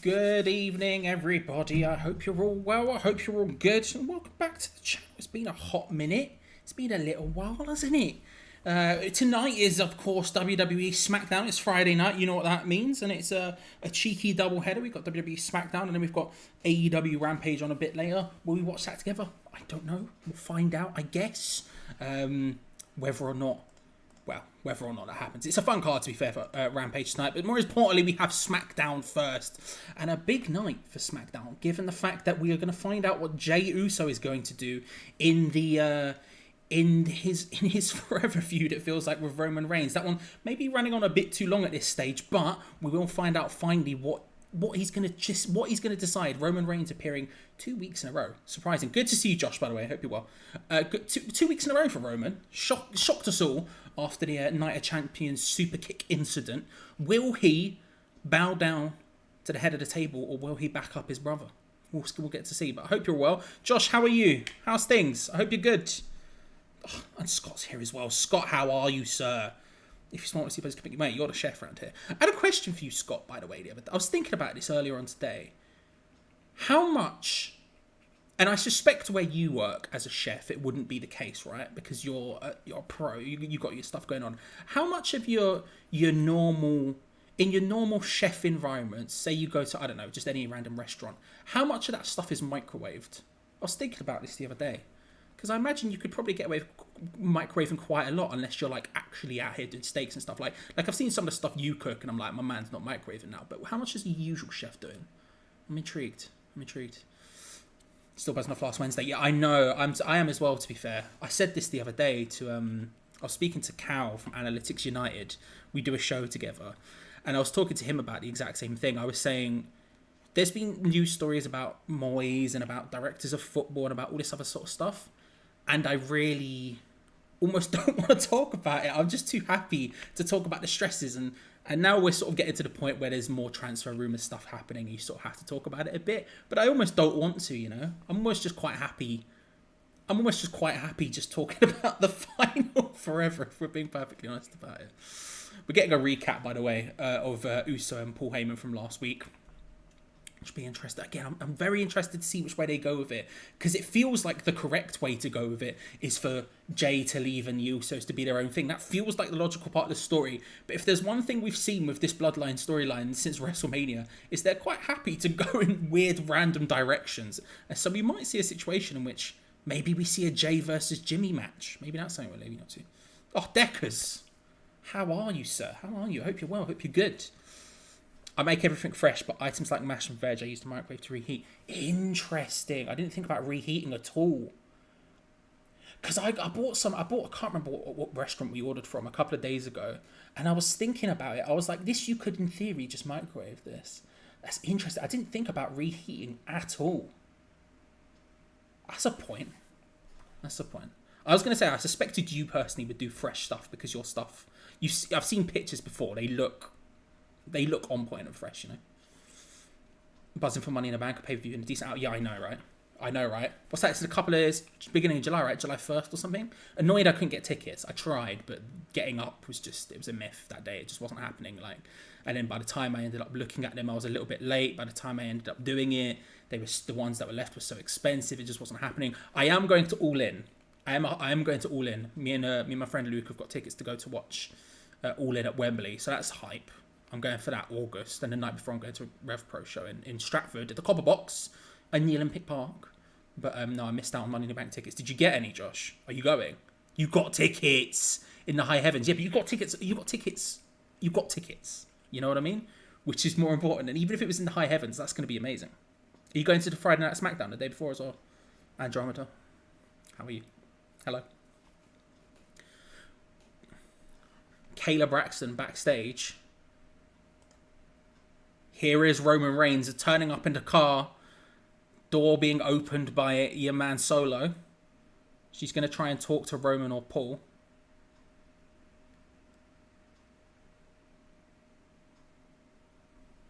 Good evening, everybody. I hope you're all well. I hope you're all good. And welcome back to the channel. It's been a hot minute. It's been a little while, hasn't it? Tonight is, of course, WWE SmackDown. It's Friday night. You know what that means. And it's a cheeky double header. We've got WWE SmackDown and then we've got AEW Rampage on a bit later. Will we watch that together? I don't know. We'll find out, I guess. Whether or not that happens. It's a fun card, to be fair, for Rampage tonight. But more importantly, we have SmackDown first. And a big night for SmackDown, given the fact that we are going to find out what Jey Uso is going to do in the in his forever feud, it feels like, with Roman Reigns. That one may be running on a bit too long at this stage, but we will find out finally what he's going to decide. Roman Reigns appearing 2 weeks in a row. Surprising. Good to see you, Josh, by the way. I hope you're well. Good, two weeks in a row for Roman. Shocked us all after the Night of Champions super kick incident. Will he bow down to the head of the table, or will he back up his brother? We'll get to see, but I hope you're well. Josh, how are you? How's things? I hope you're good. Oh, and Scott's here as well. Scott, how are you, sir? If you want to see if I can, mate, you're the chef around here. I had a question for you, Scott, by the way, the other day. I was thinking about this earlier on today. How much, and I suspect where you work as a chef, it wouldn't be the case, right? Because you're a pro, you got your stuff going on. How much of your normal chef environment, say you go to, I don't know, just any random restaurant, how much of that stuff is microwaved? I was thinking about this the other day. Because I imagine you could probably get away with microwaving quite a lot unless you're like actually out here doing steaks and stuff. Like I've seen some of the stuff you cook and I'm like, my man's not microwaving now. But how much is the usual chef doing? I'm intrigued. Still buzzing off last Wednesday. Yeah, I know. I am as well, to be fair. I said this the other day to I was speaking to Karl from Analytics United. We do a show together. And I was talking to him about the exact same thing. I was saying, there's been news stories about Moyes and about directors of football and about all this other sort of stuff. And I really almost don't want to talk about it. I'm just too happy to talk about the stresses. And now we're sort of getting to the point where there's more transfer rumour stuff happening. And you sort of have to talk about it a bit. But I almost don't want to, you know. I'm almost just quite happy just talking about the final forever, if we're being perfectly honest about it. We're getting a recap, by the way, of Uso and Paul Heyman from last week. Which will be interesting. Again, I'm very interested to see which way they go with it. Because it feels like the correct way to go with it is for Jey to leave and the Usos to be their own thing. That feels like the logical part of the story. But if there's one thing we've seen with this Bloodline storyline since WrestleMania, is they're quite happy to go in weird, random directions. And so we might see a situation in which maybe we see a Jey versus Jimmy match. Maybe that's something we're leaving up to. Oh, Deckers. How are you, sir? How are you? I hope you're well. I hope you're good. I make everything fresh, but items like mash and veg I use the microwave to reheat. Interesting. I didn't think about reheating at all. Because I can't remember what restaurant we ordered from a couple of days ago. And I was thinking about it. I was like, you could in theory just microwave this. That's interesting. I didn't think about reheating at all. That's a point. I was going to say, I suspected you personally would do fresh stuff because your stuff, I've seen pictures before. They look on point and fresh, you know. Buzzing for Money in the Bank, a pay-per-view in a decent out. Yeah, I know, right? What's that? It's in a couple of years, beginning of July, right? July 1st or something. Annoyed I couldn't get tickets. I tried, but getting up was it was a myth that day. It just wasn't happening. And then by the time I ended up looking at them, I was a little bit late. By the time I ended up doing it, the ones that were left were so expensive. It just wasn't happening. I am going to All In. I am going to All In. Me and my friend Luke have got tickets to go to watch All In at Wembley, so that's hype. I'm going for that August, and the night before I'm going to a Rev Pro show in Stratford at the Copper Box in the Olympic Park. But no, I missed out on Money in the Bank tickets. Did you get any, Josh? Are you going? You got tickets in the high heavens. Yeah, but you got tickets. You got tickets. You know what I mean? Which is more important. And even if it was in the high heavens, that's going to be amazing. Are you going to the Friday Night SmackDown the day before as well? Andromeda, how are you? Hello. Kayla Braxton backstage. Here is Roman Reigns turning up in the car. Door being opened by your man Solo. She's going to try and talk to Roman or Paul.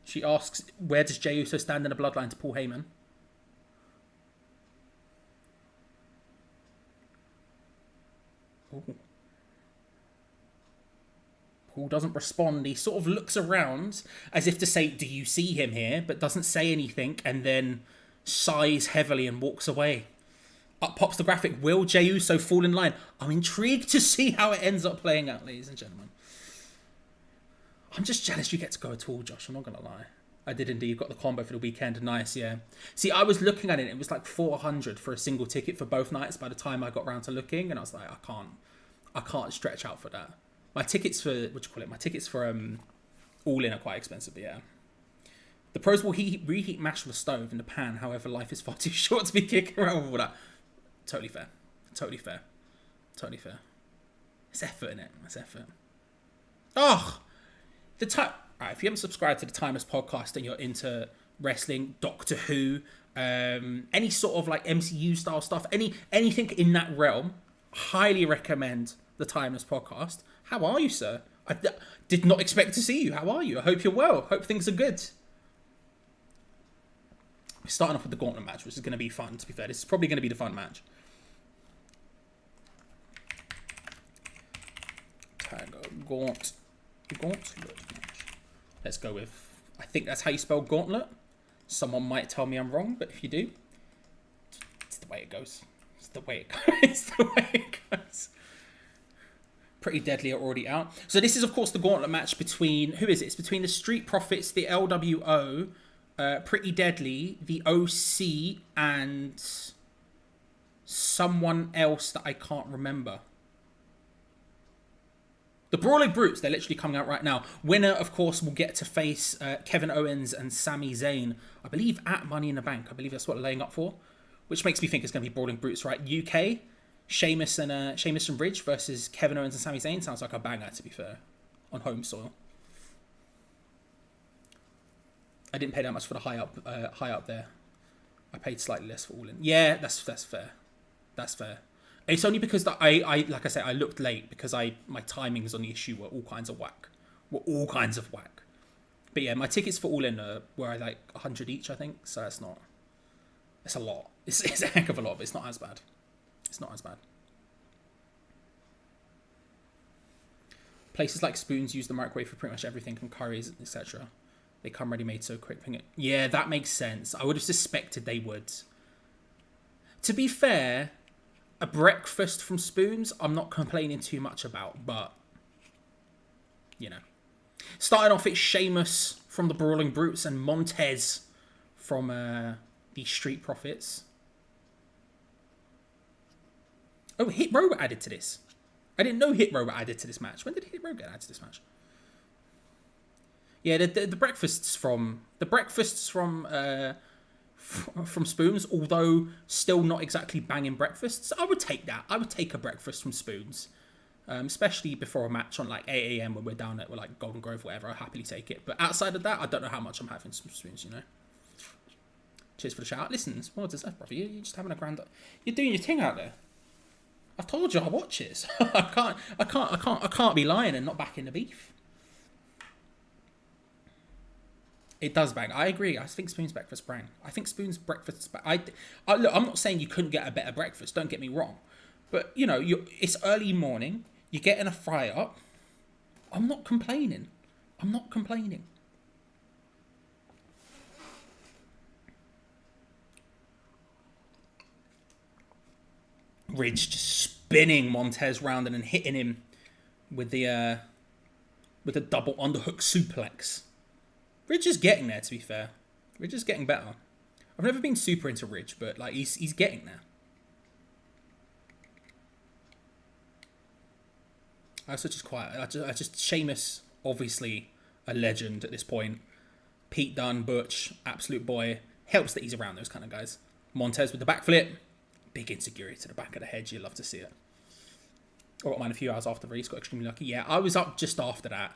She asks, where does Jey Uso stand in the bloodline to Paul Heyman? Ooh. Paul doesn't respond. He sort of looks around as if to say, do you see him here? But doesn't say anything, and then sighs heavily and walks away. Up pops the graphic. Will Jey Uso fall in line? I'm intrigued to see how it ends up playing out, ladies and gentlemen. I'm just jealous you get to go at all, Josh. I'm not going to lie. I did indeed. Got the combo for the weekend. Nice, yeah. See, I was looking at it. It was like $400 for a single ticket for both nights by the time I got around to looking. And I was like, I can't stretch out for that. My tickets for, my tickets for All In are quite expensive, but yeah. The pros will reheat mash with a stove in the pan. However, life is far too short to be kicking around with all that. Totally fair. Totally fair. Totally fair. It's effort, innit? It's effort. Oh! Alright, if you haven't subscribed to the Timeless Podcast and you're into wrestling, Doctor Who, any sort of like MCU style stuff, anything in that realm, highly recommend the Timeless Podcast. How are you, sir? I did not expect to see you. How are you? I hope you're well. Hope things are good. We're starting off with the Gauntlet match, which is going to be fun, to be fair. This is probably going to be the fun match. Gauntlet match. Let's go with, I think that's how you spell Gauntlet. Someone might tell me I'm wrong, but if you do, it's the way it goes. It's the way it goes. It's the way it goes. Pretty Deadly are already out. So this is, of course, the Gauntlet match between, who is it? It's between the Street Profits, the LWO, Pretty Deadly, the OC, and someone else that I can't remember. The Brawling Brutes, they're literally coming out right now. Winner, of course, will get to face Kevin Owens and Sami Zayn, I believe, at Money in the Bank. I believe that's what they're laying up for, which makes me think it's going to be Brawling Brutes, right? UK, Sheamus and Ridge versus Kevin Owens and Sami Zayn. Sounds like a banger, to be fair, on home soil. I didn't pay that much for the high up there. I paid slightly less for All In. Yeah, that's fair. That's fair. It's only because that I like I said, I looked late because my timings on the issue were all kinds of whack. But yeah, my tickets for All In were like 100 each, I think. So it's a lot. It's a heck of a lot, but it's not as bad. It's not as bad. Places like Spoons use the microwave for pretty much everything from curries, etc. They come ready-made so quick. Yeah, that makes sense. I would have suspected they would. To be fair, a breakfast from Spoons, I'm not complaining too much about, but, you know. Starting off, it's Sheamus from the Brawling Brutes and Montez from the Street Profits. Oh, Hit Row were added to this. I didn't know Hit Row were added to this match. When did Hit Row get added to this match? Yeah, the breakfasts from Spoons, although still not exactly banging breakfasts. I would take that. I would take a breakfast from Spoons, especially before a match on like 8 a.m. when we're down at like Golden Grove, whatever. I'll happily take it. But outside of that, I don't know how much I'm having from Spoons. You know. Cheers for the shout. Listen, it's well deserved, brother. You're just having a grand. You're doing your thing out there. I've told you I watch it. I can't be lying and not backing the beef. It does bang. I agree. I think Spoon's breakfast bang. I think Spoon's breakfast bang. Look, I'm not saying you couldn't get a better breakfast. Don't get me wrong. But, you know, it's early morning. You're getting a fry up. I'm not complaining. Ridge just spinning Montez round and then hitting him with the double underhook suplex. Ridge is getting there, to be fair. Ridge is getting better. I've never been super into Ridge, but like he's getting there. I also just Sheamus, obviously a legend at this point. Pete Dunne, Butch, absolute boy. Helps that he's around those kind of guys. Montez with the backflip. Big insecurity to the back of the head. You love to see it. I got mine a few hours after the race. Got extremely lucky. Yeah, I was up just after that.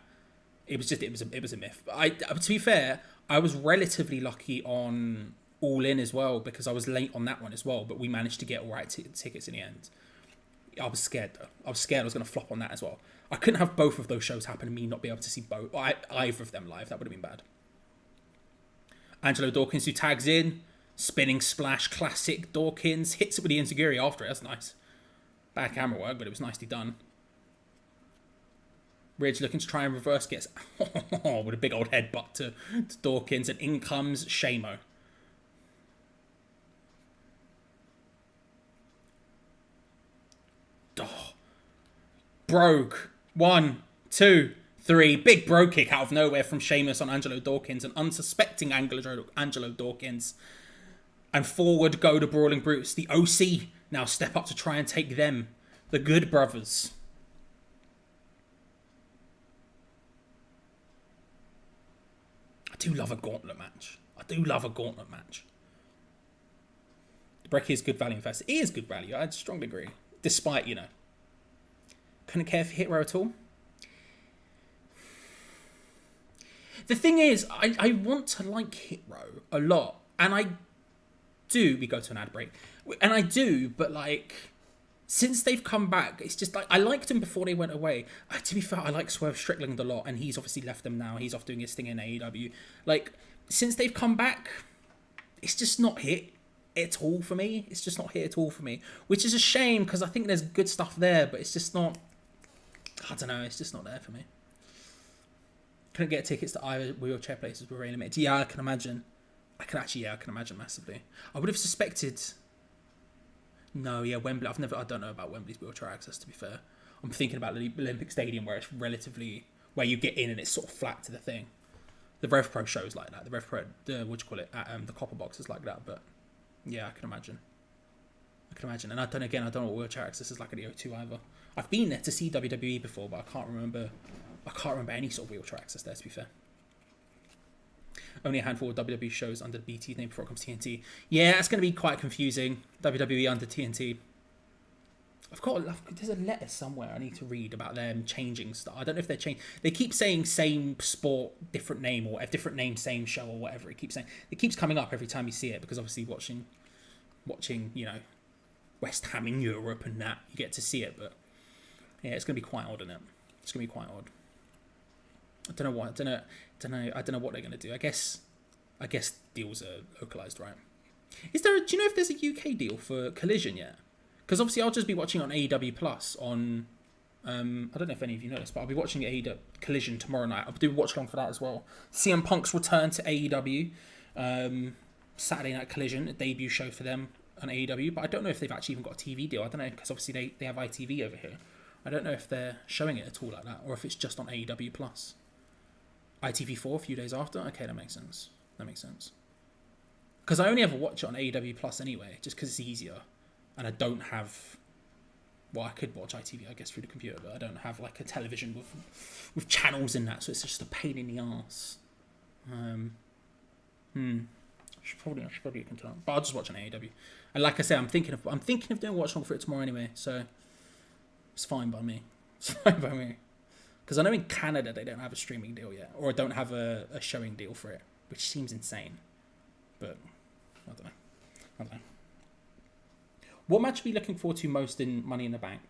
It was a myth. But to be fair, I was relatively lucky on All In as well because I was late on that one as well. But we managed to get all right tickets in the end. I was scared though. I was scared I was going to flop on that as well. I couldn't have both of those shows happen and me not be able to see either of them live. That would have been bad. Angelo Dawkins who tags in. Spinning splash, classic Dawkins. Hits it with the enziguri after it. That's nice. Bad camera work, but it was nicely done. Ridge looking to try and reverse, gets with a big old headbutt to Dawkins, and in comes Shamo. Oh. Brogue. 1, 2, 3. Big bro kick out of nowhere from Sheamus on Angelo Dawkins, an unsuspecting Angelo Dawkins. And forward go the Brawling Brutes. The OC now step up to try and take them. The Good Brothers. I do love a gauntlet match. The Brekkie is good value in fact. It is good value. I'd strongly agree. Despite, couldn't care for Hit Row at all. The thing is, I want to like Hit Row a lot. And I do. We go to an ad break. And I do, but since they've come back, it's just I liked them before they went away. To be fair, I like Swerve Strickland a lot, and he's obviously left them now. He's off doing his thing in AEW. Since they've come back, it's just not hit at all for me. It's just not hit at all for me, which is a shame because I think there's good stuff there, but it's just not. I don't know. It's just not there for me. Couldn't get tickets to either wheelchair places were very limited. Yeah, I can imagine. I can imagine massively. I would have suspected. No, yeah, Wembley. I don't know about Wembley's wheelchair access, to be fair. I'm thinking about the Olympic Stadium where it's relatively, where you get in and it's sort of flat to the thing. The Rev Pro shows like that. The Rev Pro, at the Copper Box is like that. But yeah, I can imagine. And I don't know what wheelchair access is like at the O2 either. I've been there to see WWE before, but I can't remember any sort of wheelchair access there, to be fair. Only a handful of WWE shows under the BT name before it comes to TNT. Yeah, it's going to be quite confusing. WWE under TNT. There's a letter somewhere I need to read about them changing stuff. I don't know if they're changing. They keep saying same sport, different name, or a different name, same show, or whatever. It keeps coming up every time you see it, because obviously watching, West Ham in Europe and that, you get to see it. But yeah, it's going to be quite odd, isn't it? It's going to be quite odd. I don't know what they're going to do. I guess deals are localized, right? Do you know if there's a UK deal for Collision yet? Because obviously I'll just be watching on AEW Plus on. I don't know if any of you know this, but I'll be watching AEW Collision tomorrow night. I'll do watch along for that as well. CM Punk's return to AEW, Saturday Night Collision, a debut show for them on AEW. But I don't know if they've actually even got a TV deal. I don't know, because obviously they have ITV over here. I don't know if they're showing it at all like that, or if it's just on AEW Plus. ITV4 a few days after? Okay, that makes sense. Because I only ever watch it on AEW Plus anyway, just because it's easier. And I don't have... Well, I could watch ITV, I guess, through the computer, but I don't have, a television with channels in that, so it's just a pain in the arse. I should probably continue. But I'll just watch on AEW. And like I said, I'm thinking of doing a watch along for it tomorrow anyway, so... It's fine by me. Because I know in Canada they don't have a streaming deal yet, or don't have a showing deal for it, which seems insane. But I don't know. What match are we looking forward to most in Money in the Bank?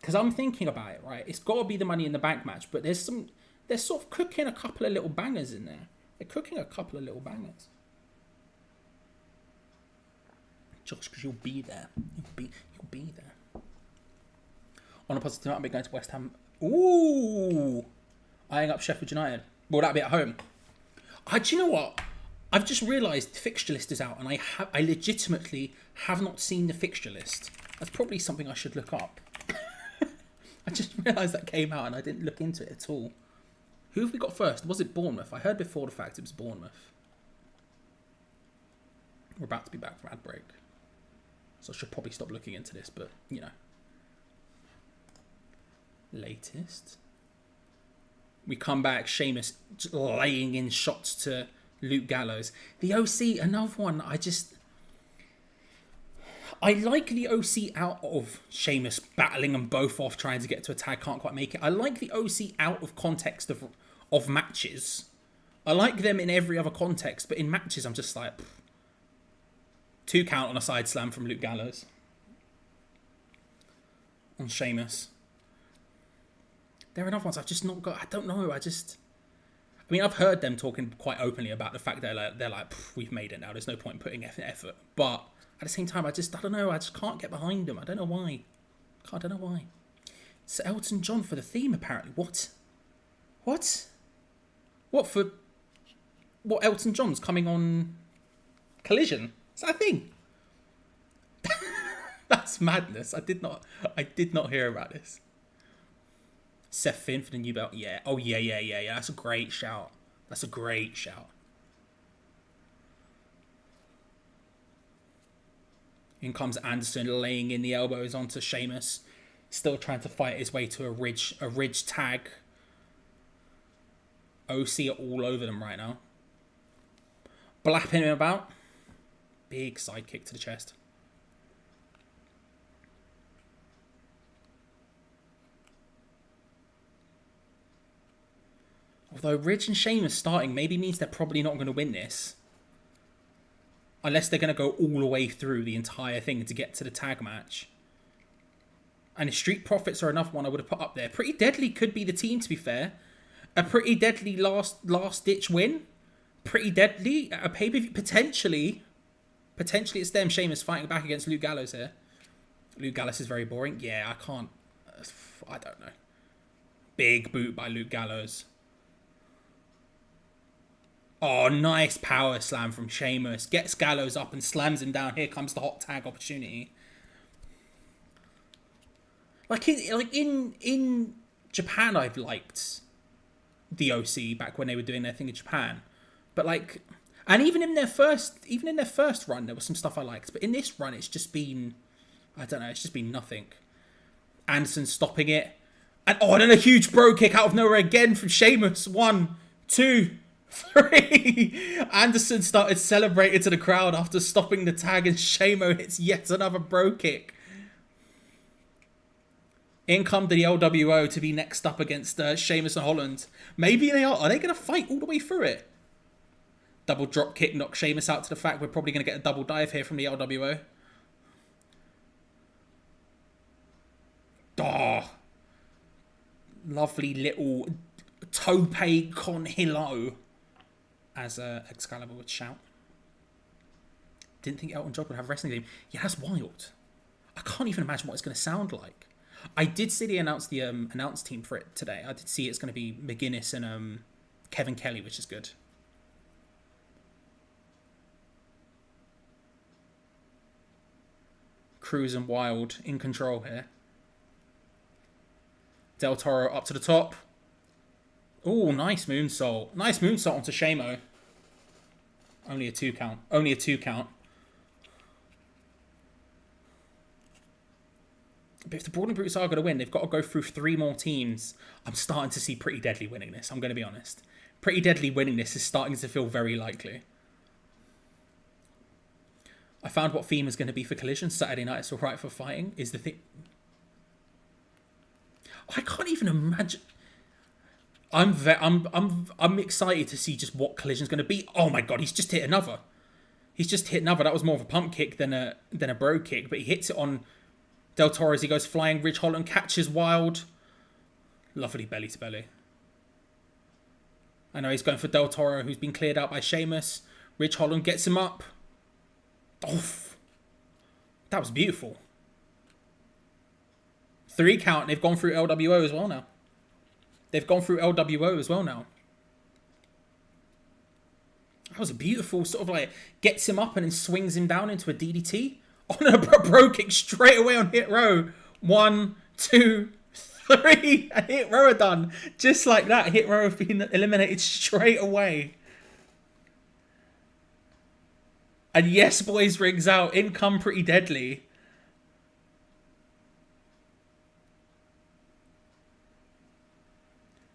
Because I'm thinking about it, right? It's got to be the Money in the Bank match, but they're sort of cooking a couple of little bangers in there. They're cooking a couple of little bangers. Josh, because you'll be there. You'll be there. On a positive note, I'll be going to West Ham. Ooh! Eyeing up Sheffield United. Will that be at home? Do you know what? I've just realised the fixture list is out, and I legitimately have not seen the fixture list. That's probably something I should look up. I just realised that came out, and I didn't look into it at all. Who have we got first? Was it Bournemouth? I heard before the fact it was Bournemouth. We're about to be back from ad break, so I should probably stop looking into this, but, latest. We come back, Sheamus laying in shots to Luke Gallows. The OC, another one. I like the OC out of Sheamus battling them both off, trying to get to a tag, can't quite make it. I like the OC out of context of matches. I like them in every other context, but in matches I'm just like... 2 count on a side slam from Luke Gallows. On Sheamus. There are other ones I've just not got. I don't know. I've heard them talking quite openly about the fact that they're like, we've made it now. There's no point in putting effort. But at the same time, I don't know. I just can't get behind them. I don't know why. So Elton John for the theme, apparently. What? What? What for... What, Elton John's coming on Collision? Is that a thing? That's madness. I did not hear about this. Seth Finn for the new belt. Yeah. Oh, yeah. That's a great shout. In comes Anderson, laying in the elbows onto Sheamus. Still trying to fight his way to a ridge tag. OC are all over them right now. Blapping him about. Big side kick to the chest. Although Ridge and Sheamus starting maybe means they're probably not going to win this. Unless they're going to go all the way through the entire thing to get to the tag match. And the Street Profits are another one I would have put up there. Pretty Deadly could be the team, to be fair. A Pretty Deadly last-ditch win. Pretty Deadly. A pay-per-view. Potentially it's them. Sheamus fighting back against Luke Gallows here. Luke Gallows is very boring. Yeah, I don't know. Big boot by Luke Gallows. Oh, nice power slam from Sheamus. Gets Gallows up and slams him down. Here comes the hot tag opportunity. Like in Japan, I've liked the OC back when they were doing their thing in Japan. But like, and even in their first run, there was some stuff I liked. But in this run, it's just been, I don't know, it's just been nothing. Anderson stopping it. And then a huge bro kick out of nowhere again from Sheamus. 1, 2, 3. Anderson started celebrating to the crowd after stopping the tag, and Sheamus hits yet another bro kick. In come the LWO to be next up against Sheamus and Holland. Maybe they are. Are they going to fight all the way through it? Double drop kick knocks Sheamus out to the fact we're probably going to get a double dive here from the LWO. Oh. Lovely little tope con hilo, as Excalibur would shout. Didn't think Elton John would have a wrestling team. Yeah, that's wild. I can't even imagine what it's going to sound like. I did see they announced the announce team for it today. I did see it's going to be McGuinness and Kevin Kelly, which is good. Cruz and Wilde in control here. Del Toro up to the top. Oh, nice moonsault. Nice moonsault onto Shamo. Only a 2 count. Only a 2 count. But if the Brawl and Brutes are going to win, they've got to go through 3 more teams. I'm starting to see Pretty Deadly winning this. I'm going to be honest. Pretty Deadly winning this is starting to feel very likely. I found what theme is going to be for Collision. Saturday Night It's Alright for Fighting is the thing. I can't even imagine. I'm excited to see just what Collision's going to be. Oh my god, he's just hit another. That was more of a pump kick than a bro kick, but he hits it on Del Toro as he goes flying. Ridge Holland catches Wilde. Lovely belly to belly. I know he's going for Del Toro, who's been cleared out by Sheamus. Ridge Holland gets him up. Oh, that was beautiful. 3 count. They've gone through LWO as well now. That was a beautiful sort of like gets him up and then swings him down into a DDT. On a bro kick straight away on Hit Row. 1, 2, 3. And Hit Row are done. Just like that, Hit Row have been eliminated straight away. And Yes Boys rings out. In come Pretty Deadly.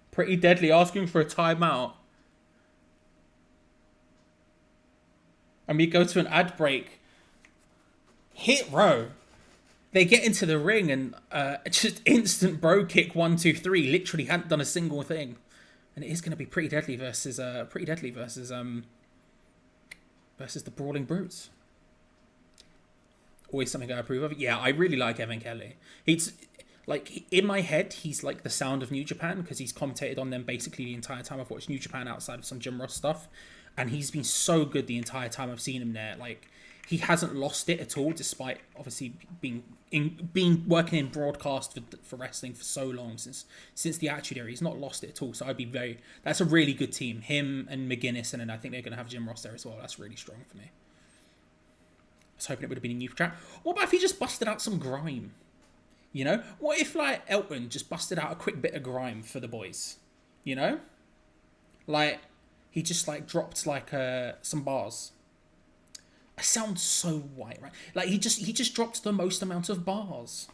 Pretty Deadly asking for a timeout. And we go to an ad break. Hit Row. They get into the ring and just instant bro kick 1, 2, 3. Literally hadn't done a single thing. And it is going to be Pretty Deadly versus the Brawling Brutes. Always something I approve of. Yeah, I really like Evan Kelly. He's like, in my head, he's like the sound of New Japan because he's commentated on them basically the entire time I've watched New Japan outside of some Jim Ross stuff. And he's been so good the entire time I've seen him there. Like, he hasn't lost it at all, despite obviously being working in broadcast for wrestling for so long since the Attitude Era. He's not lost it at all. So I'd be that's a really good team. Him and McGuinness, and then I think they're going to have Jim Ross there as well. That's really strong for me. I was hoping it would have been a new trap. What about if he just busted out some grime? You know, what if like Elton just busted out a quick bit of grime for the boys? You know, like he just like dropped like some bars. I sound so white, right? Like he just dropped the most amount of bars.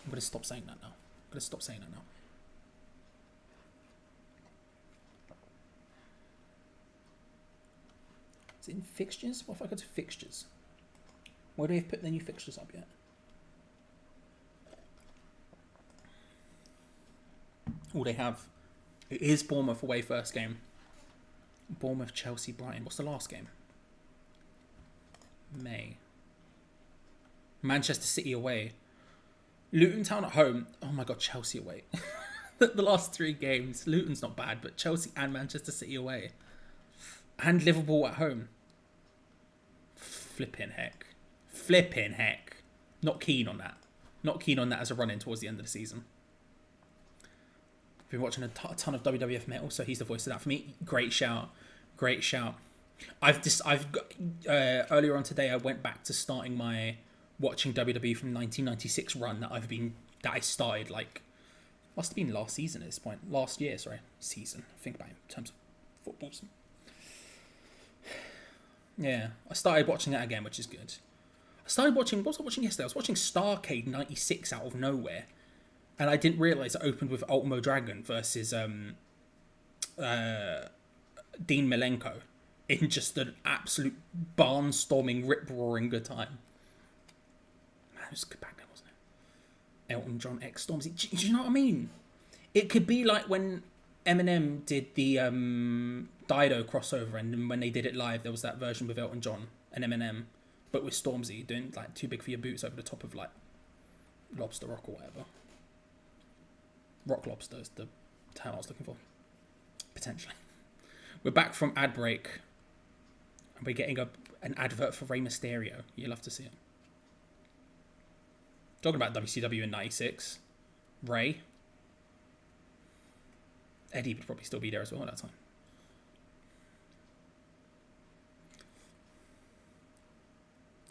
I'm gonna stop saying that now. Is it in fixtures? What if I go to fixtures? Where do they put the new fixtures up yet? All they have. It is Bournemouth away first game. Bournemouth, Chelsea, Brighton. What's the last game? May. Manchester City away. Luton Town at home. Oh my god, Chelsea away. The last 3 games. Luton's not bad, but Chelsea and Manchester City away. And Liverpool at home. Flipping heck. Not keen on that. Not keen on that as a run-in towards the end of the season. Been watching a ton of WWF Metal, so he's the voice of that for me. Great shout. I've earlier on today I went back to starting my watching WWE from 1996 run that I started like must have been last year season. Think about it in terms of football. Yeah, I started watching that again, which is good. What was I watching yesterday? I was watching Starrcade 96 out of nowhere. And I didn't realise it opened with Ultimo Dragon versus Dean Malenko in just an absolute barnstorming, rip-roaring good time. Man, it was good back then, wasn't it? Elton John X Stormzy. Do you know what I mean? It could be like when Eminem did the Dido crossover, and then when they did it live, there was that version with Elton John and Eminem, but with Stormzy doing like Too Big for Your Boots over the top of like Lobster Rock or whatever. Rock Lobster is the term I was looking for. Potentially. We're back from ad break. And we're getting an advert for Rey Mysterio. You'll love to see it. Talking about WCW in 96. Rey. Eddie would probably still be there as well at that time.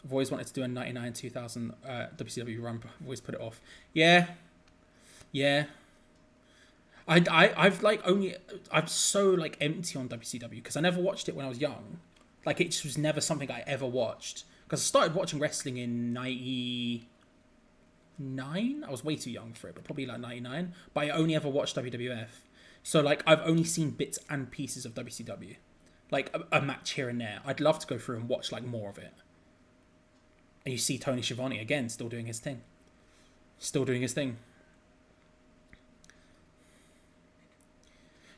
I've always wanted to do a 99-2000 WCW run, but I've always put it off. Yeah. I'm so like empty on WCW because I never watched it when I was young. Like it just was never something I ever watched. Because I started watching wrestling in 99. I was way too young for it, but probably like 99. But I only ever watched WWF. So like I've only seen bits and pieces of WCW. Like a match here and there. I'd love to go through and watch like more of it. And you see Tony Schiavone again, still doing his thing.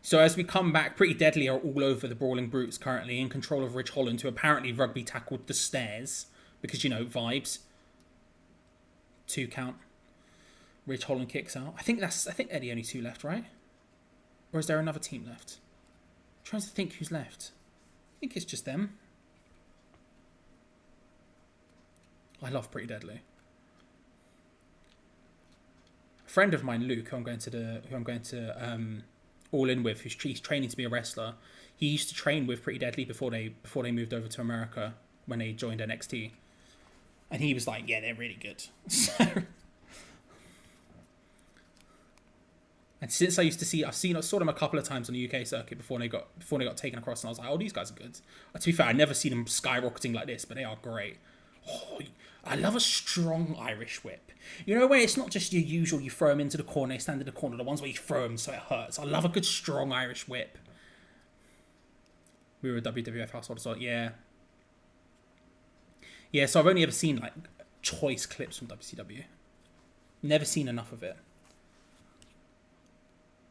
So as we come back, Pretty Deadly are all over the Brawling Brutes currently, in control of Ridge Holland, who apparently rugby tackled the stairs. Because, you know, vibes. 2 count. Ridge Holland kicks out. I think Eddie only 2 left, right? Or is there another team left? I'm trying to think who's left. I think it's just them. I love Pretty Deadly. A friend of mine, Luke, who I'm going to All In with, who's training to be a wrestler. He used to train with Pretty Deadly before they moved over to America when they joined NXT, and he was like, "Yeah, they're really good." And since I saw them a couple of times on the UK circuit before they got taken across, and I was like, "Oh, these guys are good." To be fair, I never seen them skyrocketing like this, but they are great. Oh, I love a strong Irish whip. You know, where it's not just your usual, you throw them into the corner, they stand in the corner, the ones where you throw them so it hurts. I love a good strong Irish whip. We were a WWF household, so yeah. Yeah, so I've only ever seen like choice clips from WCW. Never seen enough of it.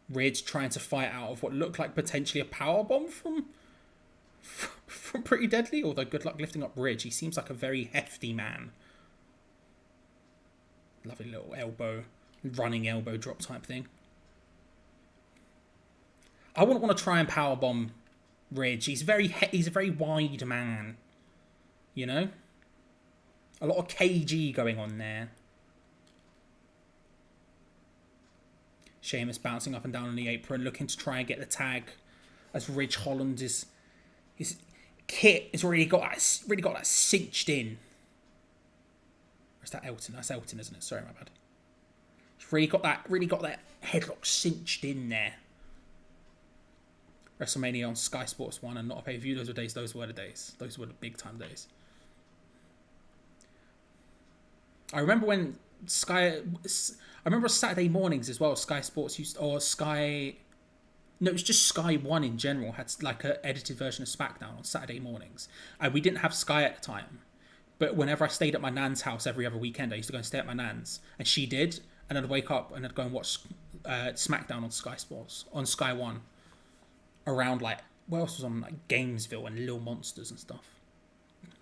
Ridge trying to fight out of what looked like potentially a powerbomb from Pretty Deadly, although good luck lifting up Ridge. He seems like a very hefty man. Lovely little running elbow drop type thing. I wouldn't want to try and powerbomb Ridge. He's a very wide man, you know. A lot of KG going on there. Sheamus bouncing up and down on the apron, looking to try and get the tag. As Ridge Holland his kit has already got that cinched in. Or is that Elton? That's Elton, isn't it? Sorry, my bad. It's really got that headlock cinched in there. WrestleMania on Sky Sports 1 and not a pay-per-view. Those were the days. Those were the big time days. I remember when Saturday mornings as well, Sky Sports used, or Sky... No, it was just Sky 1 in general, had like an edited version of SmackDown on Saturday mornings. And we didn't have Sky at the time. But whenever I stayed at my nan's house every other weekend, I used to go and stay at my nan's. And she did. And I'd wake up and I'd go and watch SmackDown on Sky Sports, on Sky 1. Around like, what else was on? Like Gamesville and Little Monsters and stuff.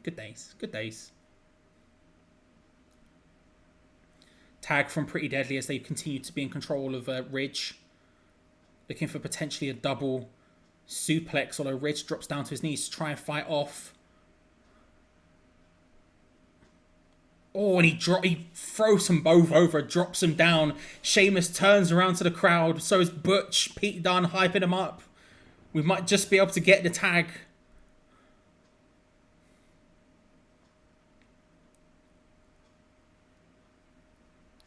Good days. Good days. Tag from Pretty Deadly as they continue to be in control of Ridge. Looking for potentially a double suplex, although Ridge drops down to his knees to try and fight off. Oh, and he throws them both over, drops them down. Sheamus turns around to the crowd. So is Butch, Pete Dunne hyping him up. We might just be able to get the tag.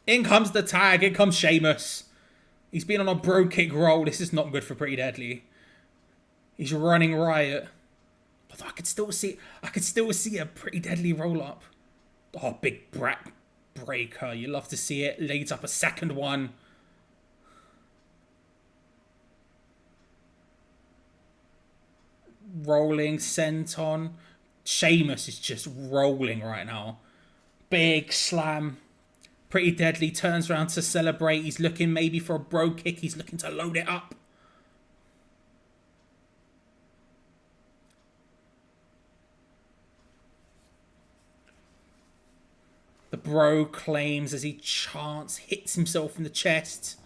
In comes the tag. In comes Sheamus. He's been on a bro kick roll. This is not good for Pretty Deadly. He's running riot. Although I could still see a Pretty Deadly roll up. Oh, big brat breaker. You love to see it. Leads up a second one. Rolling senton. Sheamus is just rolling right now. Big slam. Pretty Deadly turns around to celebrate. He's looking maybe for a bro kick. He's looking to load it up. The bro claims as he chants, hits himself in the chest.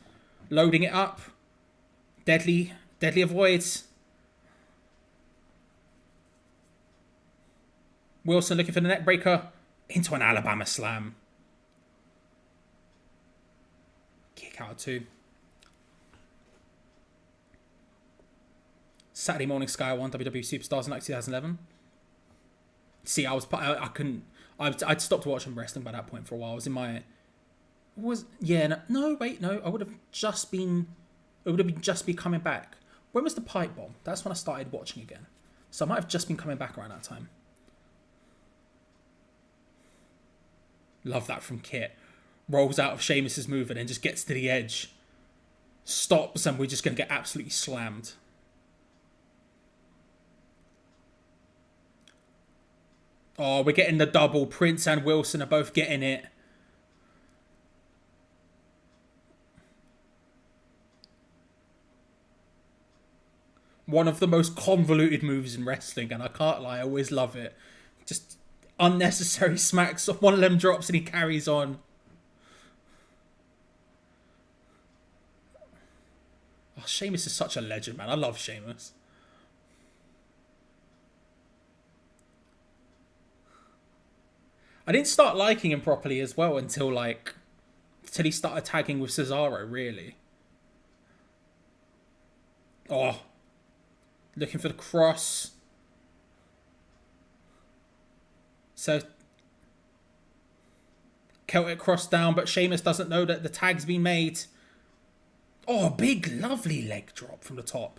Loading it up. Deadly avoids. Wilson looking for the neck breaker. Into an Alabama slam. Kick out too. Saturday morning Sky 1 WWE Superstars in like 2011. See, I'd stopped watching wrestling by that point for a while. I was in my... I would have just been... It would have just been coming back. When was the pipe bomb? That's when I started watching again. So I might have just been coming back around that time. Love that from Kit. Rolls out of Sheamus's move and then just gets to the edge. Stops and we're just going to get absolutely slammed. Oh, we're getting the double. Prince and Wilson are both getting it. One of the most convoluted moves in wrestling, and I can't lie, I always love it. Just unnecessary smacks. One of them drops and he carries on. Oh, Sheamus is such a legend, man. I love Sheamus. I didn't start liking him properly as well until he started tagging with Cesaro, really. Oh. Looking for the cross. So Celtic cross down, but Sheamus doesn't know that the tag's been made. Oh, big lovely leg drop from the top.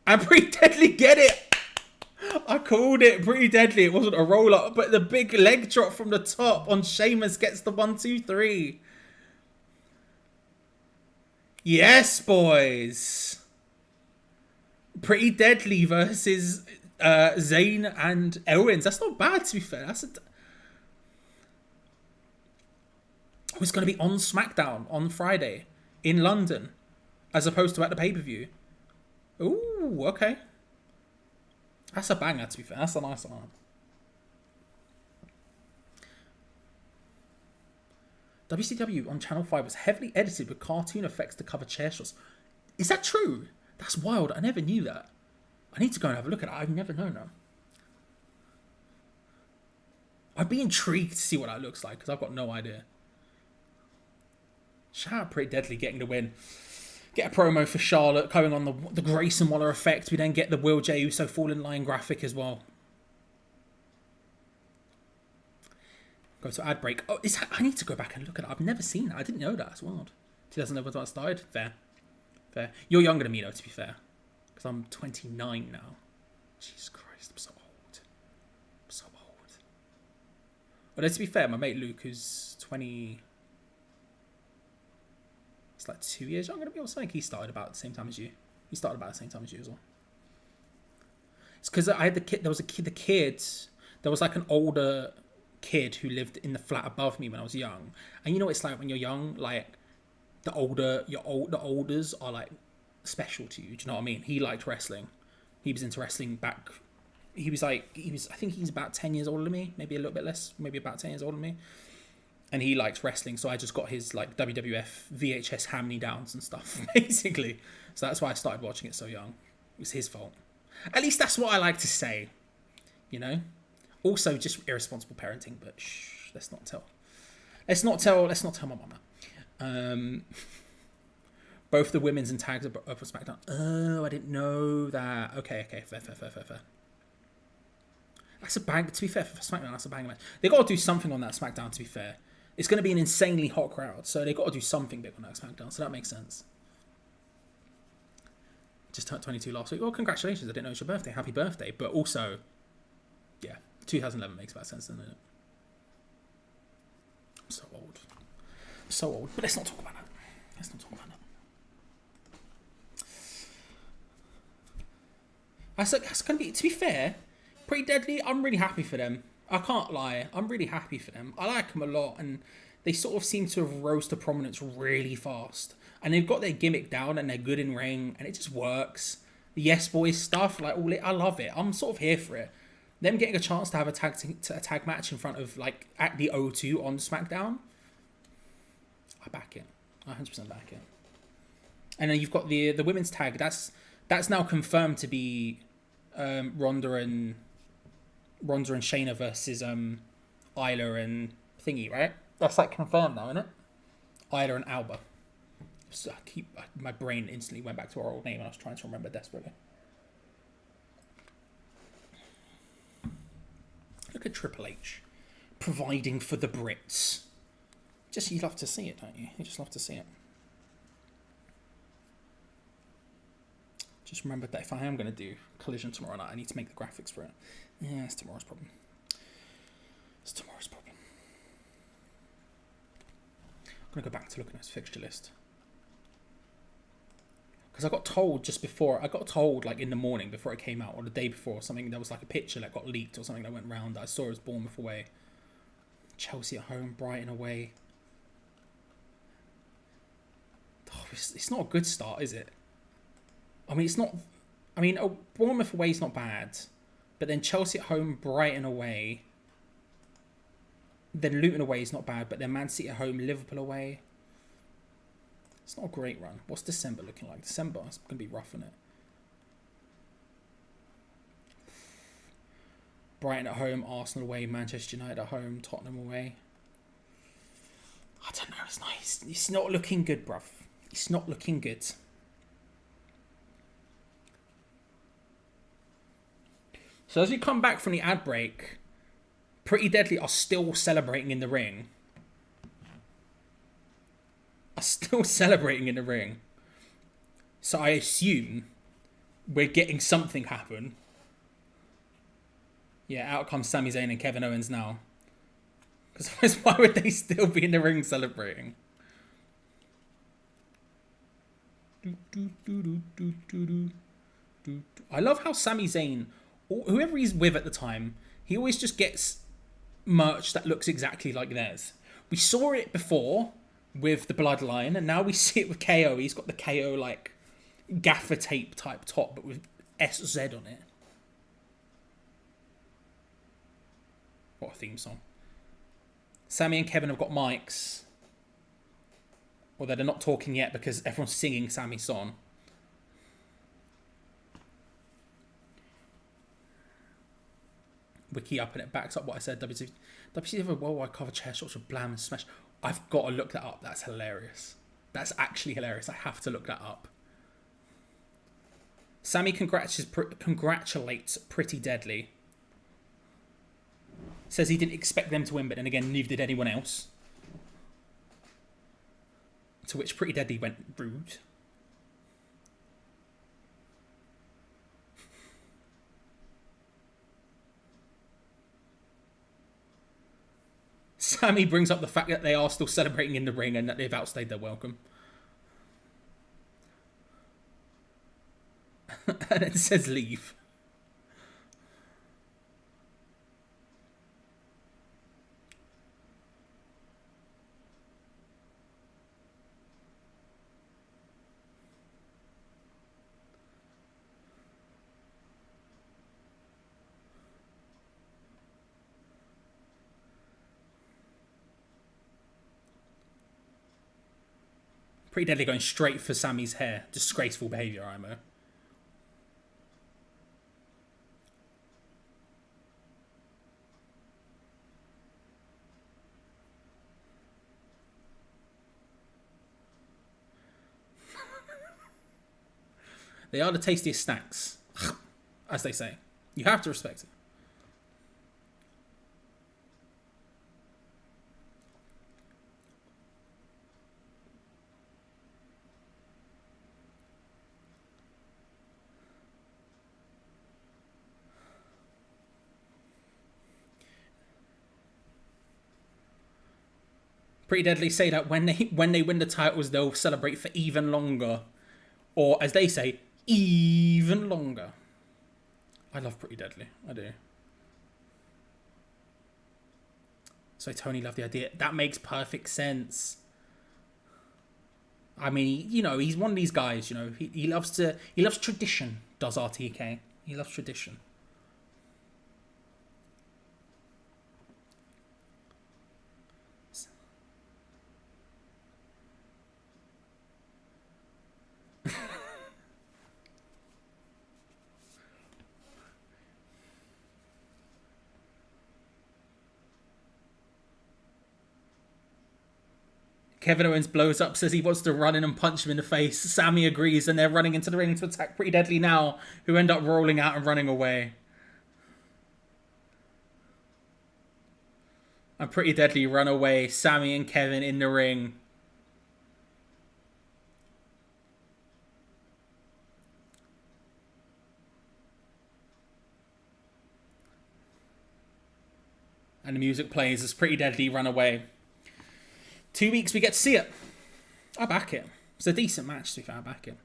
And Pretty Deadly get it. I called it. Pretty Deadly. It wasn't a roll up, but the big leg drop from the top on Sheamus gets the 1, 2, 3. Yes, boys. Pretty Deadly versus Zayn and Owens. That's not bad, to be fair. It's going to be on SmackDown on Friday in London, as opposed to at the pay-per-view. Ooh, okay. That's a banger, to be fair. That's a nice one. WCW on Channel 5 was heavily edited with cartoon effects to cover chair shots. Is that true? That's wild. I never knew that. I need to go and have a look at it. I've never known that. I'd be intrigued to see what that looks like because I've got no idea. Shout out Pretty Deadly getting the win. Get a promo for Charlotte going on the Grayson Waller Effect. We then get the Wilde Jey Uso Fall in Line graphic as well. Go to ad break. Oh, I need to go back and look at it. I've never seen that. I didn't know that. It's wild. 2011 was when I started. Fair. You're younger than me though, to be fair. Because I'm 29 now. Jesus Christ, I'm so old. But to be fair, my mate Luke, who's 20... It's like 2 years younger than me or something. He started about the same time as you. He started about the same time as you as well. It's because I had the kid. There was the kid. There was like an older kid who lived in the flat above me when I was young. And you know what it's like when you're young, like the olders are like special to you. Do you know what I mean? He liked wrestling. He was into wrestling back. I think he's about 10 years older than me, maybe a little bit less, maybe about 10 years older than me. And he likes wrestling, so I just got his like WWF VHS hand-me-downs and stuff, basically. So that's why I started watching it so young. It was his fault. At least that's what I like to say, you know. Also, just irresponsible parenting, but shh, let's not tell my mama. Both the women's and tags are up for SmackDown. Oh, I didn't know that. Okay, fair. That's a bang. To be fair, for SmackDown, that's a banger match. They got to do something on that SmackDown. To be fair, it's going to be an insanely hot crowd, so they got to do something big on that SmackDown. So that makes sense. Just turned 22 last week. Well, congratulations! I didn't know it was your birthday. Happy birthday! But also, yeah, 2011 makes about sense, doesn't it? I'm so old. But let's not talk about that. That's going to be. To be fair, Pretty Deadly. I'm really happy for them. I can't lie. I'm really happy for them. I like them a lot, and they sort of seem to have rose to prominence really fast. And they've got their gimmick down, and they're good in ring, and it just works. The Yes Boys stuff, like I love it. I'm sort of here for it. Them getting a chance to have a tag match in front of like at the O2 on SmackDown. I back it. I 100% back it. And then you've got the women's tag. That's now confirmed to be Ronda and Shayna versus Isla and Thingy, right? That's like confirmed now, isn't it? Isla and Alba. So my brain instantly went back to our old name and I was trying to remember desperately. Look at Triple H providing for the Brits. Just you love to see it, don't you? You just love to see it. Just remember that if I am going to do Collision tomorrow night, I need to make the graphics for it. Yeah, it's tomorrow's problem. I'm going to go back to looking at his fixture list. Because I got told like in the morning before it came out, or the day before, or something, there was like a picture that got leaked or something that went round that I saw it was Bournemouth away. Chelsea at home, Brighton away. Oh, it's not a good start, is it? I mean, it's not... I mean, Bournemouth away is not bad. But then Chelsea at home, Brighton away. Then Luton away is not bad. But then Man City at home, Liverpool away. It's not a great run. What's December looking like? December is going to be rough, isn't it? Brighton at home, Arsenal away, Manchester United at home, Tottenham away. I don't know. It's nice. It's not looking good, bruv. It's not looking good. So as we come back from the ad break, Pretty Deadly are still celebrating in the ring. So I assume we're getting something happen. Yeah, out comes Sami Zayn and Kevin Owens now. Because why would they still be in the ring celebrating? I love how Sami Zayn, whoever he's with at the time, he always just gets merch that looks exactly like theirs. We saw it before with the Bloodline, and now we see it with KO. He's got the KO like gaffer tape type top, but with SZ on it. What a theme song. Sami and Kevin have got mics. Although they're not talking yet because everyone's singing Sami's song. wiki up and it backs up what I said. WCW have a worldwide cover chair shots with Blam and Smash. I've got to look that up. That's hilarious. That's actually hilarious. I have to look that up. Sami congratulates Pretty Deadly. Says he didn't expect them to win, but then again, neither did anyone else. To which Pretty Deadly went, rude. Sami brings up the fact that they are still celebrating in the ring and that they've outstayed their welcome. And it says leave. Pretty Deadly going straight for Sami's hair. Disgraceful behaviour, IMO. They are the tastiest snacks, as they say. You have to respect it. Pretty Deadly say that when they win the titles, they'll celebrate for even longer. Or, as they say, even longer. I love Pretty Deadly. I do. So Tony loved the idea. That makes perfect sense. I mean, you know, he's one of these guys, you know, he loves tradition, does RTK. He loves tradition. Kevin Owens blows up, says he wants to run in and punch him in the face. Sami agrees, and they're running into the ring to attack Pretty Deadly now, who end up rolling out and running away. And Pretty Deadly run away. Sami and Kevin in the ring. And the music plays as Pretty Deadly run away. 2 weeks, we get to see it. I back it. It's a decent match, to be fair. I back it.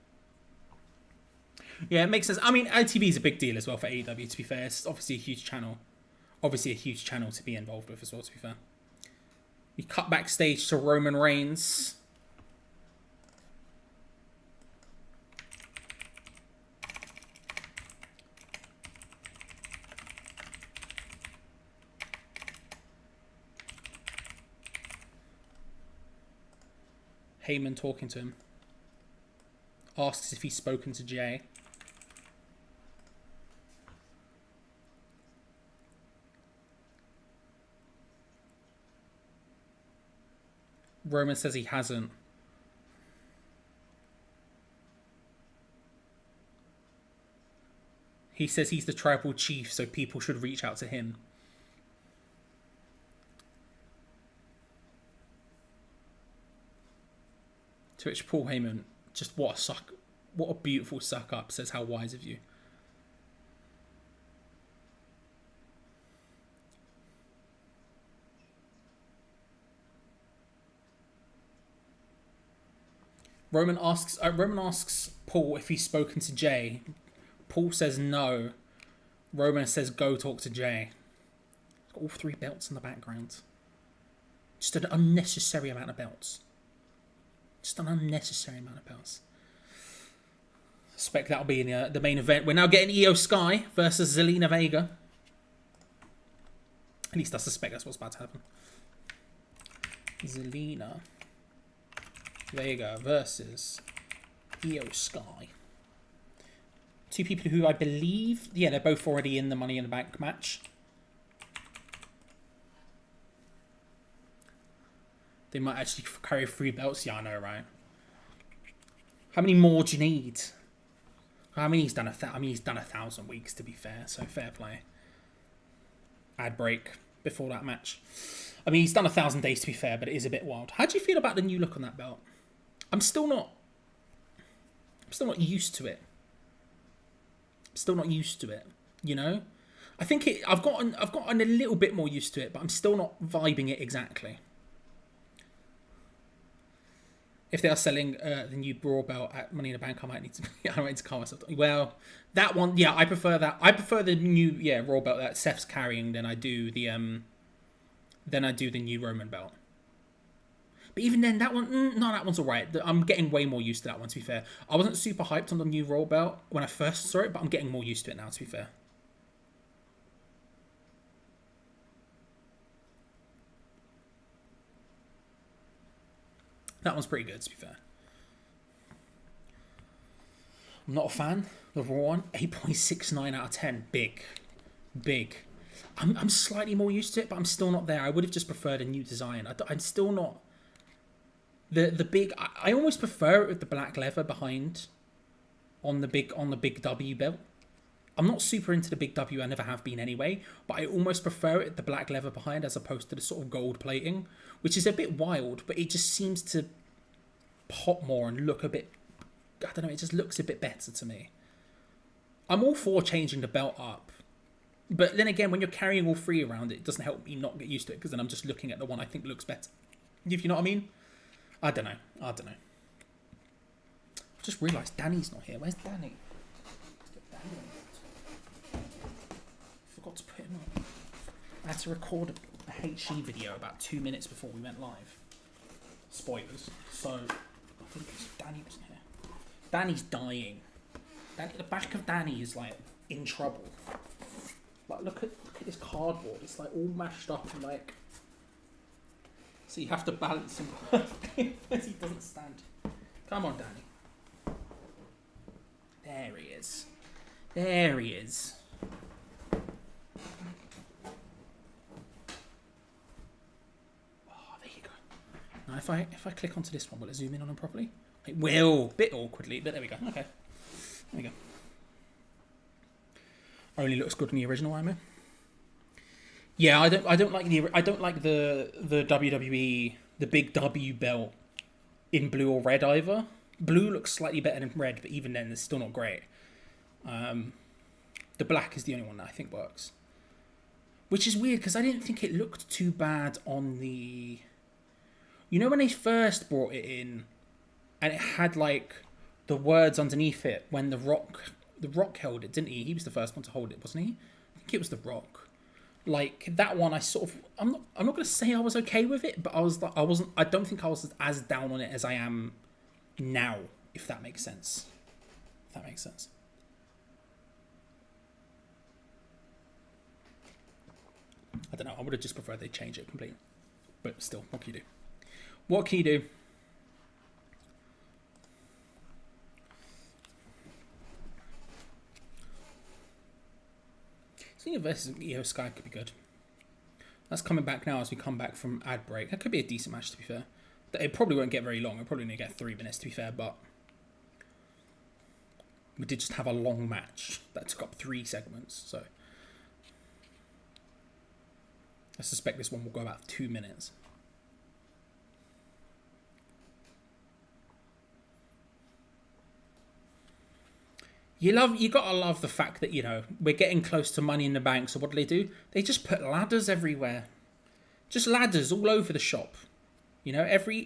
Yeah, it makes sense. I mean, ITV is a big deal as well for AEW, to be fair. It's obviously a huge channel. Obviously a huge channel to be involved with as well, to be fair. We cut backstage to Roman Reigns. Heyman talking to him. Asks if he's spoken to Jey. Roman says he hasn't. He says he's the tribal chief, so people should reach out to him. To which Paul Heyman, just what a beautiful suck up, says how wise of you. Roman asks Paul if he's spoken to Jey. Paul says no. Roman says go talk to Jey. He's got all 3 belts in the background. Just an unnecessary amount of belts. Just an unnecessary amount of belts. I suspect that'll be in the main event. We're now getting Io Sky versus Zelina Vega. At least I suspect that's what's about to happen. Zelina Vega versus Io Sky. 2 people who I believe... Yeah, they're both already in the Money in the Bank match. They might actually carry 3 belts. Yeah, I know, right? How many more do you need? I mean, he's done he's done 1,000 weeks, to be fair. So fair play. Ad break before that match. I mean, he's done 1,000 days, to be fair, but it is a bit wild. How do you feel about the new look on that belt? I'm still not used to it. Still not used to it. You know, I think I've gotten a little bit more used to it, but I'm still not vibing it exactly. If they are selling the new Brawl belt at Money in the Bank, I might need to calm myself. Well, that one, yeah, I prefer that. I prefer the new, Raw belt that Seth's carrying than I do the new Roman belt. But even then, that one, no, that one's alright. I'm getting way more used to that one, to be fair. I wasn't super hyped on the new Raw belt when I first saw it, but I'm getting more used to it now, to be fair. That one's pretty good, to be fair. I'm not a fan. The Raw one, 8.69 out of 10. Big. I'm slightly more used to it, but I'm still not there. I would have just preferred a new design. I'm still not... The big... I almost prefer it with the black leather behind on the big W belt. I'm not super into the big W. I never have been anyway, but I almost prefer it with the black leather behind as opposed to the sort of gold plating, which is a bit wild, but it just seems to pop more and look a bit... I don't know, it just looks a bit better to me. I'm all for changing the belt up, but then again, when you're carrying all 3 around, it doesn't help me not get used to it, because then I'm just looking at the one I think looks better. If you know what I mean? I don't know. I just realised Danny's not here. Where's Danny? Let's get Danny on. Forgot to put him on. I had to record a HE video about 2 minutes before we went live. Spoilers. So, I think it's Danny wasn't here. Danny's dying. The back of Danny is like in trouble. Like look at this cardboard. It's like all mashed up and like. So you have to balance him as he doesn't stand. Come on, Danny. There he is. There he is. Oh, there you go. Now if I click onto this one, will it zoom in on him properly? It will, bit awkwardly, but there we go. Okay, there we go. Only looks good in the original, I mean. Yeah, I don't like the WWE, the big W belt in blue or red either. Blue looks slightly better than red, but even then, it's still not great. The black is the only one that I think works, which is weird because I didn't think it looked too bad on the. You know when they first brought it in, and it had like the words underneath it when the Rock held it, didn't he? He was the first one to hold it, wasn't he? I think it was the Rock. Like that one, I'm not gonna say I was okay with it, but I don't think I was as down on it as I am now, if that makes sense. I don't know. I would have just preferred they change it completely, but still, what can you do? What can you do? Zelina versus Io Sky could be good. That's coming back now as we come back from ad break. That could be a decent match, to be fair. It probably won't get very long. It'll probably only get 3 minutes, to be fair, but we did just have a long match that took up 3 segments, so I suspect this one will go about 2 minutes. You gotta love the fact that, you know, we're getting close to Money in the Bank, so what do? They just put ladders everywhere. Just ladders all over the shop. You know, every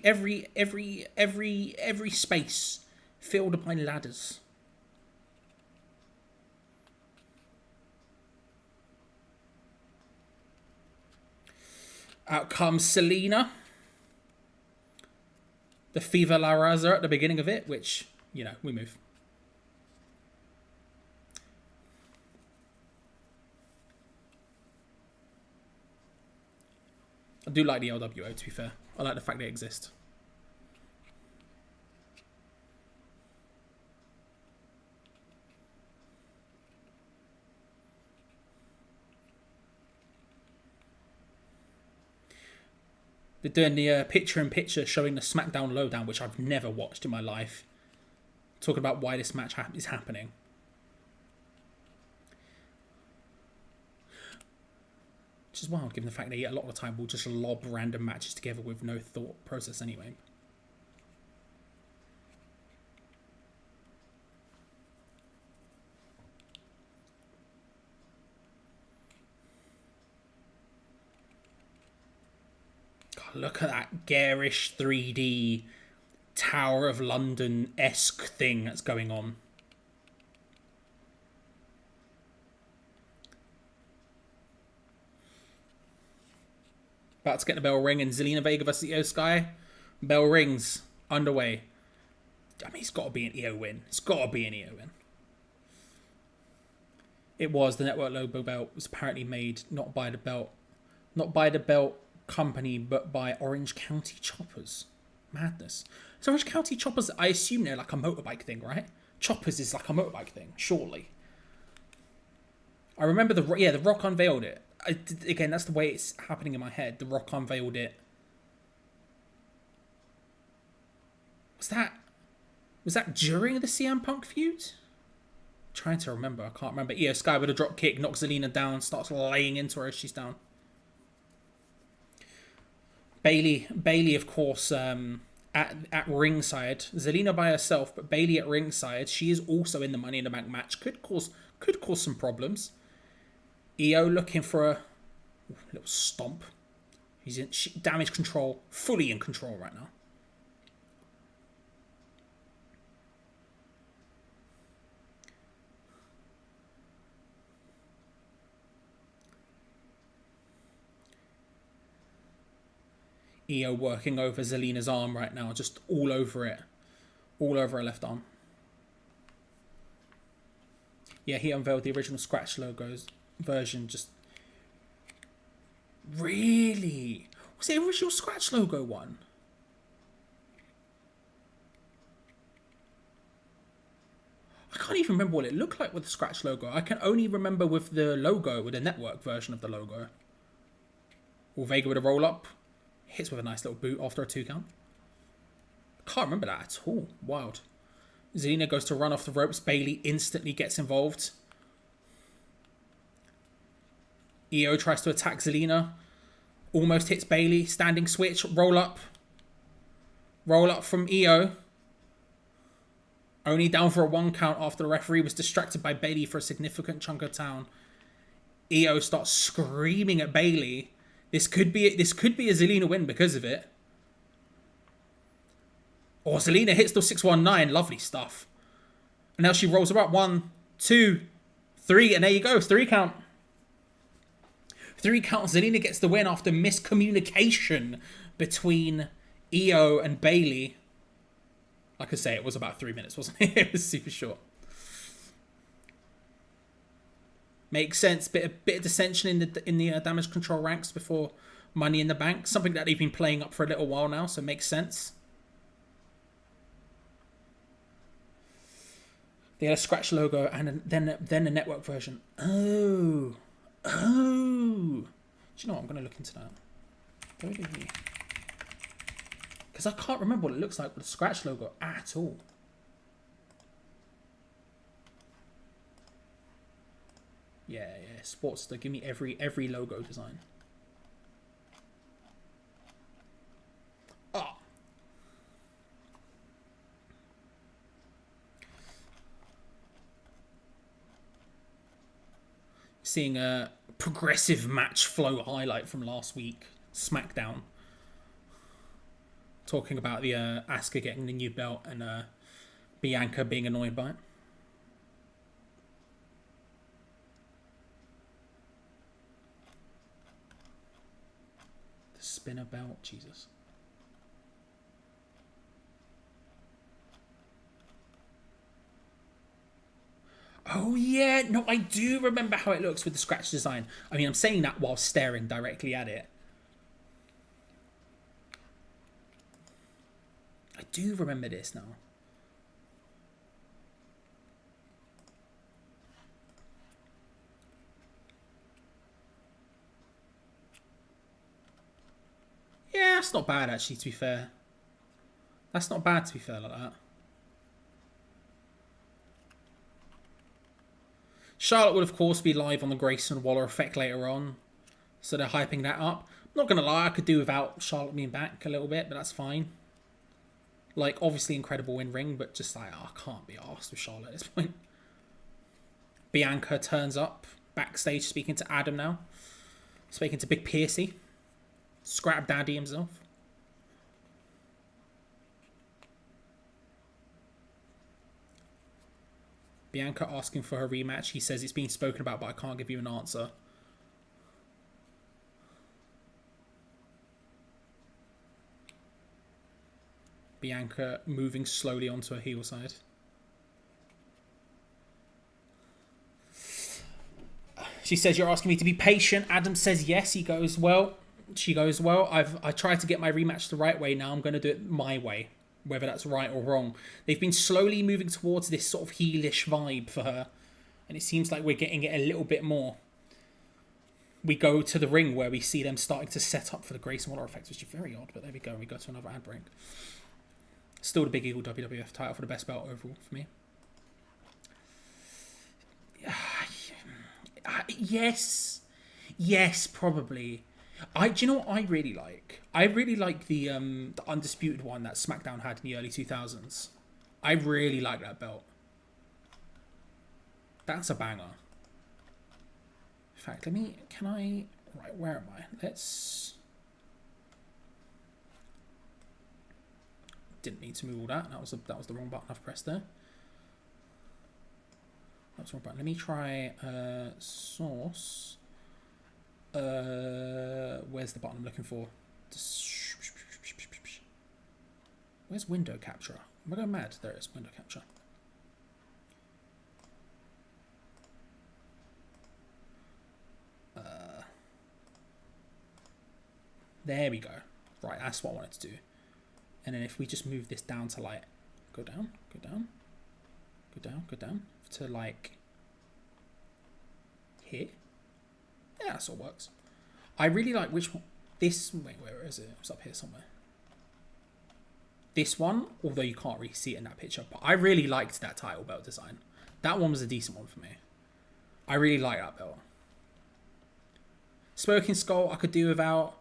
space filled by ladders. Out comes Zelina. The Fever La Raza at the beginning of it, which, you know, we move. I do like the LWO, to be fair. I like the fact they exist. They're doing the picture-in-picture showing the SmackDown lowdown, which I've never watched in my life. Talking about why this match is happening. Which is wild, given the fact that a lot of the time we'll just lob random matches together with no thought process anyway. God, look at that garish 3D Tower of London-esque thing that's going on. About to get the bell ring and Zelina Vega versus Io Sky. Bell rings. Underway. I mean, it's got to be an Io win. It's got to be an Io win. It was. The network logo belt was apparently made not by the belt company, but by Orange County Choppers. Madness. So Orange County Choppers, I assume they're like a motorbike thing, right? Choppers is like a motorbike thing, surely. I remember The Rock unveiled it. Again, that's the way it's happening in my head. The Rock unveiled it. Was that during the CM Punk feud? I'm trying to remember. I can't remember. Io Sky with a drop kick, knocks Zelina down, starts laying into her as she's down. Bayley, of course, at ringside. Zelina by herself, but Bayley at ringside. She is also in the Money in the Bank match. Could cause some problems. Io looking for a little stomp. He's in damage control, fully in control right now. Io working over Zelina's arm right now, just all over it. All over her left arm. Yeah, he unveiled the original Scratch logos version. Just really, was it the original Scratch logo one? I can't even remember what it looked like with the Scratch logo. I can only remember with the logo, with the network version of the logo. Or Vega with a roll up, hits with a nice little boot after a 2 count. Can't remember that at all. Wild. Zelina goes to run off the ropes. Bayley instantly gets involved. Io tries to attack Zelina. Almost hits Bayley. Standing switch. Roll up. Roll up from Io. Only down for a 1 count after the referee was distracted by Bayley for a significant chunk of time. Io starts screaming at Bayley. This could be a Zelina win because of it. Oh, Zelina hits the 619. Lovely stuff. And now she rolls her up. 1, 2, 3. And there you go. 3 count. 3 count. Zelina gets the win after miscommunication between Io and Bayley. Like I say, it was about 3 minutes, wasn't it? It was super short. Makes sense. Bit of dissension in the damage control ranks before Money in the Bank. Something that they've been playing up for a little while now, so it makes sense. They had a Scratch logo and then a network version. Oh. Do you know what? I'm going to look into that. Because I can't remember what it looks like with the Scratch logo at all. Yeah. Sportster, give me every logo design. Oh. Seeing a progressive match flow highlight from last week, SmackDown. Talking about the Asuka getting the new belt and Bianca being annoyed by it. The spinner belt, Jesus. Oh yeah, no, I do remember how it looks with the Scratch design. I mean, I'm saying that while staring directly at it. I do remember this now. Yeah, that's not bad, actually, to be fair. That's not bad, to be fair, like that. Charlotte will, of course, be live on the Grayson Waller Effect later on. So they're hyping that up. I'm not going to lie, I could do without Charlotte being back a little bit, but that's fine. Like, obviously incredible in ring, but just like, oh, I can't be arsed with Charlotte at this point. Bianca turns up backstage speaking to Adam now. Speaking to Big Piercy. Scrap Daddy himself. Bianca asking for her rematch. He says it's been spoken about, but I can't give you an answer. Bianca moving slowly onto her heel side. She says, you're asking me to be patient. Adam says yes. He goes, well. She goes, well, I tried to get my rematch the right way. Now I'm going to do it my way. Whether that's right or wrong. They've been slowly moving towards this sort of heelish vibe for her. And it seems like we're getting it a little bit more. We go to the ring where we see them starting to set up for the Grayson Waller Effect, which is very odd. But there we go. We go to another ad break. Still the Big Eagle WWF title for the best belt overall for me. Yes. Yes, probably. Do you know what I really like? I really like the Undisputed one that SmackDown had in the early 2000s. I really like that belt. That's a banger. In fact, right, where am I? Didn't mean to move all that. That was the wrong button I've pressed there. That's the wrong button. Let me try source. Where's the button I'm looking for? Where's window capture? Am I going mad? There it is, window capture. There we go. Right, that's what I wanted to do. And then if we just move this down to like, go down, to like here. Yeah, that all works. I really like which one. This, wait, where is it? It's up here somewhere. This one, although you can't really see it in that picture, but I really liked that title belt design. That one was a decent one for me. I really like that belt. Smoking Skull, I could do without.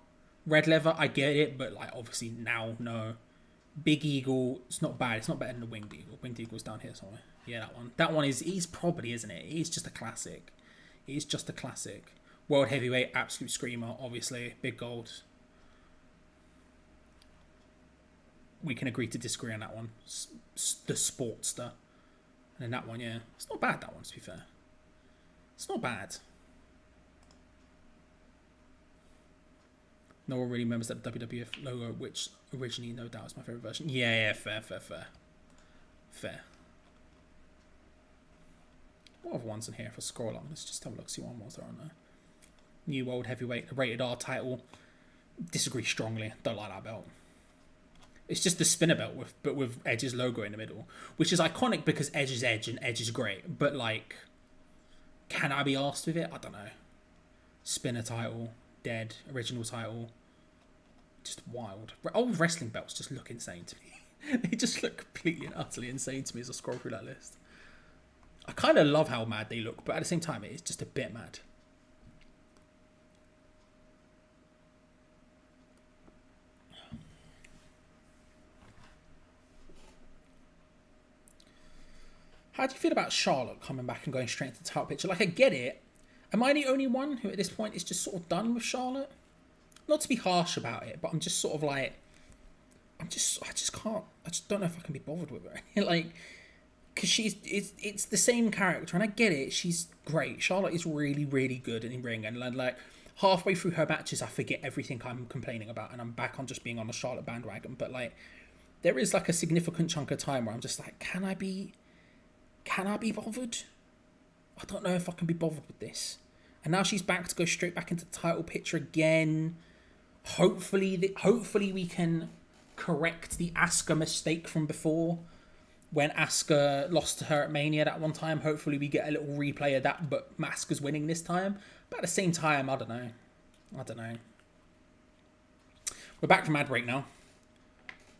Red Leather, I get it, but like obviously now, no. Big Eagle, it's not bad. It's not better than the Winged Eagle. Winged Eagle's down here somewhere. Yeah, that one. That one is probably, isn't it? It's just a classic. It is just a classic. World Heavyweight, absolute screamer, obviously. Big Gold. We can agree to disagree on that one. The Sportster. And then that one, yeah. It's not bad, that one, to be fair. It's not bad. No one really remembers that WWF logo, which originally, no doubt, is my favourite version. Yeah, fair. What other ones in here if I scroll on? Let's just have a look, see what ones there are on there. New World Heavyweight, Rated R title. Disagree strongly. Don't like that belt. It's just the spinner belt, but with Edge's logo in the middle. Which is iconic because Edge is Edge and Edge is great. But, like, can I be asked with it? I don't know. Spinner title. Dead. Original title. Just wild. Old wrestling belts just look insane to me. They just look completely and utterly insane to me as I scroll through that list. I kind of love how mad they look, but at the same time, it is just a bit mad. How do you feel about Charlotte coming back and going straight into the title picture? Like, I get it. Am I the only one who at this point is just sort of done with Charlotte? Not to be harsh about it, but I'm just sort of like, I just don't know if I can be bothered with her. Like, because it's the same character, and I get it. She's great. Charlotte is really, really good in ring, and like halfway through her matches, I forget everything I'm complaining about, and I'm back on just being on the Charlotte bandwagon. But like, there is like a significant chunk of time where I'm just like, can I be bothered? I don't know if I can be bothered with this. And now she's back to go straight back into the title picture again. Hopefully we can correct the Asuka mistake from before when Asuka lost to her at Mania that one time. Hopefully we get a little replay of that, but Asuka's winning this time. But at the same time, I don't know. We're back from ad break now.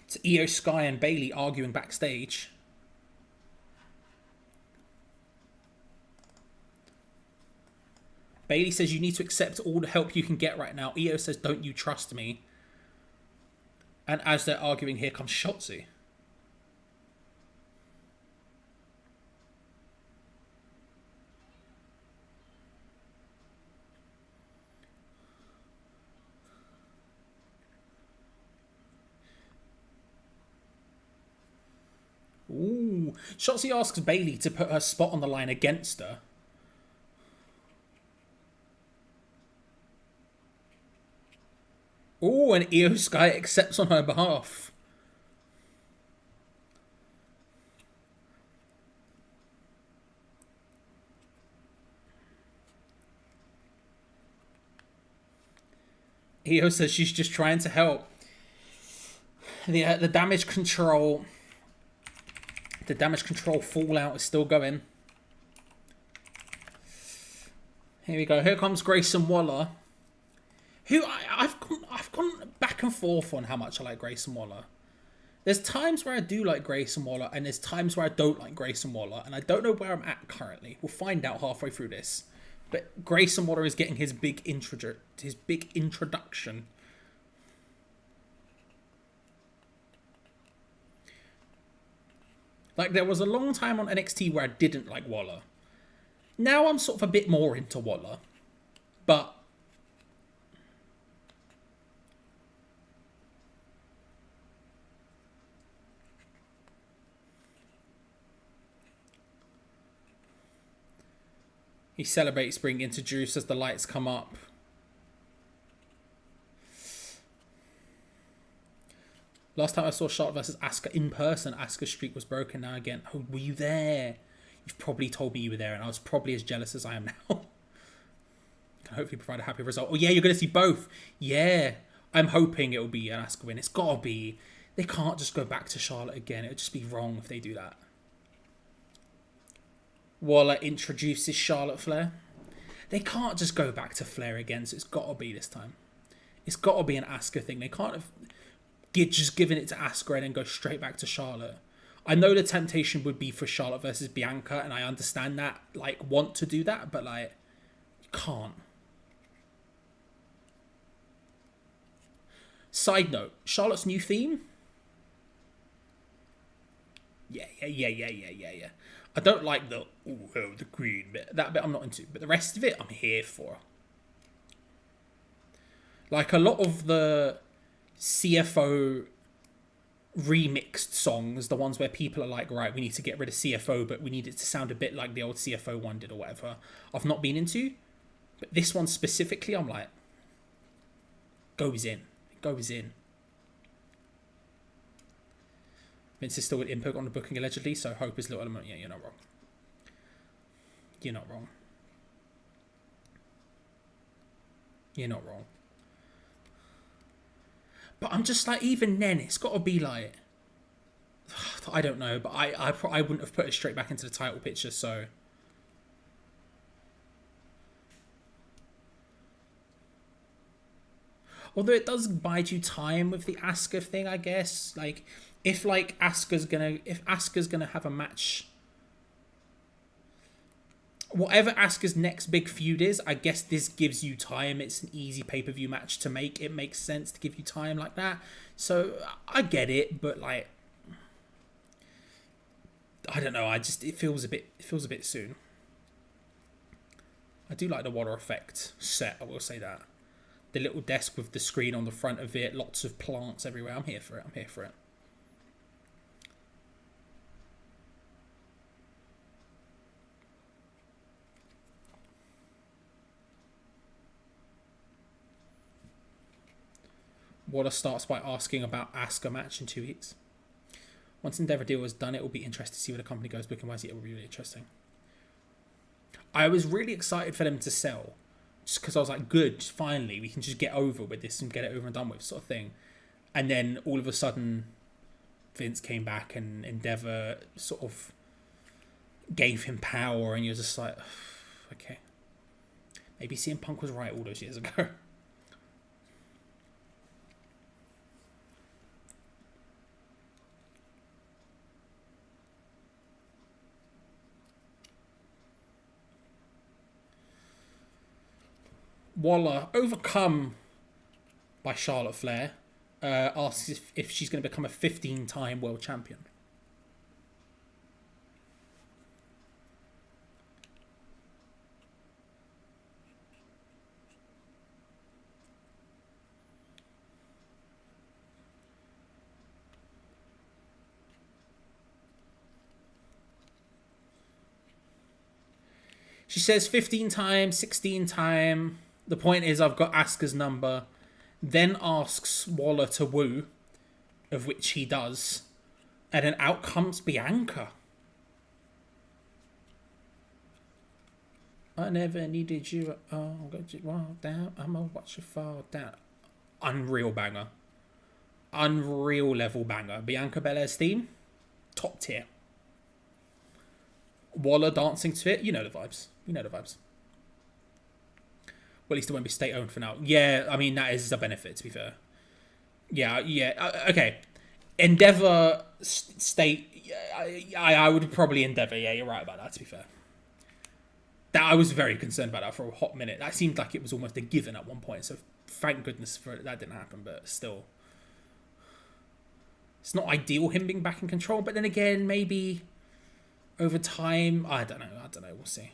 It's Io Sky and Bayley arguing backstage. Bayley says you need to accept all the help you can get right now. Io says, don't you trust me? And as they're arguing, here comes Shotzi. Ooh. Shotzi asks Bayley to put her spot on the line against her. Ooh, and Io Sky accepts on her behalf. Io says she's just trying to help. The damage control... The damage control fallout is still going. Here we go. Here comes Grayson Waller. Who I've gone back and forth on how much I like Grayson Waller. There's times where I do like Grayson Waller, and there's times where I don't like Grayson Waller, and I don't know where I'm at currently. We'll find out halfway through this. But Grayson Waller is getting his big introduction. Like, there was a long time on NXT where I didn't like Waller. Now I'm sort of a bit more into Waller. But... he celebrates being introduced as the lights come up. Last time I saw Charlotte versus Asuka in person, Asuka's streak was broken now again. Oh, were you there? You've probably told me you were there, and I was probably as jealous as I am now. Can hopefully provide a happy result. Oh yeah, you're going to see both. Yeah, I'm hoping it'll be an Asuka win. It's got to be. They can't just go back to Charlotte again. It would just be wrong if they do that. Waller introduces Charlotte Flair. They can't just go back to Flair again, so it's got to be this time. It's got to be an Asuka thing. They can't have just given it to Asuka and then go straight back to Charlotte. I know the temptation would be for Charlotte versus Bianca, and I understand that, like, want to do that, but, like, you can't. Side note, Charlotte's new theme? Yeah. I don't like the queen bit. That bit I'm not into, but the rest of it I'm here for. Like, a lot of the CFO remixed songs, the ones where people are like, right, we need to get rid of CFO, but we need it to sound a bit like the old CFO one did or whatever, I've not been into. But this one specifically, I'm like, goes in. Vince is still with input on the booking allegedly, so hope is little element. Yeah, you're not wrong. You're not wrong. But I'm just like, even then, it's got to be like, I don't know, but I wouldn't have put it straight back into the title picture, so. Although it does bide you time with the Asuka thing, I guess. Like, if Asuka's gonna have a match, whatever Asuka's next big feud is, I guess this gives you time. It's an easy pay-per-view match to make. It makes sense to give you time like that. So I get it, but like, I don't know. It feels a bit soon. I do like the Waller Effect set. I will say that. The little desk with the screen on the front of it, lots of plants everywhere. I'm here for it. Waller starts by asking about Asuka match in 2 weeks. Once Endeavour deal is done, it will be interesting to see where the company goes booking-wise. It will be really interesting. I was really excited for them to sell. Just because I was like, good, finally, we can just get over with this and get it over and done with, sort of thing. And then all of a sudden, Vince came back and Endeavour sort of gave him power, and you're just like, okay. Maybe CM Punk was right all those years ago. Waller, overcome by Charlotte Flair, asks if she's going to become a 15-time world champion. She says 15 times, 16 time. The point is I've got Asuka's number. Then asks Waller to woo, of which he does. And then out comes Bianca. I never needed you. Oh, got you well down. I'm gonna watch you fall down. Unreal banger. Unreal level banger. Bianca Belair's theme, top tier. Waller dancing to it. You know the vibes. You know the vibes. Well, at least it won't be state-owned for now. Yeah, I mean, that is a benefit, to be fair. Yeah. Okay. Endeavour state... I would probably Endeavour. Yeah, you're right about that, to be fair. I was very concerned about that for a hot minute. That seemed like it was almost a given at one point, so thank goodness for that didn't happen, but still. It's not ideal him being back in control, but then again, maybe over time... I don't know. We'll see.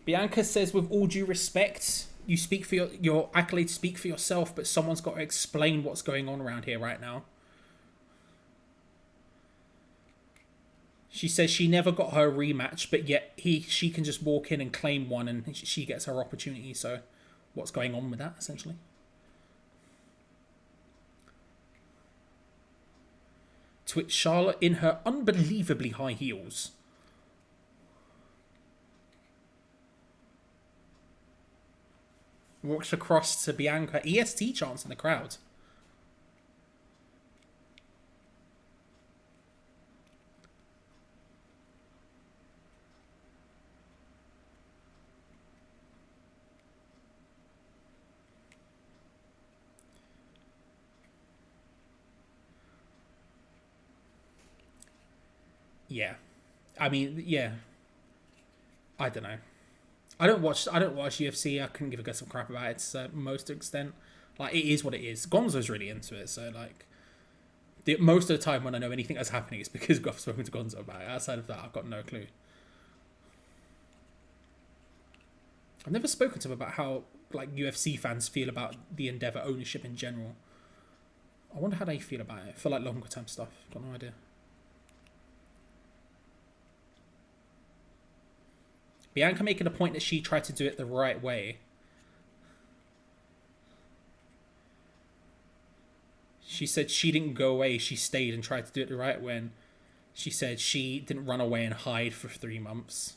Bianca says, with all due respect, you speak for your accolades speak for yourself, but someone's got to explain what's going on around here right now. She says she never got her rematch, but yet she can just walk in and claim one and she gets her opportunity. So what's going on with that, essentially? To which Charlotte, in her unbelievably high heels, walks across to Bianca. EST chants in the crowd. Yeah. I mean, yeah. I don't know. I don't watch UFC. I couldn't give a guess some crap about it to most extent. Like, it is what it is. Gonzo's really into it, so like, most of the time when I know anything that's happening, it's because I've spoken to Gonzo about it. Outside of that, I've got no clue. I've never spoken to him about how like UFC fans feel about the Endeavour ownership in general. I wonder how they feel about it for like longer term stuff. Got no idea. Bianca making a point that she tried to do it the right way. She said she didn't go away, she stayed and tried to do it the right way. And she said she didn't run away and hide for 3 months.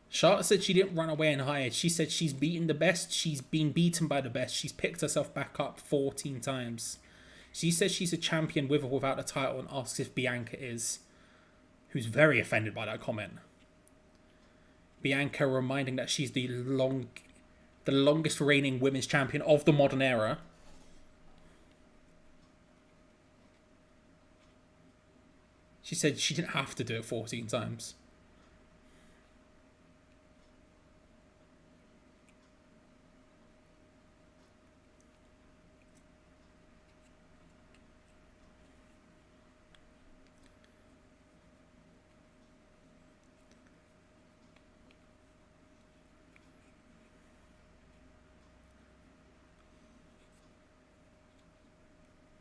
Charlotte said she didn't run away and hide. She said she's beaten the best. She's been beaten by the best. She's picked herself back up 14 times. She says she's a champion with or without a title and asks if Bianca is. Who's very offended by that comment. Bianca reminding that she's the longest reigning women's champion of the modern era. She said she didn't have to do it 14 times.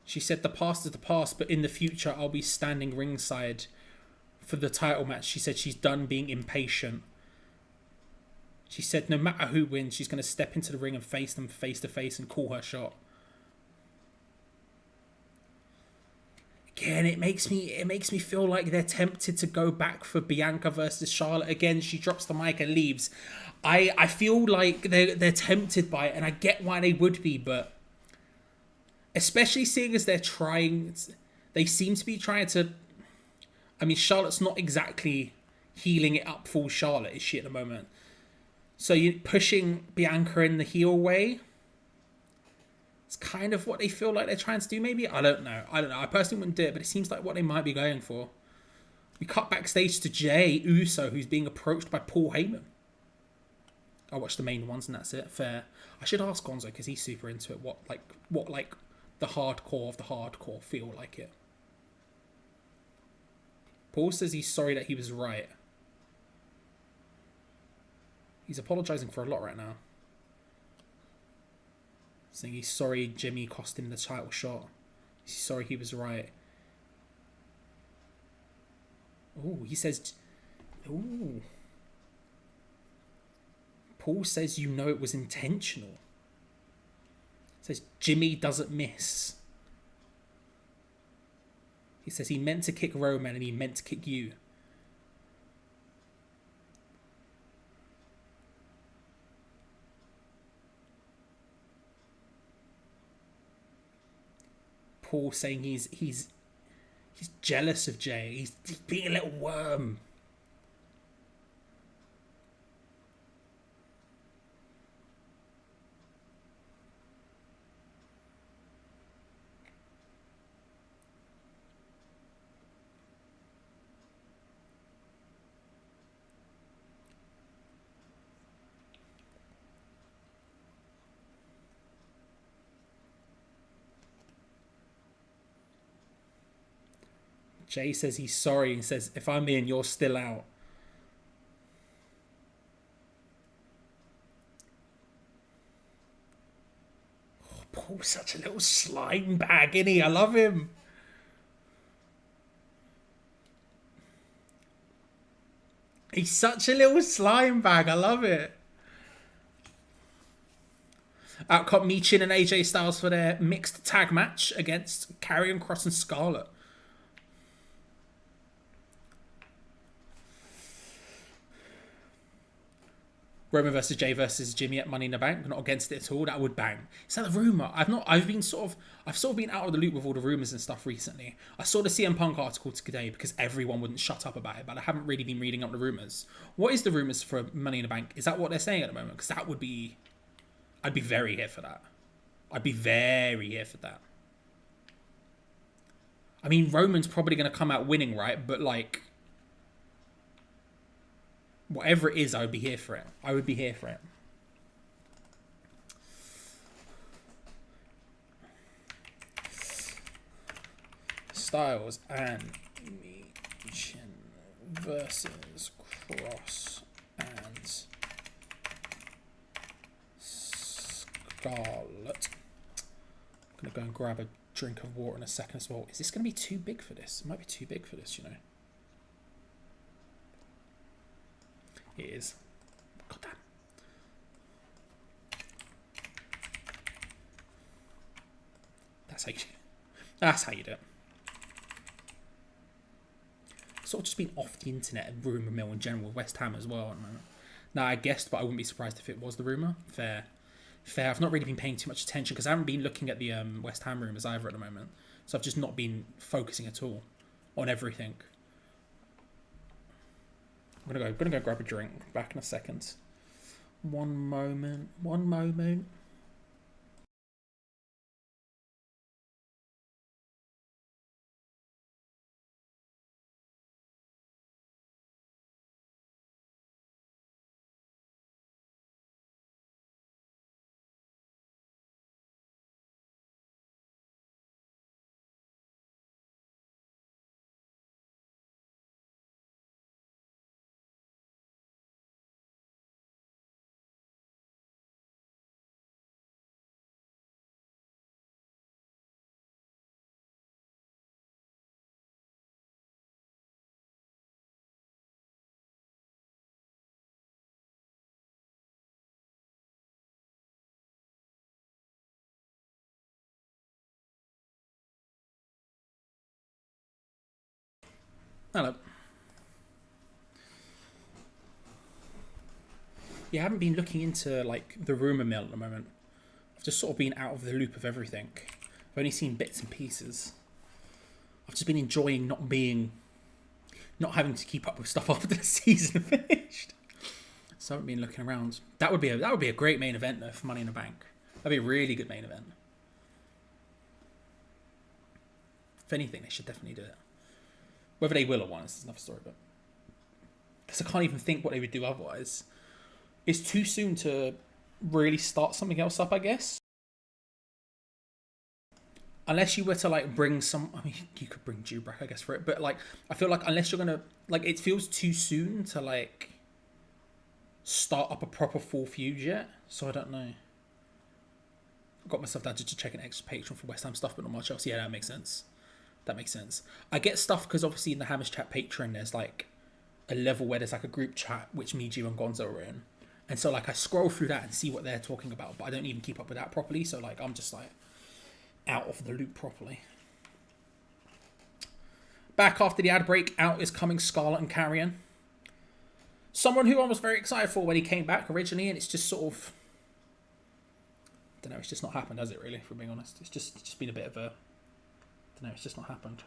She said the past is the past, but in the future I'll be standing ringside for the title match. She said she's done being impatient. She said no matter who wins, she's going to step into the ring and face them face to face and call her shot. again, it makes me feel like they're tempted to go back for Bianca versus Charlotte again. She drops the mic and leaves. I feel like they're tempted by it, and I get why they would be, but especially seeing as they seem to be trying to. I mean, Charlotte's not exactly healing it up full Charlotte, is she, at the moment? So you're pushing Bianca in the heel way. It's kind of what they feel like they're trying to do, maybe? I don't know. I personally wouldn't do it, but it seems like what they might be going for. We cut backstage to Jey Uso, who's being approached by Paul Heyman. I watched the main ones and that's it. Fair. I should ask Gonzo, because he's super into it, what the hardcore of the hardcore feel like it. Paul says he's sorry that he was right. He's apologising for a lot right now. Saying he's sorry Jimmy cost him the title shot. He's sorry he was right. Oh, he says... Ooh. Paul says you know it was intentional. Says Jimmy doesn't miss. He says he meant to kick Roman and he meant to kick you. Paul saying he's jealous of Jey. He's being a little worm. Jey says he's sorry and says, if I'm in, you're still out. Oh, Paul's such a little slime bag, isn't he? I love him. He's such a little slime bag. I love it. Out Michin and AJ Styles for their mixed tag match against Karrion Kross and Scarlett. Roman versus Jey versus Jimmy at Money in the Bank. Not against it at all. That would bang. Is that a rumor? I've sort of been out of the loop with all the rumors and stuff recently. I saw the CM Punk article today because everyone wouldn't shut up about it, but I haven't really been reading up the rumors. What is the rumors for Money in the Bank? Is that what they're saying at the moment? Because that would be... I'd be very here for that. I'd be very here for that. I mean, Roman's probably going to come out winning, right? But like... whatever it is, I would be here for it. I would be here for it. Styles and Michin versus Kross and Scarlett. I'm going to go and grab a drink of water in a second as well. Is this going to be too big for this? It might be too big for this, you know. It is. God damn. That's how you do it. Sort of just been off the internet and rumour mill in general with West Ham as well at the moment. Now, I guessed, but I wouldn't be surprised if it was the rumour. Fair. I've not really been paying too much attention because I haven't been looking at the West Ham rumours either at the moment. So I've just not been focusing at all on everything. I'm gonna go grab a drink. Back in a second. One moment. Hello. Yeah, I haven't been looking into like the rumor mill at the moment. I've just sort of been out of the loop of everything. I've only seen bits and pieces. I've just been enjoying not having to keep up with stuff after the season finished. So I haven't been looking around. That would be a great main event though for Money in the Bank. That'd be a really good main event. If anything, they should definitely do it. Whether they will or won't is another story, but because I can't even think what they would do otherwise. It's too soon to really start something else up, I guess. Unless you were to like bring some, I mean, you could bring Drew back, I guess, for it. But like, I feel like unless you're gonna like, it feels too soon to like start up a proper full feud yet. So I don't know. I got myself down to just check an extra Patreon for West Ham stuff, but not much else. Yeah, that makes sense. That makes sense. I get stuff because obviously in the Hammers Chat Patreon, there's like a level where there's like a group chat which me, you, and Gonzo are in. And so, like, I scroll through that and see what they're talking about, but I don't even keep up with that properly. So, like, I'm just, like, out of the loop properly. Back after the ad break, out is coming Scarlett and Carrion. Someone who I was very excited for when he came back originally, and it's just sort of... I don't know, it's just not happened, has it, really, if we're being honest? It's just been a bit of a... I don't know, it's just not happened.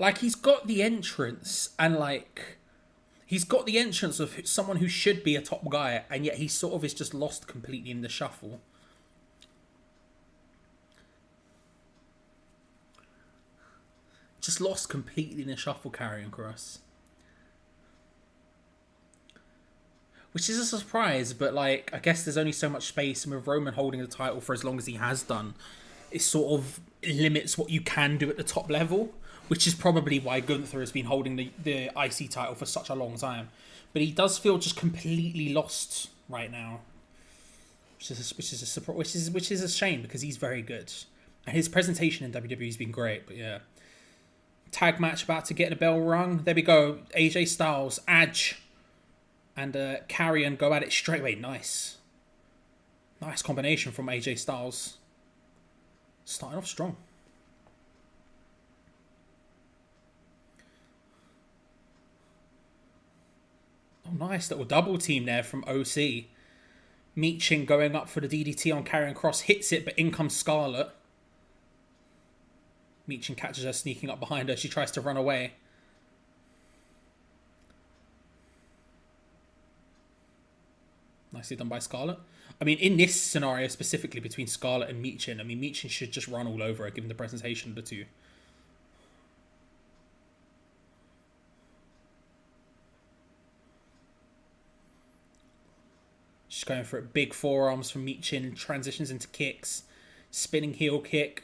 Like, he's got the entrance, and, like... He's got the entrance of someone who should be a top guy, and yet he sort of is just lost completely in the shuffle. Just lost completely in the shuffle, Karrion Kross. Which is a surprise, but, like, I guess there's only so much space, and with Roman holding the title for as long as he has done, it sort of limits what you can do at the top level. Which is probably why Gunther has been holding the IC title for such a long time. But he does feel just completely lost right now. Which is a shame because he's very good. And his presentation in WWE has been great, but yeah. Tag match about to get the bell rung. There we go. AJ Styles, Edge, and Karrion go at it straight away. Nice. Nice combination from AJ Styles. Starting off strong. Oh, nice little double team there from OC. Meechin going up for the DDT on Karrion Kross. Hits it, but in comes Scarlett. Meechin catches her sneaking up behind her. She tries to run away. Nicely done by Scarlett. I mean, in this scenario, specifically between Scarlett and Meechin, I mean, Meechin should just run all over her, given the presentation of the two. She's going for it. Big forearms from Meechin. Transitions into kicks. Spinning heel kick.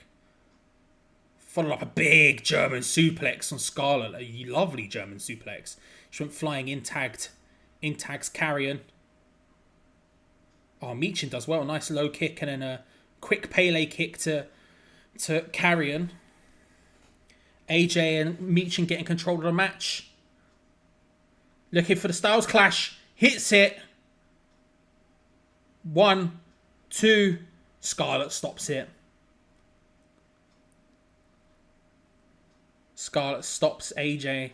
Followed up a big German suplex on Scarlett. A lovely German suplex. She went flying in tagged. In tags Karrion. Oh, Meechin does well. Nice low kick and then a quick Pele kick to Karrion. AJ and Meechin getting control of the match. Looking for the Styles Clash. Hits it. 1, 2. Scarlett stops it. Scarlett stops AJ.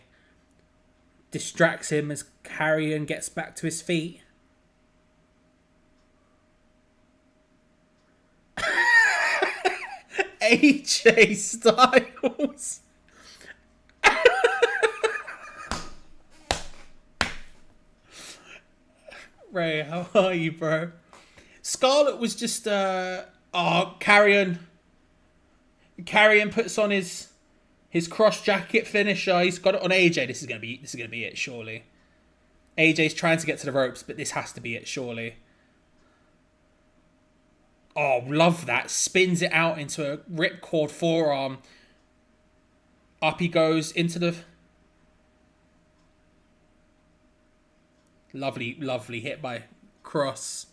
Distracts him as Karrion gets back to his feet. AJ Styles. Ray, how are you, bro? Scarlett was just Karrion puts on his cross jacket finisher. He's got it on AJ. This is gonna be it, surely. AJ's trying to get to the ropes, but this has to be it, surely. Oh, love that. Spins it out into a ripcord forearm. Up he goes into the... Lovely hit by Kross.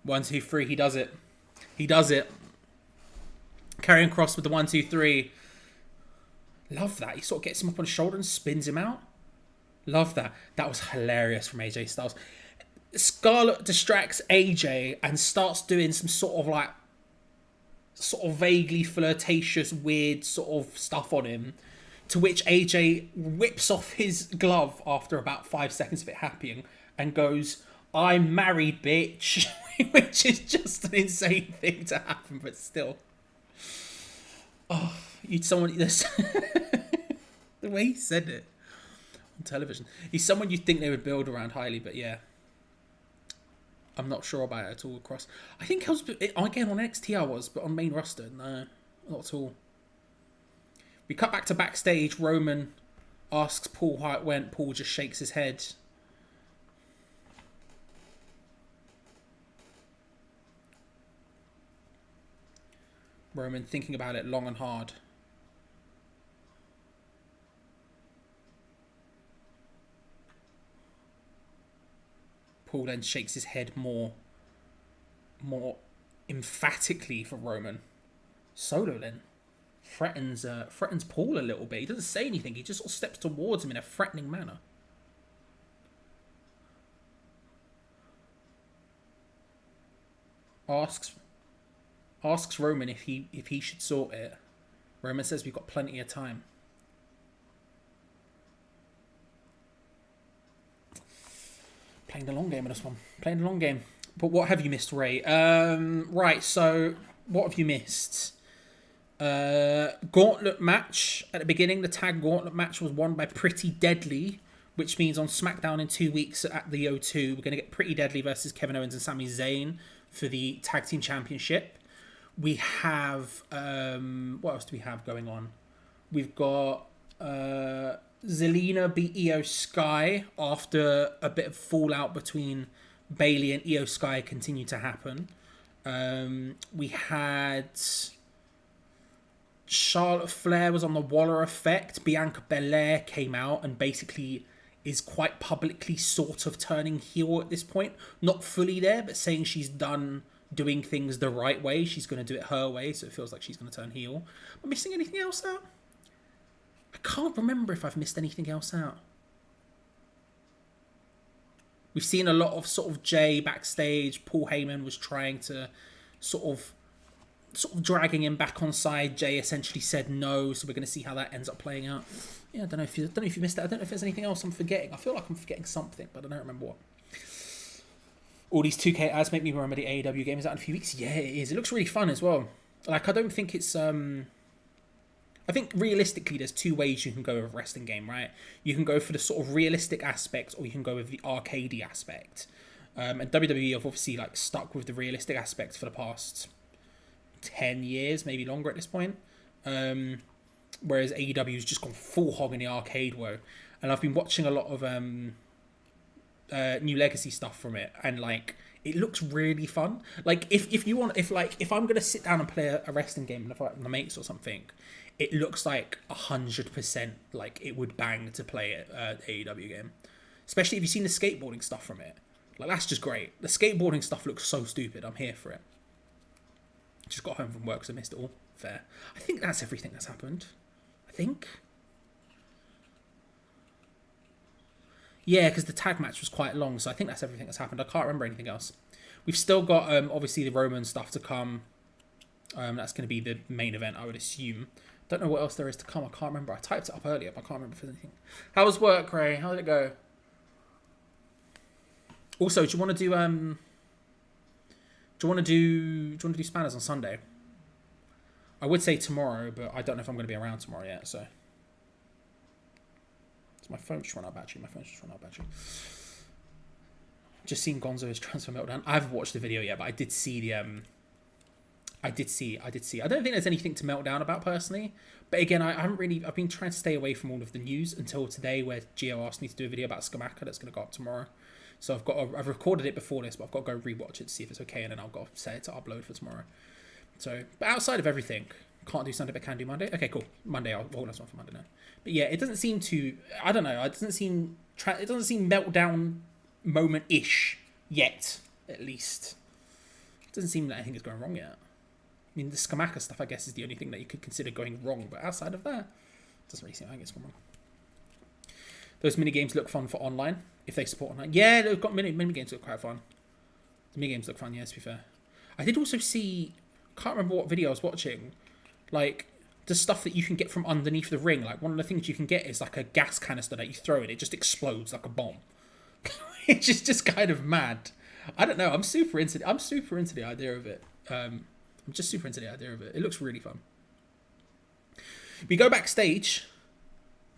1, 2, 3. He does it. He does it. Carrying Cross with the 1, 2, 3. Love that. He sort of gets him up on his shoulder and spins him out. Love that. That was hilarious from AJ Styles. Scarlett distracts AJ and starts doing some sort of vaguely flirtatious, weird sort of stuff on him. To which AJ whips off his glove after about 5 seconds of it happening and goes, "I'm married, bitch," which is just an insane thing to happen, but still. Oh, the way he said it on television. He's someone you'd think they would build around highly, but yeah. I'm not sure about it at all across. I think I was, again, on NXT I was, but on main roster, no, not at all. We cut back to backstage. Roman asks Paul how it went. Paul just shakes his head. Roman thinking about it long and hard. Paul then shakes his head more emphatically for Roman. Solo then threatens Paul a little bit. He doesn't say anything. He just sort of steps towards him in a threatening manner. Asks Roman if he should sort it. Roman says we've got plenty of time. Playing the long game in this one. Playing the long game. But what have you missed, Ray? Right, so what have you missed? Gauntlet match at the beginning. The tag gauntlet match was won by Pretty Deadly, which means on SmackDown in 2 weeks at the O2, we're going to get Pretty Deadly versus Kevin Owens and Sami Zayn for the Tag Team Championship. We have... what else do we have going on? We've got... Zelina beat Io Sky after a bit of fallout between Bayley and Io Sky continued to happen. We had Charlotte Flair was on the Waller Effect. Bianca Belair came out and basically is quite publicly sort of turning heel at this point. Not fully there, but saying she's done doing things the right way. She's going to do it her way, so it feels like she's going to turn heel. Am I missing anything else out? I can't remember if I've missed anything else out. We've seen a lot of sort of Jey backstage. Paul Heyman was trying to sort of dragging him back on side. Jey essentially said no, so we're going to see how that ends up playing out. Yeah, I don't know if you missed that. I don't know if there's anything else I'm forgetting. I feel like I'm forgetting something, but I don't remember what. All these 2K ads make me remember the AEW game is out in a few weeks. Yeah, it is. It looks really fun as well. Like, I don't think it's... I think realistically there's two ways you can go with a wrestling game, right? You can go for the sort of realistic aspect, or you can go with the arcadey aspect. And WWE have obviously like stuck with the realistic aspect for the past 10 years, maybe longer at this point. Whereas AEW's just gone full hog in the arcade woe. And I've been watching a lot of New Legacy stuff from it, and like it looks really fun. Like if I'm gonna sit down and play a wrestling game with my mates or something, it looks like 100% like it would bang to play an AEW game. Especially if you've seen the skateboarding stuff from it. Like, that's just great. The skateboarding stuff looks so stupid. I'm here for it. Just got home from work, so I missed it all. Fair. I think that's everything that's happened. I think. Yeah, because the tag match was quite long, so I think that's everything that's happened. I can't remember anything else. We've still got, obviously, the Roman stuff to come. That's going to be the main event, I would assume. Don't know what else there is to come. I can't remember. I typed it up earlier, but I can't remember if there's anything. How was work, Ray? How did it go? Also, do you want to do Spanners on Sunday? I would say tomorrow, but I don't know if I'm going to be around tomorrow yet. So, my phone just run out of battery. Just seen Gonzo's transfer meltdown. I haven't watched the video yet, but I did see the I did see. I don't think there's anything to melt down about personally. But again, I've been trying to stay away from all of the news until today, where Gio asked me to do a video about Skamaka that's going to go up tomorrow. So I've recorded it before this, but I've got to go rewatch it to see if it's okay, and then I'll go set it to upload for tomorrow. So, but outside of everything, can't do Sunday, but can do Monday. Okay, cool. Monday, I'll hold us on for Monday now. But yeah, it doesn't seem to. I don't know. It doesn't seem meltdown moment-ish yet, at least. Doesn't seem like anything is going wrong yet. I mean, the Skamaka stuff, I guess, is the only thing that you could consider going wrong. But outside of that, it doesn't really seem like it's going wrong. Those mini-games look fun for online, if they support online. Yeah, they've got mini-games look quite fun. The mini-games look fun, yeah, to be fair. I did also see, can't remember what video I was watching, like, the stuff that you can get from underneath the ring. Like, one of the things you can get is, like, a gas canister that you throw in. It just explodes like a bomb. It's just kind of mad. I don't know. I'm super into the idea of it. I'm just super into the idea of it. It looks really fun. We go backstage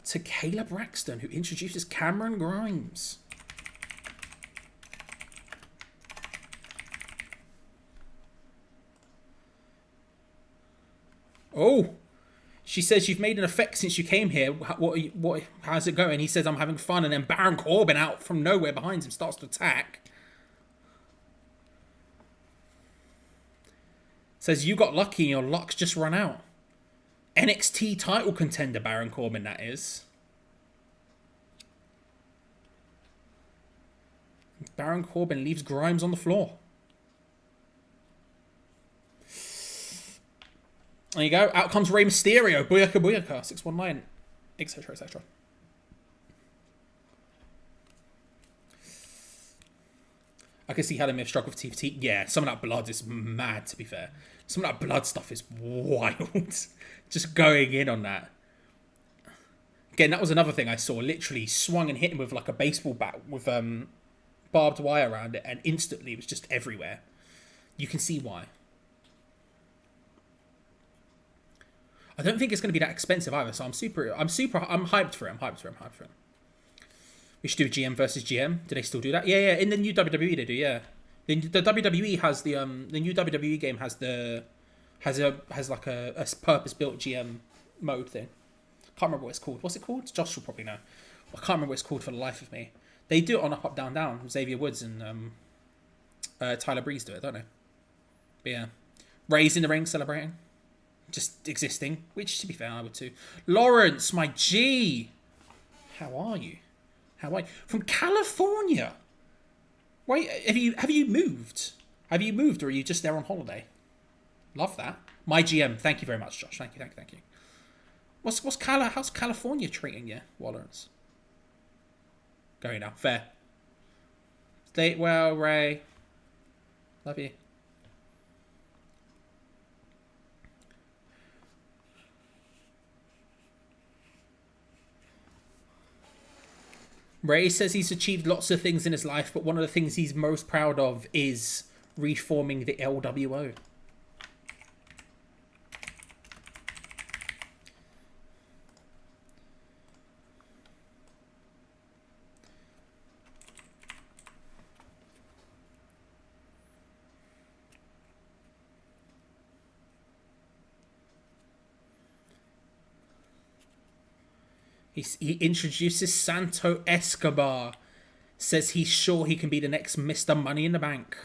to Kayla Braxton, who introduces Cameron Grimes. Oh, she says, you've made an effect since you came here. How's it going? He says, I'm having fun. And then Baron Corbin out from nowhere behind him starts to attack. Says, you got lucky and your luck's just run out. NXT title contender Baron Corbin, that is. Baron Corbin leaves Grimes on the floor. There you go. Out comes Rey Mysterio. Booyaka, booyaka. 619. Etc, etc. I can see how they may have struggled with TFT. Yeah, some of that blood is mad, to be fair. Some of that blood stuff is wild. Just going in on that. Again, that was another thing I saw. Literally swung and hit him with like a baseball bat with barbed wire around it, and instantly it was just everywhere. You can see why. I don't think it's going to be that expensive either, so I'm hyped for it. We should do GM versus GM. Do they still do that? Yeah. In the new WWE they do. Yeah, the WWE has the new WWE game has like a purpose built GM mode thing. Can't remember what it's called. What's it called? Josh will probably know. I can't remember what it's called for the life of me. They do it on Up Up Down Down. Xavier Woods and Tyler Breeze do it, don't they? But yeah, Ray's in the ring celebrating, just existing. Which, to be fair, I would too. Lawrence, my G, how are you? From California. Wait, have you moved? Have you moved, or are you just there on holiday? Love that. My GM, thank you very much, Josh. Thank you. How's California treating you, Lawrence? Going now, fair. Stay well, Ray. Love you. Ray says he's achieved lots of things in his life, but one of the things he's most proud of is reforming the LWO. He introduces Santo Escobar. Says he's sure he can be the next Mr. Money in the Bank.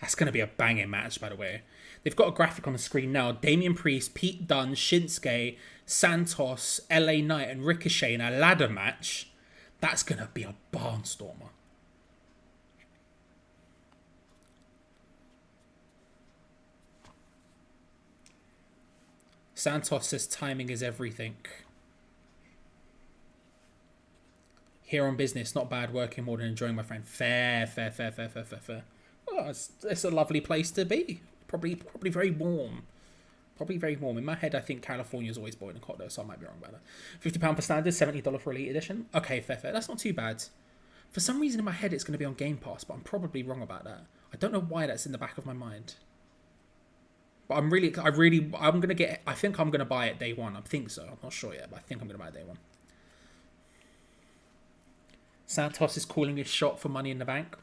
That's going to be a banging match, by the way. They've got a graphic on the screen now. Damian Priest, Pete Dunne, Shinsuke, Santos, LA Knight, and Ricochet in a ladder match. That's going to be a barnstormer. Santos says timing is everything. Here on business, not bad, working more than enjoying, my friend. Fair. Well, it's a lovely place to be. Probably very warm. Probably very warm. In my head, I think California's always boiling hot though, so I might be wrong about that. £50 for standard, $70 for Elite Edition. Okay, fair. That's not too bad. For some reason in my head, it's going to be on Game Pass, but I'm probably wrong about that. I don't know why that's in the back of my mind. But I think I'm going to buy it day one. I think so. I'm not sure yet, but I think I'm going to buy it day one. Santos is calling his shot for Money in the Bank.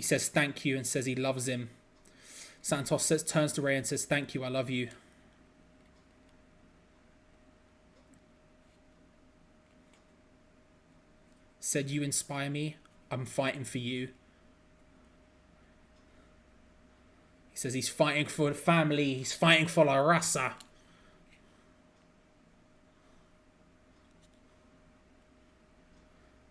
He says thank you and says he loves him. Santos turns to Ray and says, thank you, I love you. Said, you inspire me. I'm fighting for you. He says he's fighting for the family. He's fighting for La Raza.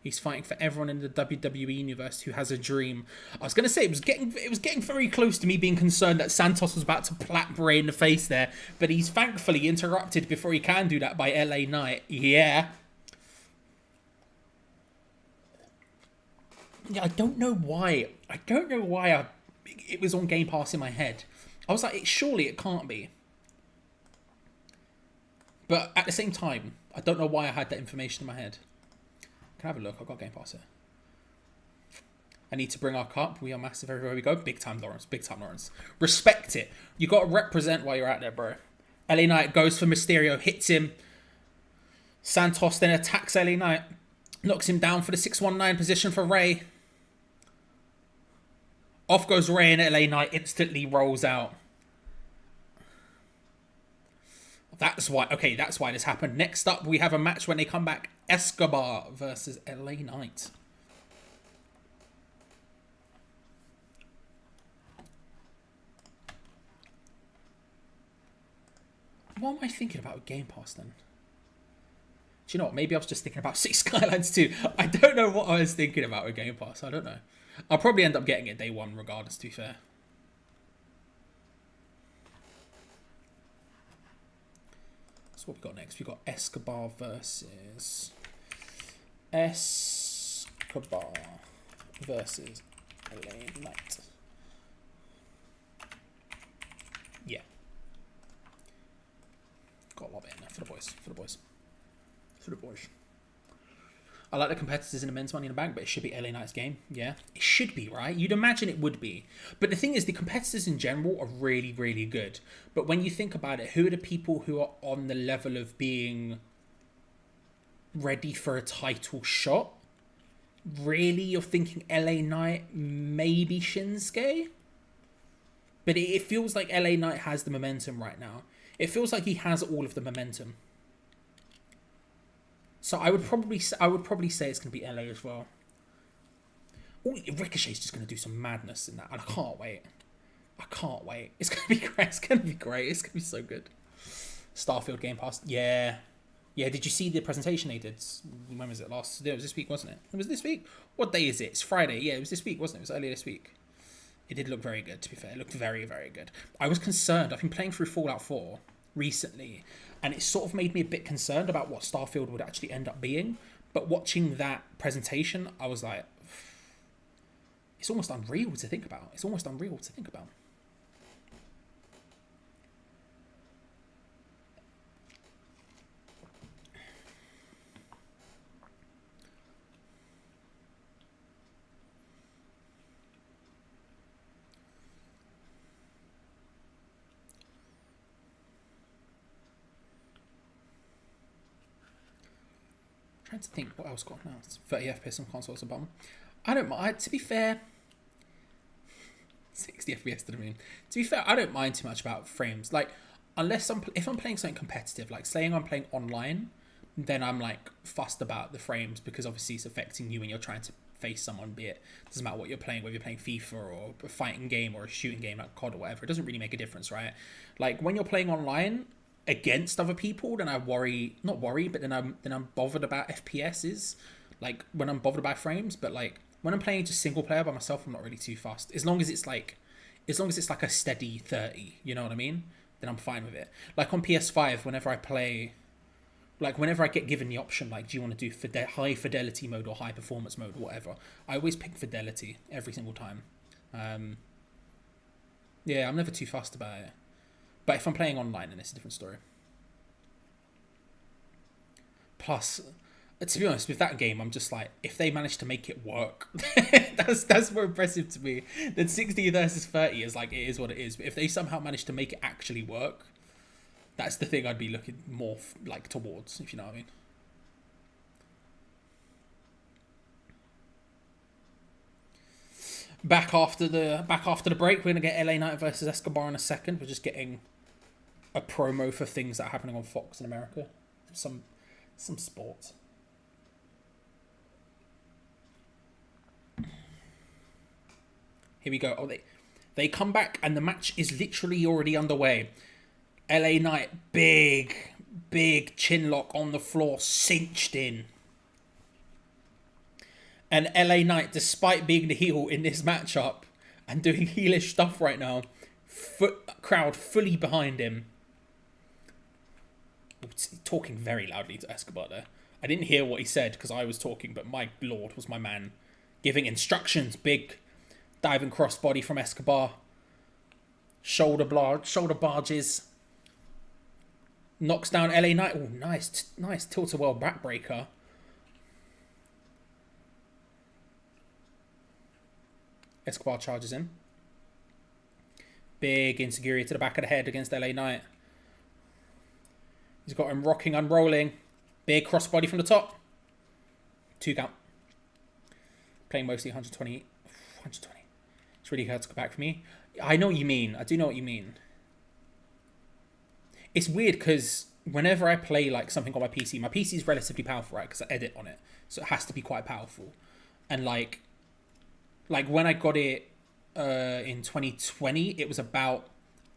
He's fighting for everyone in the WWE universe who has a dream. I was going to say it was getting very close to me being concerned that Santos was about to plap Ray in the face there, but he's thankfully interrupted before he can do that by LA Knight. Yeah. Yeah, I don't know why it was on Game Pass in my head. I was like, surely it can't be. But at the same time, I don't know why I had that information in my head. Can I have a look? I've got Game Pass here. I need to bring our cup. We are massive everywhere we go. Big time, Lawrence. Big time, Lawrence. Respect it. You got to represent while you're out there, bro. LA Knight goes for Mysterio, hits him. Santos then attacks LA Knight. Knocks him down for the 619 position for Ray. Off goes Ray and LA Knight instantly rolls out. That's why this happened. Next up, we have a match when they come back. Escobar versus LA Knight. What am I thinking about with Game Pass then? Do you know what? Maybe I was just thinking about Six Skylines 2. I don't know what I was thinking about with Game Pass. I don't know. I'll probably end up getting it day one regardless, to be fair. So what we got next? We got Escobar versus LA Knight. Yeah. Got a lot of it in there for the boys. I like the competitors in the men's Money in the Bank, but it should be LA Knight's game. Yeah, it should be, right? You'd imagine it would be. But the thing is, the competitors in general are really, really good. But when you think about it, who are the people who are on the level of being ready for a title shot? Really, you're thinking LA Knight, maybe Shinsuke? But it feels like LA Knight has the momentum right now. It feels like he has all of the momentum. So I would probably say it's going to be LA as well. Oh, Ricochet's just going to do some madness in that. And I can't wait. It's going to be great. It's going to be so good. Starfield Game Pass. Yeah. Did you see the presentation they did? When was it? It was this week, wasn't it? It was this week? What day is it? It's Friday. Yeah, it was this week, wasn't it? It was earlier this week. It did look very good, to be fair. It looked very, very good. I was concerned. I've been playing through Fallout 4 recently, and it sort of made me a bit concerned about what Starfield would actually end up being. But watching that presentation, I was like, it's almost unreal to think about. Trying to think what else got announced. 30 FPS on consoles and bottom. I don't mind. To be fair, 60 FPS to the moon. To be fair, I don't mind too much about frames. Like, unless if I'm playing something competitive, like saying I'm playing online, then I'm like fussed about the frames because obviously it's affecting you when you're trying to face someone. Be it doesn't matter what you're playing, whether you're playing FIFA or a fighting game or a shooting game like COD or whatever. It doesn't really make a difference, right? Like when you're playing online against other people, then I not worry, but then I'm bothered about FPSs, like when I'm bothered about frames. But like when I'm playing just single player by myself, I'm not really too fussed. As long as it's like a steady 30, you know what I mean? Then I'm fine with it. Like on PS5, whenever I play, like whenever I get given the option, like do you want to do high fidelity mode or high performance mode or whatever, I always pick fidelity every single time. Yeah, I'm never too fussed about it. But if I'm playing online, then it's a different story. Plus, to be honest, with that game, I'm just like, if they manage to make it work, that's more impressive to me than 60 versus 30 is like, it is what it is. But if they somehow manage to make it actually work, that's the thing I'd be looking more like towards, if you know what I mean. Back after the break, we're gonna get LA Knight versus Escobar in a second. We're just getting a promo for things that are happening on Fox in America. Some sports. Here we go. Oh, they come back and the match is literally already underway. LA Knight, big chin lock on the floor, cinched in. And LA Knight, despite being the heel in this matchup and doing heelish stuff right now, crowd fully behind him. Talking very loudly to Escobar there. I didn't hear what he said because I was talking, but my lord, was my man giving instructions. Big diving crossbody from Escobar. Shoulder barges. Knocks down LA Knight. Oh, nice tilt-a-whirl backbreaker. Escobar charges him. Big insecurity to the back of the head against LA Knight. He's got him rocking, unrolling. Big crossbody from the top. 2 count. Playing mostly 120. It's really hard to go back for me. I know what you mean. I do know what you mean. It's weird because whenever I play like something on my PC is relatively powerful, right? Because I edit on it. So it has to be quite powerful. And like when I got it in 2020, it was about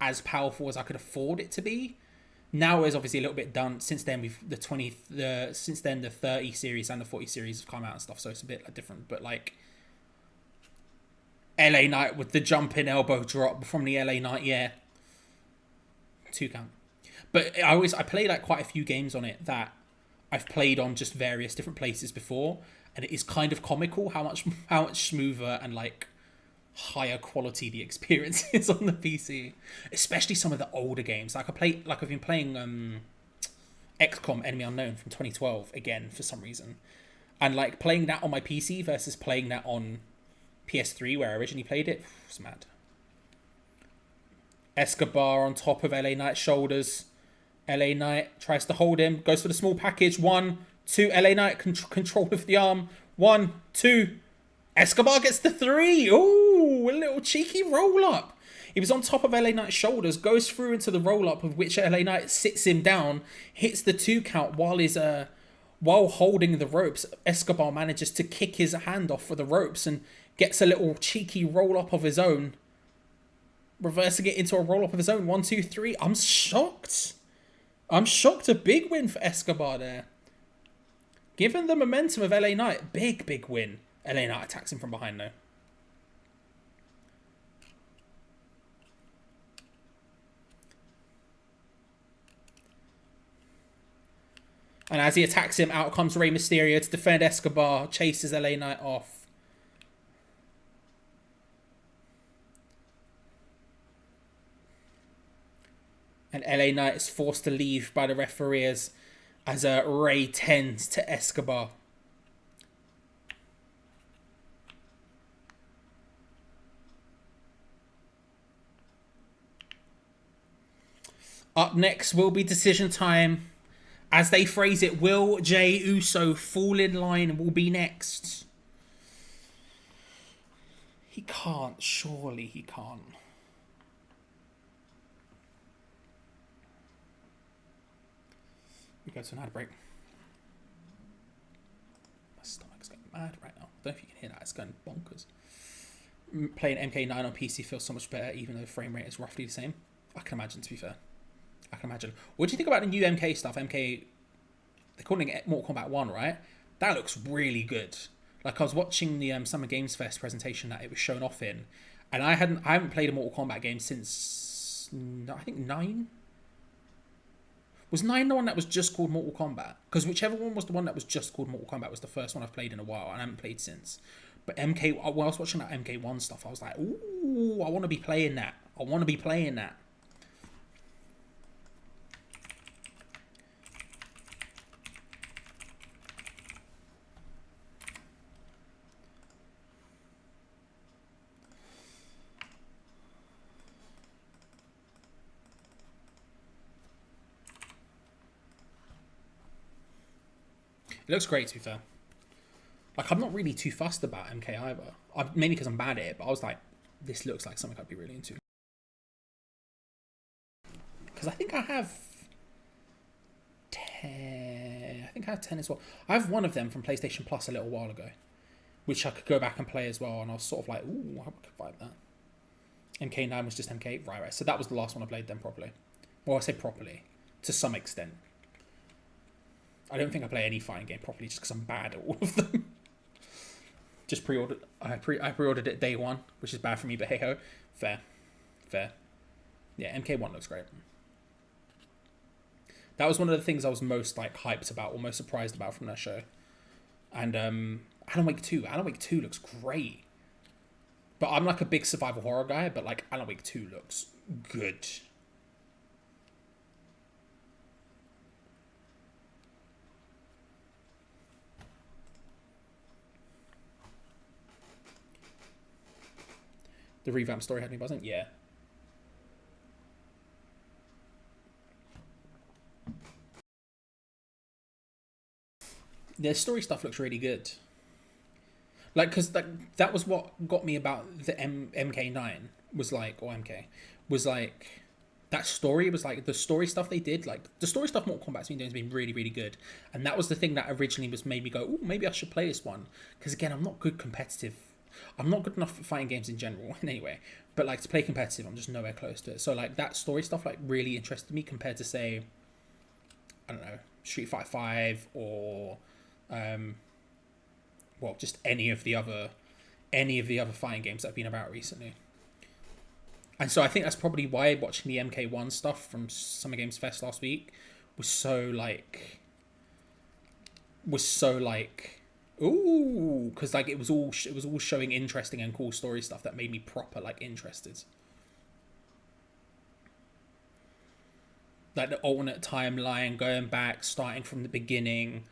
as powerful as I could afford it to be. Now is obviously a little bit done. Since then, the 30 series and the 40 series have come out and stuff, so it's a bit different. But like LA Knight with the jumping elbow drop from the LA Knight, yeah, 2 count. But I play like quite a few games on it that I've played on just various different places before, and it is kind of comical how much smoother and like higher quality the experience is on the PC, especially some of the older games. I've been playing XCOM Enemy Unknown from 2012 again for some reason, and like playing that on my PC versus playing that on PS3 where I originally played it. It's mad. Escobar on top of LA Knight's shoulders. LA Knight tries to hold him, goes for the small package. 1, 2. LA Knight control with the arm. 1, 2. Escobar gets the 3. Ooh, a little cheeky roll up. He was on top of LA Knight's shoulders, goes through into the roll up, of which LA Knight sits him down, hits the 2 count while holding the ropes. Escobar manages to kick his hand off for the ropes and gets a little cheeky roll up of his own, reversing it into a roll up of his own. 1, 2, 3. I'm shocked. A big win for Escobar there. Given the momentum of LA Knight, big win. LA Knight attacks him from behind though. And as he attacks him, out comes Rey Mysterio to defend Escobar, chases LA Knight off. And LA Knight is forced to leave by the referees as Rey tends to Escobar. Up next will be decision time. As they phrase it, will Jey Uso fall in line and will be next? He can't. Surely he can't. We go to an ad break. My stomach's going mad right now. I don't know if you can hear that. It's going bonkers. Playing MK9 on PC feels so much better, even though the frame rate is roughly the same. I can imagine, to be fair. I can imagine. What do you think about the new MK stuff? MK, they're calling it Mortal Kombat 1, right? That looks really good. Like, I was watching the Summer Games Fest presentation that it was shown off in, and I haven't played a Mortal Kombat game since, I think 9? Was 9 the one that was just called Mortal Kombat? Because whichever one was the one that was just called Mortal Kombat was the first one I've played in a while, and I haven't played since. But MK, while I was watching that MK1 stuff, I was like, ooh, I want to be playing that. It looks great, to be fair. Like, I'm not really too fussed about MK either. Mainly because I'm bad at it, but I was like, this looks like something I'd be really into. Because I think I have 10. I think I have 10 as well. I have one of them from PlayStation Plus a little while ago, which I could go back and play as well, and I was sort of like, ooh, I could find that. MK9 was just MK8, right. So that was the last one I played then properly. Well, I say properly, to some extent. I don't think I play any fighting game properly just because I'm bad at all of them. Just pre-ordered. I pre-ordered it day one, which is bad for me, but hey ho, fair. Yeah, MK1 looks great. That was one of the things I was most like hyped about, or most surprised about from that show. And Alan Wake 2. Alan Wake 2 looks great. But I'm like a big survival horror guy, but like Alan Wake 2 looks good. The revamped story had me buzzing? Yeah. The story stuff looks really good. Like, because that was what got me about the MK9 was like, or MK, was like, that story was like, the story stuff they did, like, the story stuff Mortal Kombat's been doing has been really, really good. And that was the thing that originally was made me go, oh, maybe I should play this one. Because again, I'm not good competitive. I'm not good enough for fighting games in general, anyway. But like, to play competitive, I'm just nowhere close to it. So like, that story stuff like really interested me compared to, say, I don't know, Street Fighter 5 or well, just any of the other fighting games that have been about recently. And so I think that's probably why watching the MK1 stuff from Summer Games Fest last week was so like ooh, because like it was all showing interesting and cool story stuff that made me proper like interested. Like the alternate timeline, going back, starting from the beginning.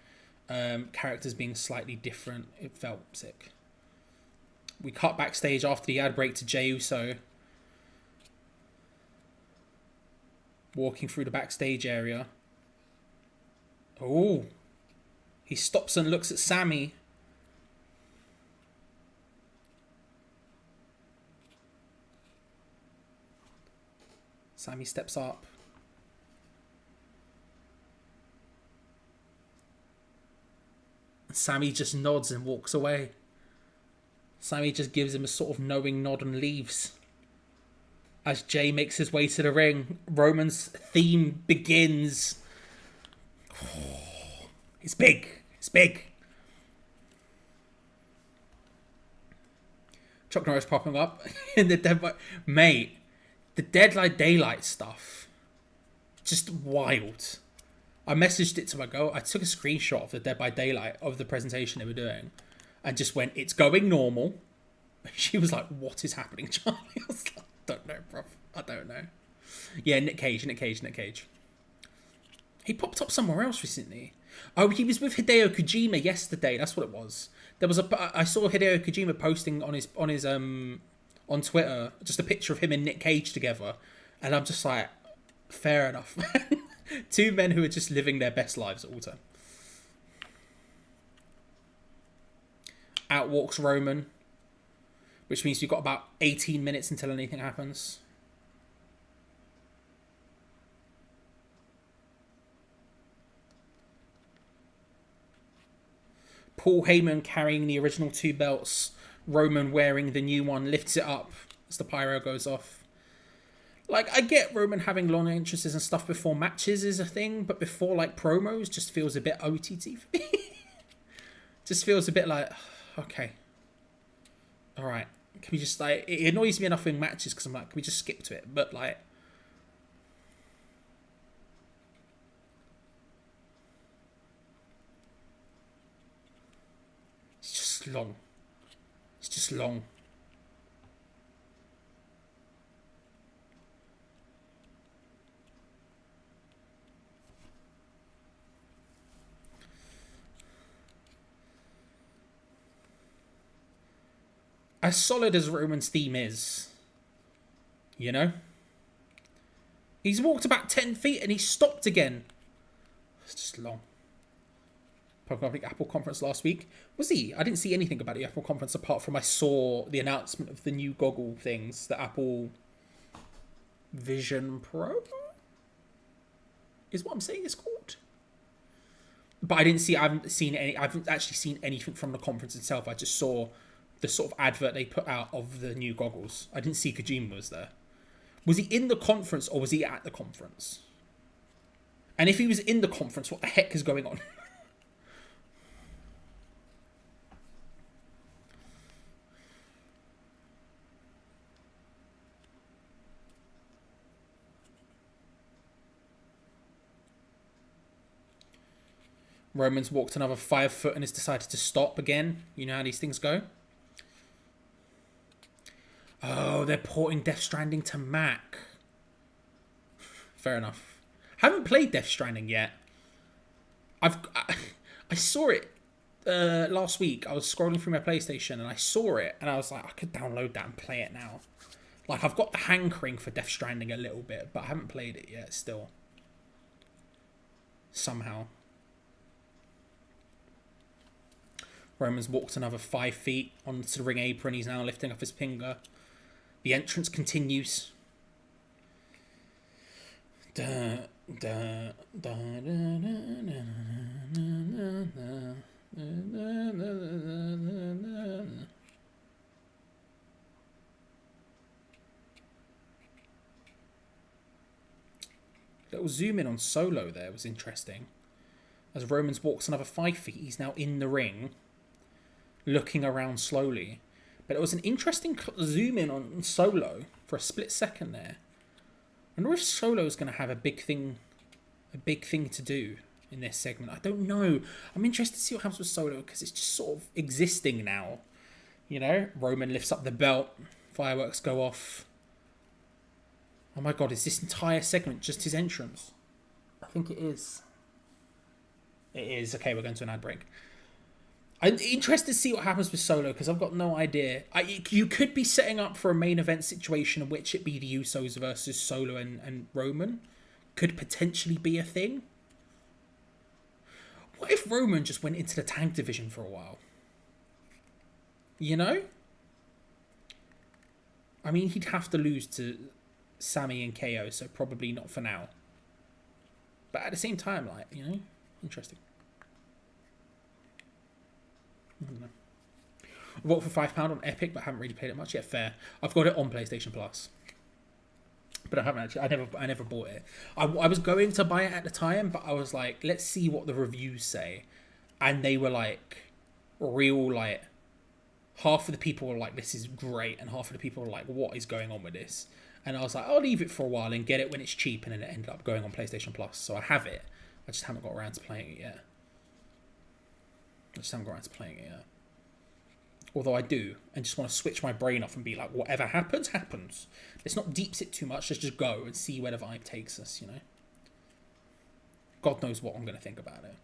Characters being slightly different. It felt sick. We cut backstage after the ad break to Jey Uso walking through the backstage area. Oh, he stops and looks at Sami. Sami steps up. Sami just nods and walks away. Sami just gives him a sort of knowing nod and leaves. As Jey makes his way to the ring, Roman's theme begins. Oh, it's big. It's big. Chuck Norris popping up in the Dead Mate, the Dead by Daylight stuff. Just wild. I messaged it to my girl. I took a screenshot of the Dead by Daylight of the presentation they were doing and just went, it's going normal. She was like, what is happening, Charlie? I was like, I don't know, bro. I don't know. Yeah, Nick Cage. He popped up somewhere else recently. Oh, he was with Hideo Kojima yesterday. That's what it was. I saw Hideo Kojima posting on Twitter just a picture of him and Nick Cage together. And I'm just like, fair enough. Two men who are just living their best lives at all time. Out walks Roman, which means we've got about 18 minutes until anything happens. Paul Heyman carrying the original 2 belts. Roman wearing the new one, lifts it up as the pyro goes off. Like, I get Roman having long entrances and stuff before matches is a thing, but before, like, promos just feels a bit OTT for me. Just feels a bit like, okay. Alright. Can we just, like, it annoys me enough in matches because I'm like, can we just skip to it? But, like, it's just long. It's just long. As solid as Roman's theme is, you know? He's walked about 10 feet and he stopped again. It's just long. public Apple conference last week. Was he? I didn't see anything about the Apple conference apart from I saw the announcement of the new goggle things, the Apple Vision Pro is what I'm saying it's called. But I haven't actually seen anything from the conference itself. I just saw the sort of advert they put out of the new goggles. I didn't see Kojima was there. Was he in the conference or was he at the conference? And if he was in the conference, what the heck is going on? Roman's walked another 5 foot and has decided to stop again. You know how these things go. Oh, they're porting Death Stranding to Mac. Fair enough. Haven't played Death Stranding yet. I saw it last week. I was scrolling through my PlayStation and I saw it and I was like, I could download that and play it now. Like, I've got the hankering for Death Stranding a little bit, but I haven't played it yet still. Somehow. Roman's walked another 5 feet onto the ring apron. He's now lifting up his finger. The entrance continues. Little zoom in on Solo there was interesting. As Roman's walks another 5 feet, he's now in the ring, looking around slowly. But it was an interesting zoom in on Solo for a split second there. I wonder if Solo's going to have a big thing to do in this segment. I don't know. I'm interested to see what happens with Solo because it's just sort of existing now. You know, Roman lifts up the belt, fireworks go off. Oh my god, is this entire segment just his entrance? I think it is. It is. Okay, we're going to an ad break. I'm interested to see what happens with Solo because I've got no idea. You could be setting up for a main event situation in which it be the Usos versus Solo and Roman. Could potentially be a thing. What if Roman just went into the tag division for a while? You know? I mean, he'd have to lose to Sami and KO, so probably not for now. But at the same time, like, you know, interesting. I don't know. I bought it for £5 on Epic, but I haven't really played it much yet. Fair. I've got it on PlayStation Plus, but I haven't actually. I never bought it. I was going to buy it at the time, but I was like, let's see what the reviews say, and they were like, real like. Half of the people were like, this is great, and half of the people were like, what is going on with this? And I was like, I'll leave it for a while and get it when it's cheap, and then it ended up going on PlayStation Plus. So I have it. I just haven't got around to playing it yet. Although I do, and just want to switch my brain off and be like, whatever happens, happens. Let's not deep sit too much. Let's just go and see where the vibe takes us, you know? God knows what I'm going to think about it.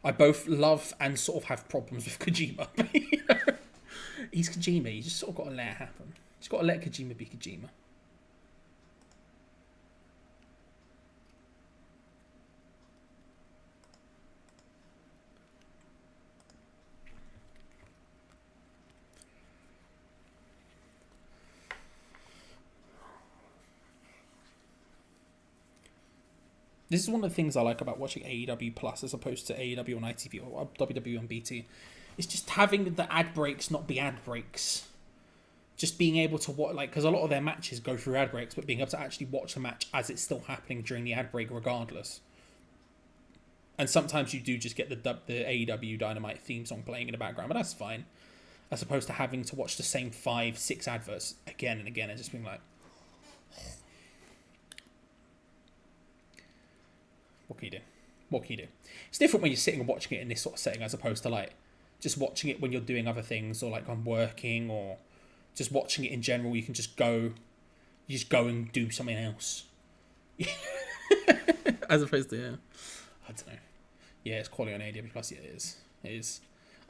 I both love and sort of have problems with Kojima. You know? He's Kojima. You just sort of got to let it happen. Just got to let Kojima be Kojima. This is one of the things I like about watching AEW Plus as opposed to AEW on ITV or WWE on BT. It's just having the ad breaks not be ad breaks. Just being able to watch, like, because a lot of their matches go through ad breaks, but being able to actually watch the match as it's still happening during the ad break regardless. And sometimes you do just get the AEW Dynamite theme song playing in the background, but that's fine. As opposed to having to watch the same 5-6 adverts again and again and just being like, what can you do? It's different when you're sitting and watching it in this sort of setting as opposed to like just watching it when you're doing other things or like I'm working or just watching it in general. You can just go and do something else. As opposed to, yeah. I don't know. Yeah, it's quality on AEW Plus. Yeah, it is.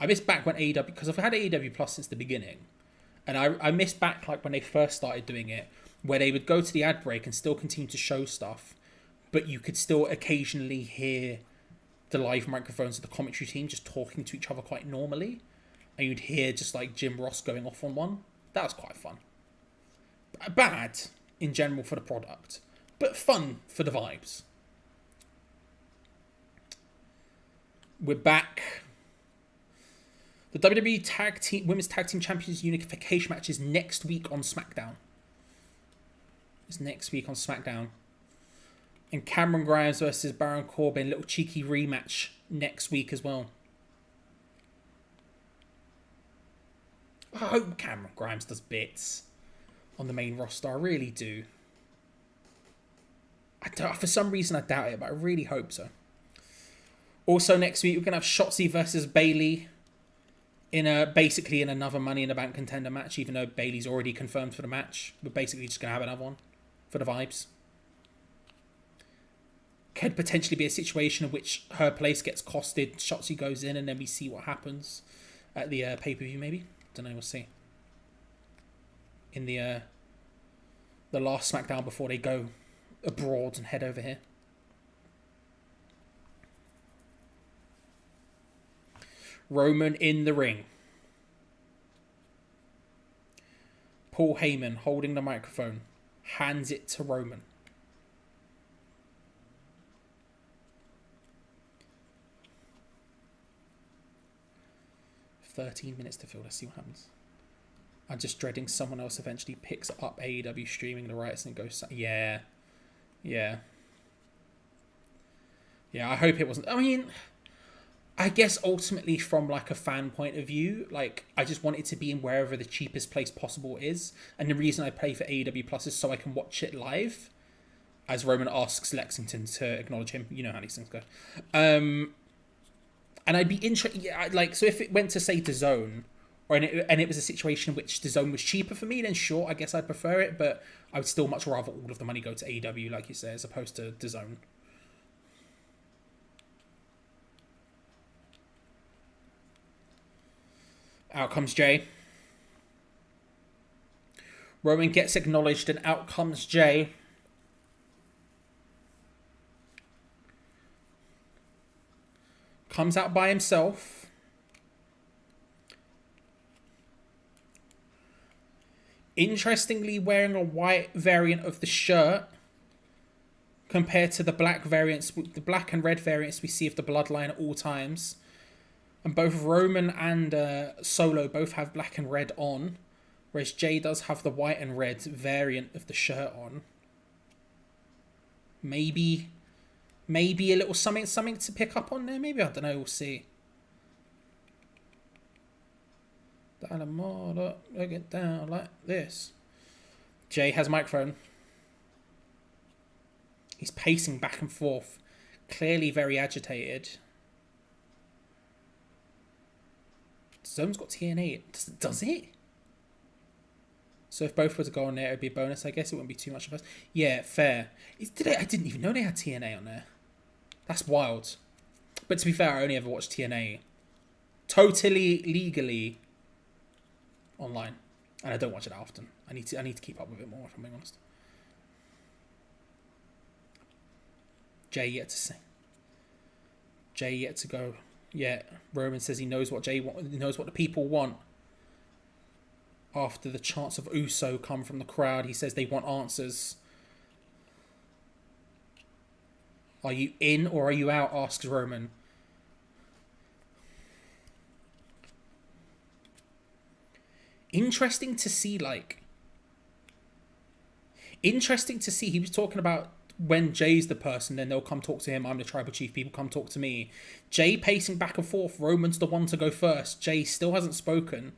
I miss back when AEW, because I've had AEW Plus since the beginning. And I miss back like when they first started doing it, where they would go to the ad break and still continue to show stuff. But you could still occasionally hear the live microphones of the commentary team just talking to each other quite normally. And you'd hear just like Jim Ross going off on one. That was quite fun. Bad in general for the product, but fun for the vibes. We're back. The WWE Women's Tag Team Champions Unification match is next week on SmackDown. It's next week on SmackDown. And Cameron Grimes versus Baron Corbin, little cheeky rematch next week as well. I hope Cameron Grimes does bits on the main roster. I really do. For some reason I doubt it, but I really hope so. Also next week we're going to have Shotzi versus Bayley basically in another Money in the Bank contender match, even though Bayley's already confirmed for the match. We're basically just going to have another one for the vibes. Could potentially be a situation in which her place gets costed, Shotzi goes in, and then we see what happens at the pay-per-view maybe. Don't know, we'll see. In the last SmackDown before they go abroad and head over here. Roman in the ring. Paul Heyman holding the microphone. Hands it to Roman. $13 minutes to fill. Let's see what happens. I'm just dreading someone else eventually picks up AEW streaming the rights and goes... Yeah. Yeah, I hope it wasn't... I mean... I guess ultimately from like a fan point of view, like I just want it to be in wherever the cheapest place possible is. And the reason I pay for AEW Plus is so I can watch it live. As Roman asks Lexington to acknowledge him. You know how these things go. And I'd be interested... Yeah, like, so if it went to, say, DAZN, and it was a situation in which DAZN was cheaper for me, then sure, I guess I'd prefer it. But I would still much rather all of the money go to AEW, like you say, as opposed to DAZN. Out comes Jey. Roman gets acknowledged and out comes Jey. Comes out by himself. Interestingly wearing a white variant of the shirt compared to the black variants, the black and red variants we see of the Bloodline at all times. And both Roman and Solo both have black and red on, whereas Jey does have the white and red variant of the shirt on. Maybe a little something to pick up on there. Maybe, I don't know. We'll see. Look it down like this. Jey has a microphone. He's pacing back and forth, clearly very agitated. Zone's got TNA. Does it? So if both were to go on there, it would be a bonus. I guess it wouldn't be too much of us. Yeah, fair. I didn't even know they had TNA on there. That's wild. But to be fair, I only ever watched TNA totally legally online, and I don't watch it often. I need to keep up with it more, if I'm being honest. Jey yet to say. Jey yet to go. Yeah, Roman says he knows what he knows what the people want. After the chants of Uso come from the crowd, he says they want answers. Are you in or are you out? Asks Roman. Interesting to see, he was talking about when Jay's the person, then they'll come talk to him. I'm the tribal chief, people come talk to me. Jey pacing back and forth. Roman's the one to go first. Jey still hasn't spoken.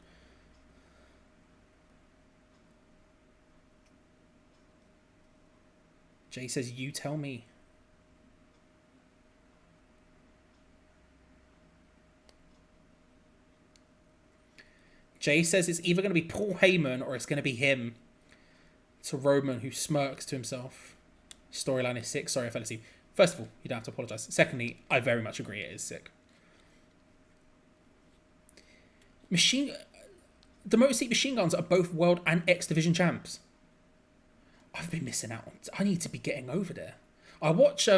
Jey says, you tell me. Jey says it's either going to be Paul Heyman or it's going to be him. To Roman, who smirks to himself. Storyline is sick. Sorry, I fell asleep. First of all, you don't have to apologise. Secondly, I very much agree it is sick. The Motor City Machine Guns are both World and X Division champs. I've been missing out. I need to be getting over there. I watch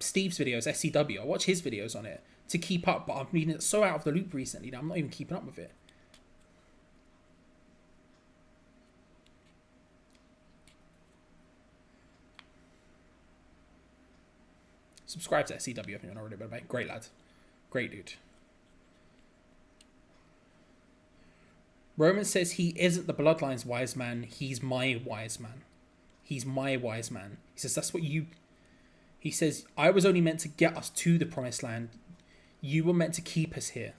Steve's videos, SCW. I watch his videos on it to keep up, but I've been so out of the loop recently that I'm not even keeping up with it. Subscribe to SCW if you're not already, by the way. Great lad. Great dude. Roman says he isn't the Bloodline's wise man. He's my wise man. He's my wise man. He says, that's what you... He says, I was only meant to get us to the promised land. You were meant to keep us here.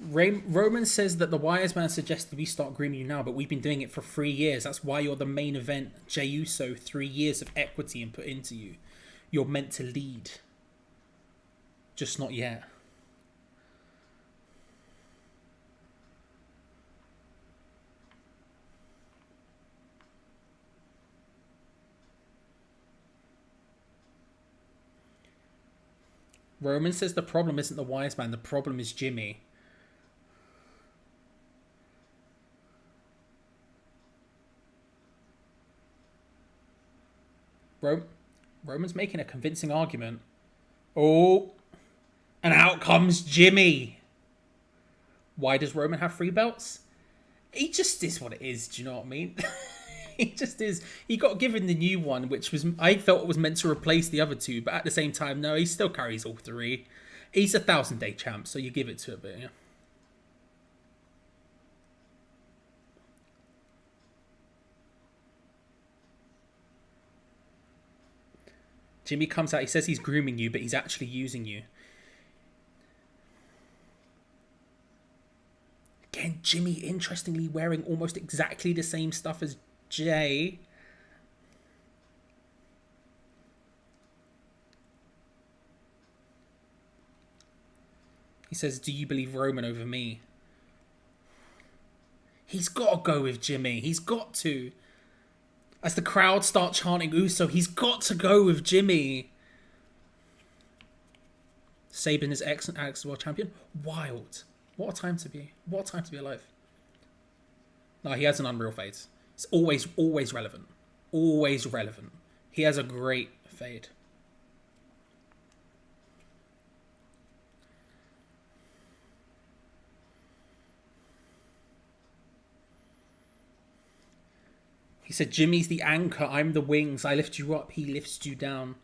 Roman says that the wise man suggested we start grooming you now, but we've been doing it for 3 years. That's why you're the main event. Jey Uso, 3 years of equity input into you. You're meant to lead. Just not yet. Roman says the problem isn't the wise man, the problem is Jimmy. Roman's making a convincing argument. Oh, and out comes Jimmy. Why does Roman have 3 belts? He just is what it is, do you know what I mean? He just is. He got given the new one, which was, I felt was meant to replace the other 2, but at the same time, no, he still carries all 3. He's a 1,000-day champ, so you give it to a bit, yeah. Jimmy comes out, he says he's grooming you, but he's actually using you. Again, Jimmy, interestingly, wearing almost exactly the same stuff as Jey. He says, do you believe Roman over me? He's got to go with Jimmy. He's got to. As the crowd start chanting Uso, he's got to go with Jimmy. Sabin is excellent Alex World Champion. Wild. What a time to be. What a time to be alive. No, he has an unreal fade. It's always relevant. Always relevant. He has a great fade. He said, Jimmy's the anchor, I'm the wings. I lift you up, he lifts you down.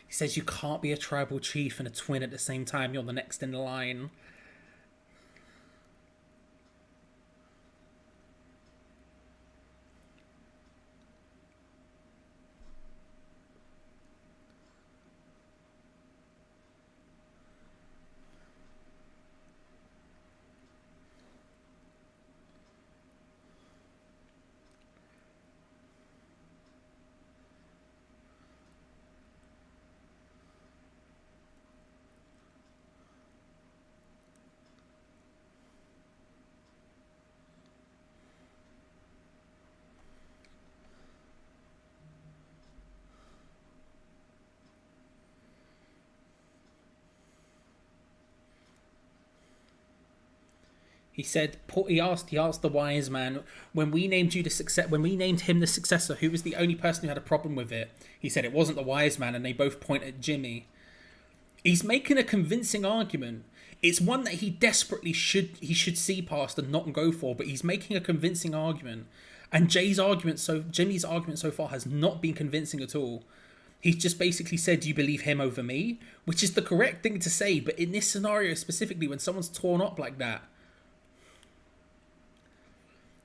He says, you can't be a tribal chief and a twin at the same time. You're the next in line. He said, he asked the wise man, when we named him the successor, who was the only person who had a problem with it? He said it wasn't the wise man, and they both point at Jimmy. He's making a convincing argument. It's one that he desperately should see past and not go for, but he's making a convincing argument. And Jimmy's argument so far has not been convincing at all. He's just basically said, do you believe him over me? Which is the correct thing to say, but in this scenario specifically, when someone's torn up like that,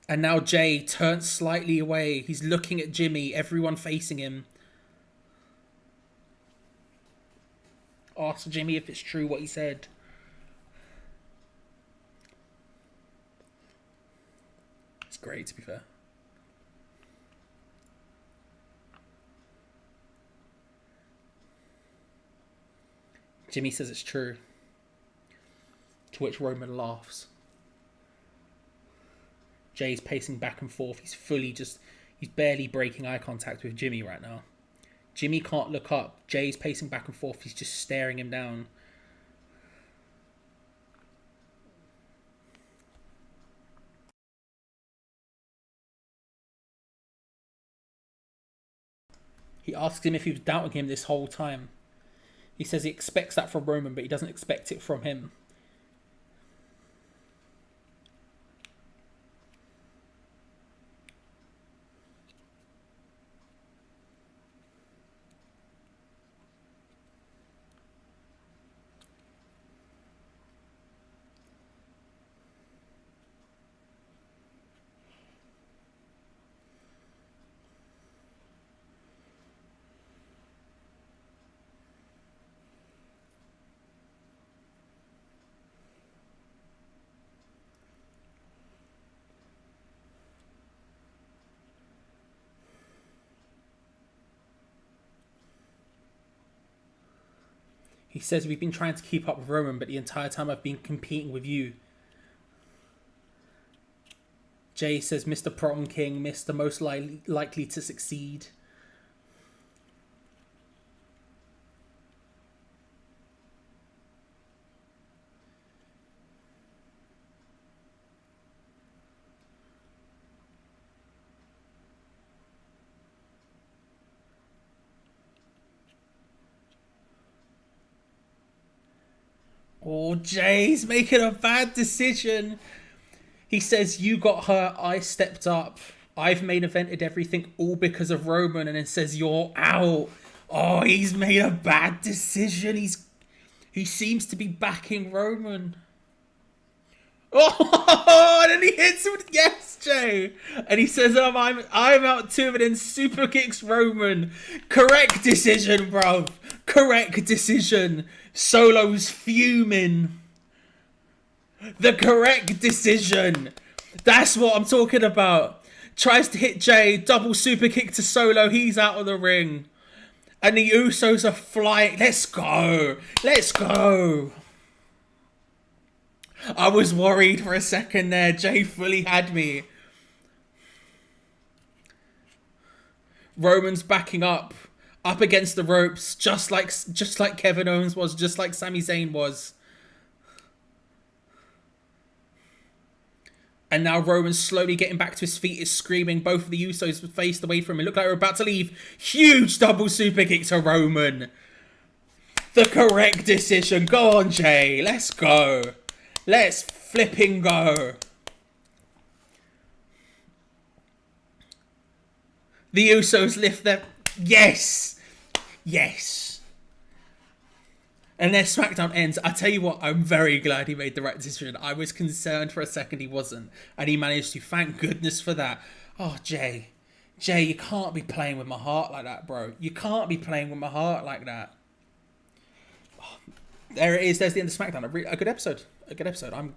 and now Jey turns slightly away. He's looking at Jimmy, everyone facing him. Ask Jimmy if it's true what he said. It's great, to be fair. Jimmy says it's true. To which Roman laughs. Jey's pacing back and forth. He's barely breaking eye contact with Jimmy right now. Jimmy can't look up. Jey's pacing back and forth. He's just staring him down. He asks him if he was doubting him this whole time. He says he expects that from Roman, but he doesn't expect it from him. He says, we've been trying to keep up with Roman, but the entire time I've been competing with you. Jey says, Mr. Prom King, Mr. Most likely to succeed. Oh, Jey's making a bad decision. He says, you got her, I stepped up. I've main evented everything all because of Roman. And then says, you're out. Oh, he's made a bad decision. He seems to be backing Roman. Oh, and then he hits him with, yes, Jey. And he says, I'm out too, and then super kicks Roman. Correct decision, bro. Correct decision. Solo's fuming. The correct decision. That's what I'm talking about. Tries to hit Jey. Double super kick to Solo. He's out of the ring. And the Usos are flying. Let's go. Let's go. I was worried for a second there. Jey fully had me. Roman's backing up against the ropes, just like Kevin Owens was, just like Sami Zayn was. And now Roman's slowly getting back to his feet, is screaming. Both of the Usos faced away from him. Look like we're about to leave. Huge double super kick to Roman. The correct decision. Go on, Jey. Let's go. Let's flipping go. The Usos lift their... Yes. Yes. And their SmackDown ends. I tell you what, I'm very glad he made the right decision. I was concerned for a second he wasn't. And he managed to. Thank goodness for that. Oh, Jey. Jey, you can't be playing with my heart like that, bro. You can't be playing with my heart like that. Oh, there it is. There's the end of SmackDown. A good episode. A good episode. I'm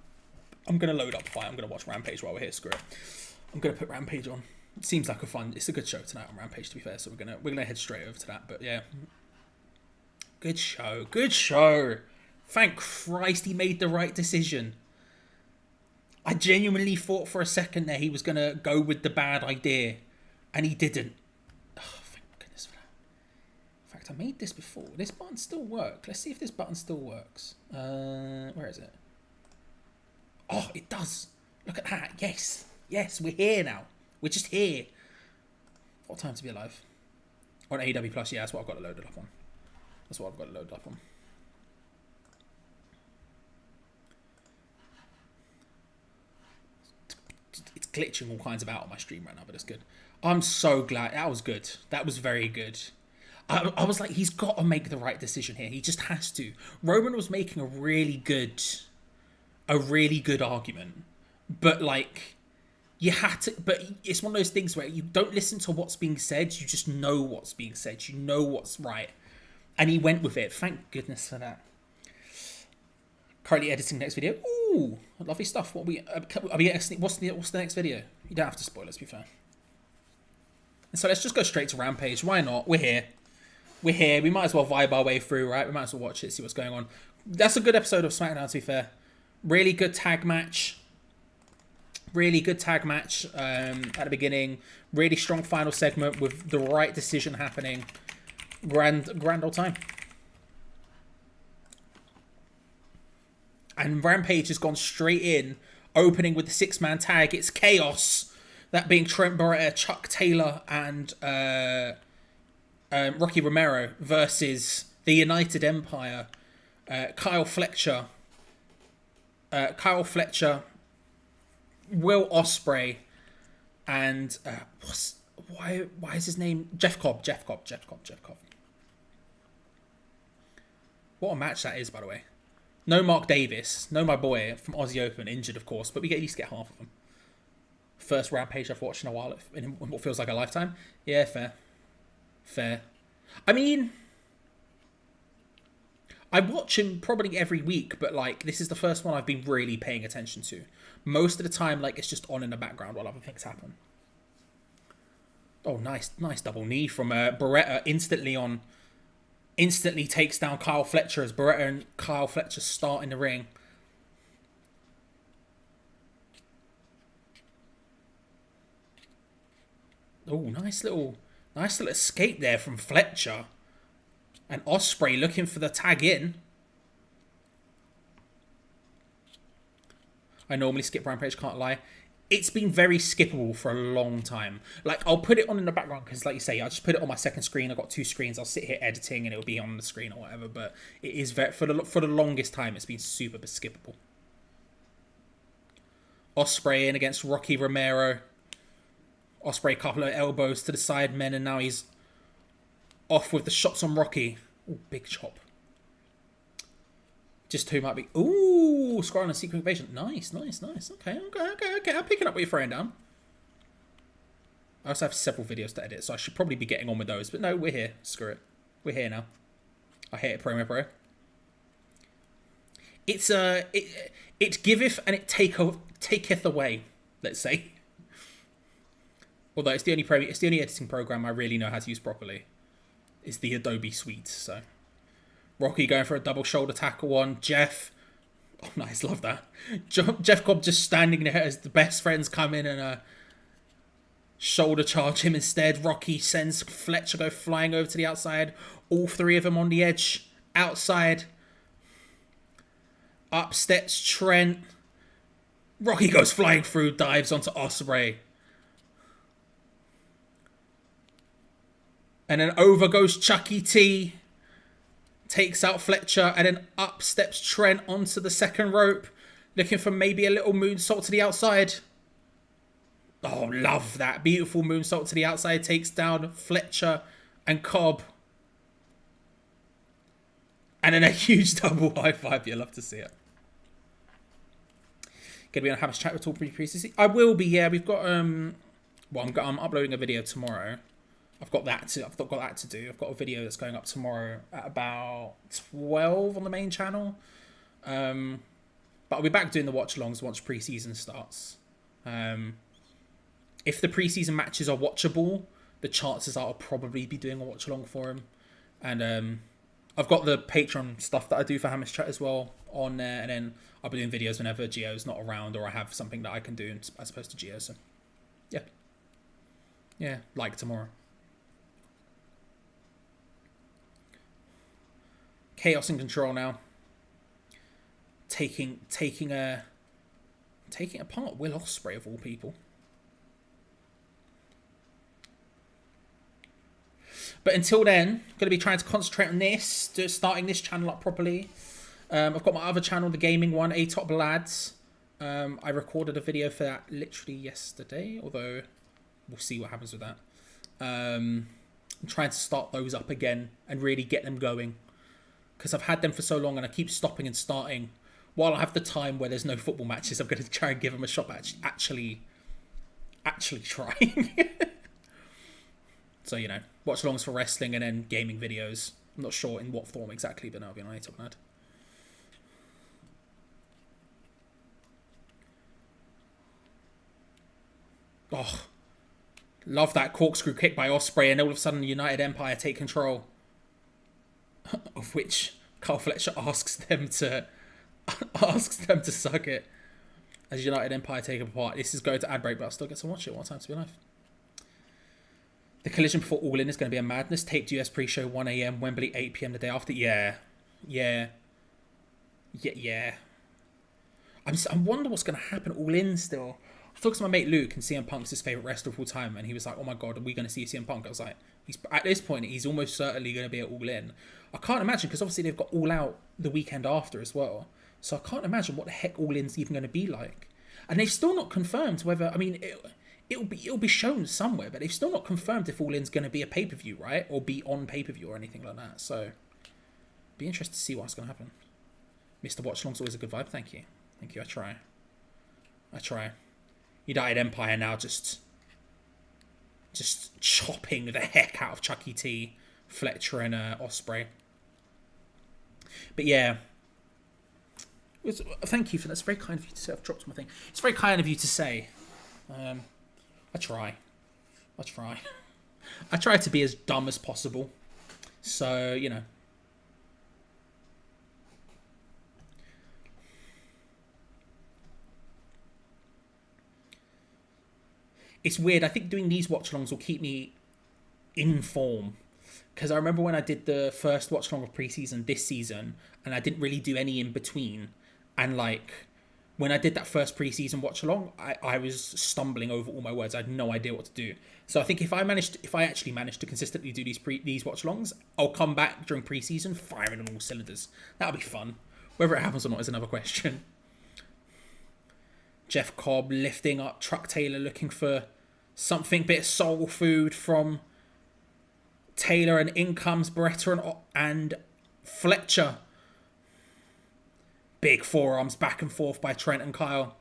going to load up Fight. I'm going to watch Rampage while we're here. Screw it. I'm going to put Rampage on. It seems like it's a good show tonight on Rampage, to be fair. So we're gonna head straight over to that. But yeah. Good show. Good show. Thank Christ he made the right decision. I genuinely thought for a second there he was going to go with the bad idea. And he didn't. Oh, thank goodness for that. In fact, I made this before. This button still works. Let's see if this button still works. Where is it? Oh, it does. Look at that. Yes. Yes, we're here now. We're just here. What time to be alive? On AEW Plus, yeah, that's what I've got it loaded up on. That's what I've got it loaded up on. It's glitching all kinds of out on my stream right now, but it's good. I'm so glad. That was good. That was very good. I was like, he's got to make the right decision here. He just has to. Roman was making a really good argument. But like... You had to, but it's one of those things where you don't listen to what's being said. You just know what's being said. You know what's right. And he went with it. Thank goodness for that. Currently editing next video. Ooh, lovely stuff. What what's the next video? You don't have to spoil it, to be fair. And so let's just go straight to Rampage. Why not? We're here. We're here. We might as well vibe our way through, right? We might as well watch it, see what's going on. That's a good episode of SmackDown, to be fair. Really good tag match. Really good tag match at the beginning. Really strong final segment with the right decision happening. Grand old time. And Rampage has gone straight in, opening with the 6-man tag. It's Chaos. That being Trent Barretta, Chuck Taylor, and Rocky Romero versus the United Empire. Kyle Fletcher, Will Ospreay, and why is his name Jeff Cobb? What a match that is, by the way. No Mark Davis, no my boy from Aussie Open, injured of course, but we at least get half of them. First Rampage I've watched in a while, in what feels like a lifetime. Yeah, fair. I mean, I watch him probably every week, but like this is the first one I've been really paying attention to. Most of the time, like it's just on in the background while other things happen. Oh, nice double knee from Barretta instantly takes down Kyle Fletcher as Barretta and Kyle Fletcher start in the ring. Oh, nice little escape there from Fletcher. And Ospreay looking for the tag in. I normally skip Rampage, can't lie. It's been very skippable for a long time. Like, I'll put it on in the background because, like you say, I just put it on my second screen. I've got 2 screens. I'll sit here editing and it'll be on the screen or whatever. But it is very, for the longest time, it's been super skippable. Ospreay in against Rocky Romero. Ospreay, a couple of elbows to the side men, and now he's off with the shots on Rocky. Ooh, big chop. Just 2 might be... Ooh, scroll on a secret invasion. Nice. Okay. I'm picking up what you're throwing down. I also have several videos to edit, so I should probably be getting on with those. But no, we're here. Screw it. We're here now. I hate it, promo, bro. It's it giveth and it taketh away, let's say. Although it's the only editing program I really know how to use properly. It's the Adobe Suite, so... Rocky going for a double shoulder tackle on Jeff. Oh, nice. Love that. Jeff Cobb just standing there as the best friends come in and shoulder charge him instead. Rocky sends Fletcher go flying over to the outside. All 3 of them on the edge. Outside. Up steps Trent. Rocky goes flying through, dives onto Ospreay. And then over goes Chucky T. Takes out Fletcher, and then up steps Trent onto the second rope, looking for maybe a little moonsault to the outside. Oh, love that. Beautiful moonsault to the outside. Takes down Fletcher and Cobb. And then a huge double high five. You love to see it. Gonna be on Hammers Chat with all previously. I will be, yeah. We've got I'm uploading a video tomorrow. I've got that to do. I've got a video that's going up tomorrow at about 12 on the main channel. But I'll be back doing the watch-alongs once pre-season starts. If the pre-season matches are watchable, the chances are I'll probably be doing a watch-along for them. And I've got the Patreon stuff that I do for Hammers Chat as well on there. And then I'll be doing videos whenever Gio's not around or I have something that I can do as opposed to Gio. So, yeah. Yeah, like tomorrow. Chaos in control now. Taking apart Will Ospreay of all people. But until then, I'm going to be trying to concentrate on this, starting this channel up properly. I've got my other channel, the gaming one, A-Top Lads. I recorded a video for that literally yesterday, although we'll see what happens with that. I'm trying to start those up again and really get them going. Because I've had them for so long and I keep stopping and starting. While I have the time where there's no football matches, I'm going to try and give them a shot at actually trying. So, you know, watch-alongs for wrestling and then gaming videos. I'm not sure in what form exactly, but that'll be on A-Top Lad. Oh, love that corkscrew kick by Ospreay, and all of a sudden the United Empire take control. of which Carl Fletcher asks them to suck it. As United Empire take apart. This is going to ad break, but I'll still get to watch it. What time to be alive? The collision before All In is going to be a madness. Taped US pre-show 1 a.m. Wembley 8 p.m. the day after. Yeah. I wonder what's going to happen All In still. I talked to my mate Luke, and CM Punk's his favourite wrestler of all time, and he was like, oh my god, are we going to see CM Punk? I was like, at this point, he's almost certainly going to be at All In. I can't imagine, because obviously they've got All Out the weekend after as well. So I can't imagine what the heck All In's even going to be like. And they've still not confirmed whether, I mean, it'll be shown somewhere, but they've still not confirmed if All In's going to be a pay-per-view, right? Or be on pay-per-view or anything like that. So, be interested to see what's going to happen. Mr. Watchlong's always a good vibe. Thank you. Thank you. I try. United Empire now just chopping the heck out of Chucky T, Fletcher and Ospreay. But yeah. Thank you for that. It's very kind of you to say. I've dropped my thing. It's very kind of you to say. I try. I try to be as dumb as possible. So, you know. It's weird. I think doing these watch-alongs will keep me in form. Because I remember when I did the first watch-along of pre-season this season, and I didn't really do any in between. And, like, when I did that first pre-season watch-along, I was stumbling over all my words. I had no idea what to do. So I think if I actually managed to consistently do these watch-alongs, I'll come back during pre-season firing on all cylinders. That'll be fun. Whether it happens or not is another question. Jeff Cobb lifting up Truck Taylor, looking for something, bit of soul food from Taylor, and in comes Beretta and Fletcher. Big forearms back and forth by Trent and Kyle.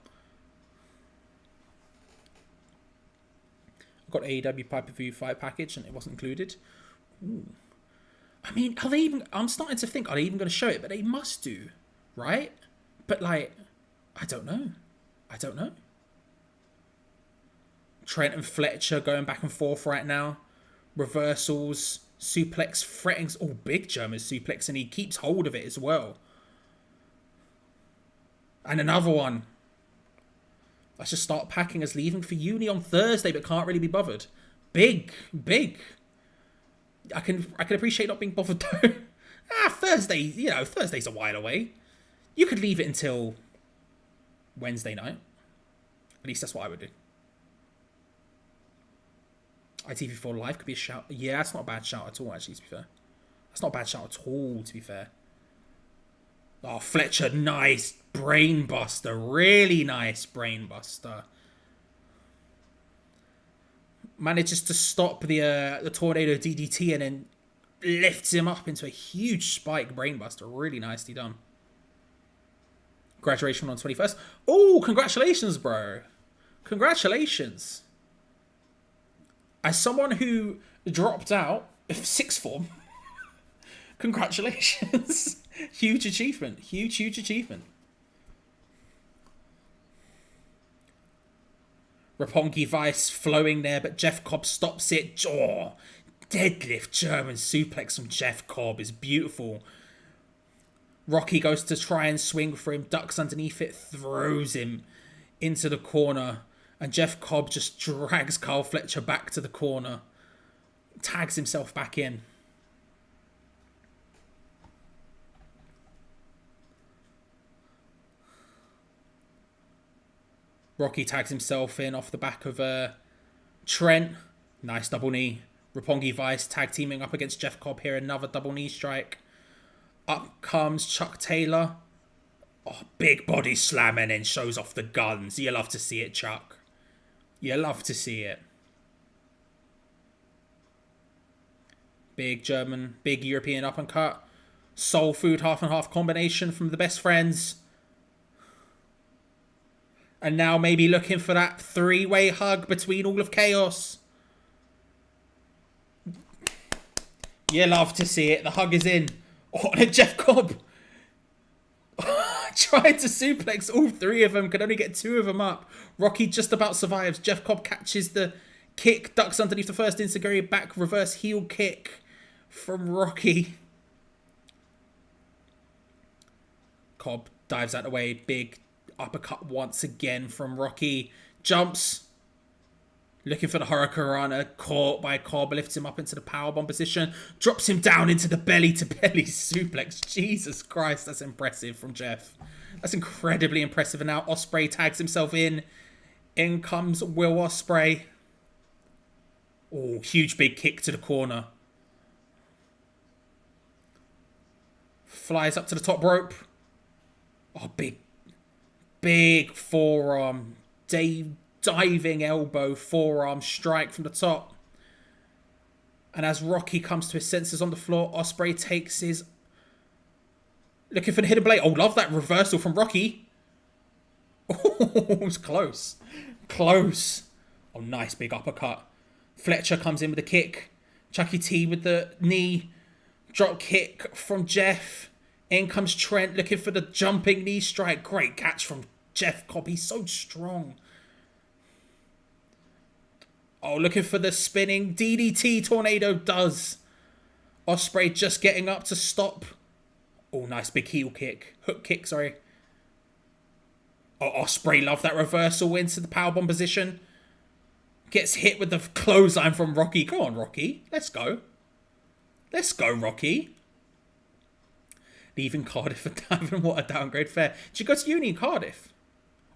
I've got AEW pay-per-view fight package and it wasn't included. Ooh. I mean, are they even... I'm starting to think, are they even going to show it? But they must do, right? But, like, I don't know. Trent and Fletcher going back and forth right now. Reversals, suplex, threatens. Oh, big German suplex, and he keeps hold of it as well. And another one. Let's just start packing as leaving for uni on Thursday, but can't really be bothered. Big. I can appreciate not being bothered though. Thursday, Thursday's a while away. You could leave it until Wednesday night. At least that's what I would do. ITV4 Live could be a shout. Yeah, that's not a bad shout at all, actually, to be fair. That's not a bad shout at all, to be fair. Oh, Fletcher, nice brainbuster. Really nice brainbuster. Manages to stop the tornado DDT and then lifts him up into a huge spike brainbuster. Really nicely done. Graduation on 21st. Oh, congratulations, bro. Congratulations. As someone who dropped out of sixth form, congratulations. Huge achievement. Huge achievement. Roppongi Vice flowing there, but Jeff Cobb stops it. Oh, deadlift German suplex from Jeff Cobb is beautiful. Rocky goes to try and swing for him, ducks underneath it, throws him into the corner, and Jeff Cobb just drags Karl Fletcher back to the corner, tags himself back in. Rocky tags himself in off the back of Trent. Nice double knee. Roppongi Vice tag teaming up against Jeff Cobb here. Another double knee strike. Up comes Chuck Taylor. Oh, big body slam and then shows off the guns. You love to see it, Chuck. You love to see it. Big German, big European uppercut. Soul food half and half combination from the best friends. And now maybe looking for that three-way hug between all of Chaos. You love to see it. The hug is in. Oh, and Jeff Cobb trying to suplex all three of them. Could only get two of them up. Rocky just about survives. Jeff Cobb catches the kick. Ducks underneath the first Enziguri back reverse heel kick from Rocky. Cobb dives out of the way. Big uppercut once again from Rocky. Jumps. Looking for the Hurricanrana. Caught by Cobb. Lifts him up into the powerbomb position. Drops him down into the belly-to-belly suplex. Jesus Christ, that's impressive from Jeff. That's incredibly impressive. And now Ospreay tags himself in. In comes Will Ospreay. Oh, huge big kick to the corner. Flies up to the top rope. Oh, big forearm. Diving elbow, forearm strike from the top. And as Rocky comes to his senses on the floor, Ospreay takes his... Looking for the hidden blade. Oh, love that reversal from Rocky. Oh, it was close. Close. Oh, nice big uppercut. Fletcher comes in with a kick. Chucky T with the knee. Drop kick from Jeff. In comes Trent looking for the jumping knee strike. Great catch from Jeff Cobb. He's so strong. Oh, looking for the spinning DDT tornado does. Ospreay just getting up to stop. Oh, nice big heel kick. Hook kick, sorry. Oh, Ospreay loved that reversal into the powerbomb position. Gets hit with the clothesline from Rocky. Go on, Rocky. Let's go. Let's go, Rocky. Leaving Cardiff for Devon. What a downgrade. Fair. Did you go to uni in Cardiff?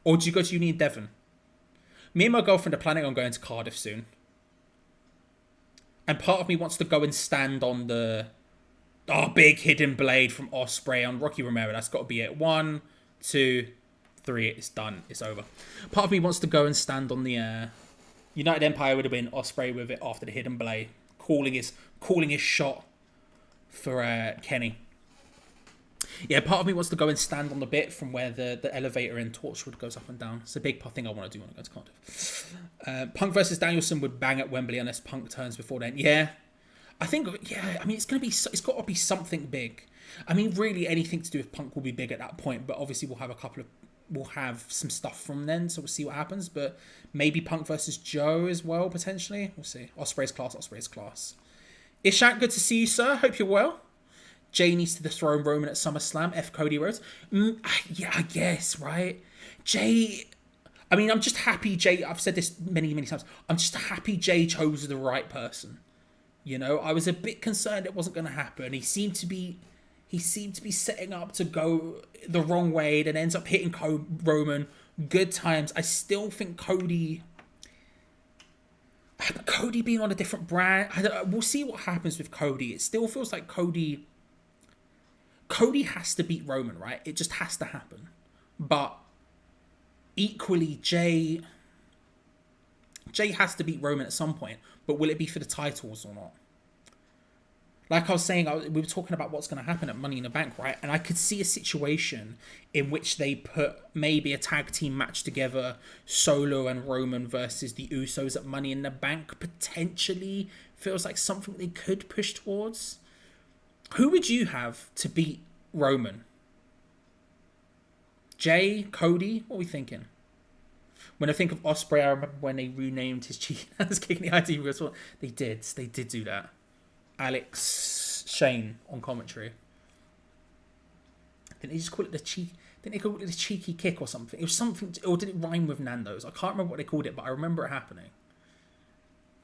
Or did you go to uni in Devon? Me and my girlfriend are planning on going to Cardiff soon. And part of me wants to go and stand on the... Oh, big hidden blade from Ospreay on Rocky Romero. That's got to be it. 1, 2, 3. It's done. It's over. Part of me wants to go and stand on the... United Empire would have been Ospreay with it after the hidden blade. Calling his shot for Kenny. Yeah, part of me wants to go and stand on the bit from where the elevator in Torchwood goes up and down. It's a big thing I want to do when I go to Cardiff. Punk versus Danielson would bang at Wembley unless Punk turns before then. Yeah. I think, yeah, I mean, it's got to be something big. I mean, really anything to do with Punk will be big at that point, but obviously we'll have some stuff from then, so we'll see what happens, but maybe Punk versus Joe as well, potentially. We'll see. Ospreay's class. Ishak, good to see you, sir. Hope you're well. Jay needs to dethrone Roman at SummerSlam. F. Cody Rhodes. Yeah, I guess, right? Jay... I mean, I'm just happy Jay... I've said this many, many times. I'm just happy Jay chose the right person. You know, I was a bit concerned it wasn't going to happen. He seemed to be setting up to go the wrong way, then ends up hitting Roman. Good times. I still think Cody being on a different brand... we'll see what happens with Cody. It still feels like Cody has to beat Roman, right? It just has to happen. But equally, Jay has to beat Roman at some point. But will it be for the titles or not? Like I was saying, we were talking about what's going to happen at Money in the Bank, right? And I could see a situation in which they put maybe a tag team match together, Solo and Roman versus the Usos at Money in the Bank. Potentially feels like something they could push towards. Who would you have to beat Roman? Jay, Cody? What are we thinking? When I think of Ospreay, I remember when they renamed his cheeky hands kicking the ID as well. They did do that. Alex Shane on commentary. Didn't they just call it the cheeky? Didn't they call it the cheeky kick or something? It was something, or did it rhyme with Nando's? I can't remember what they called it, but I remember it happening.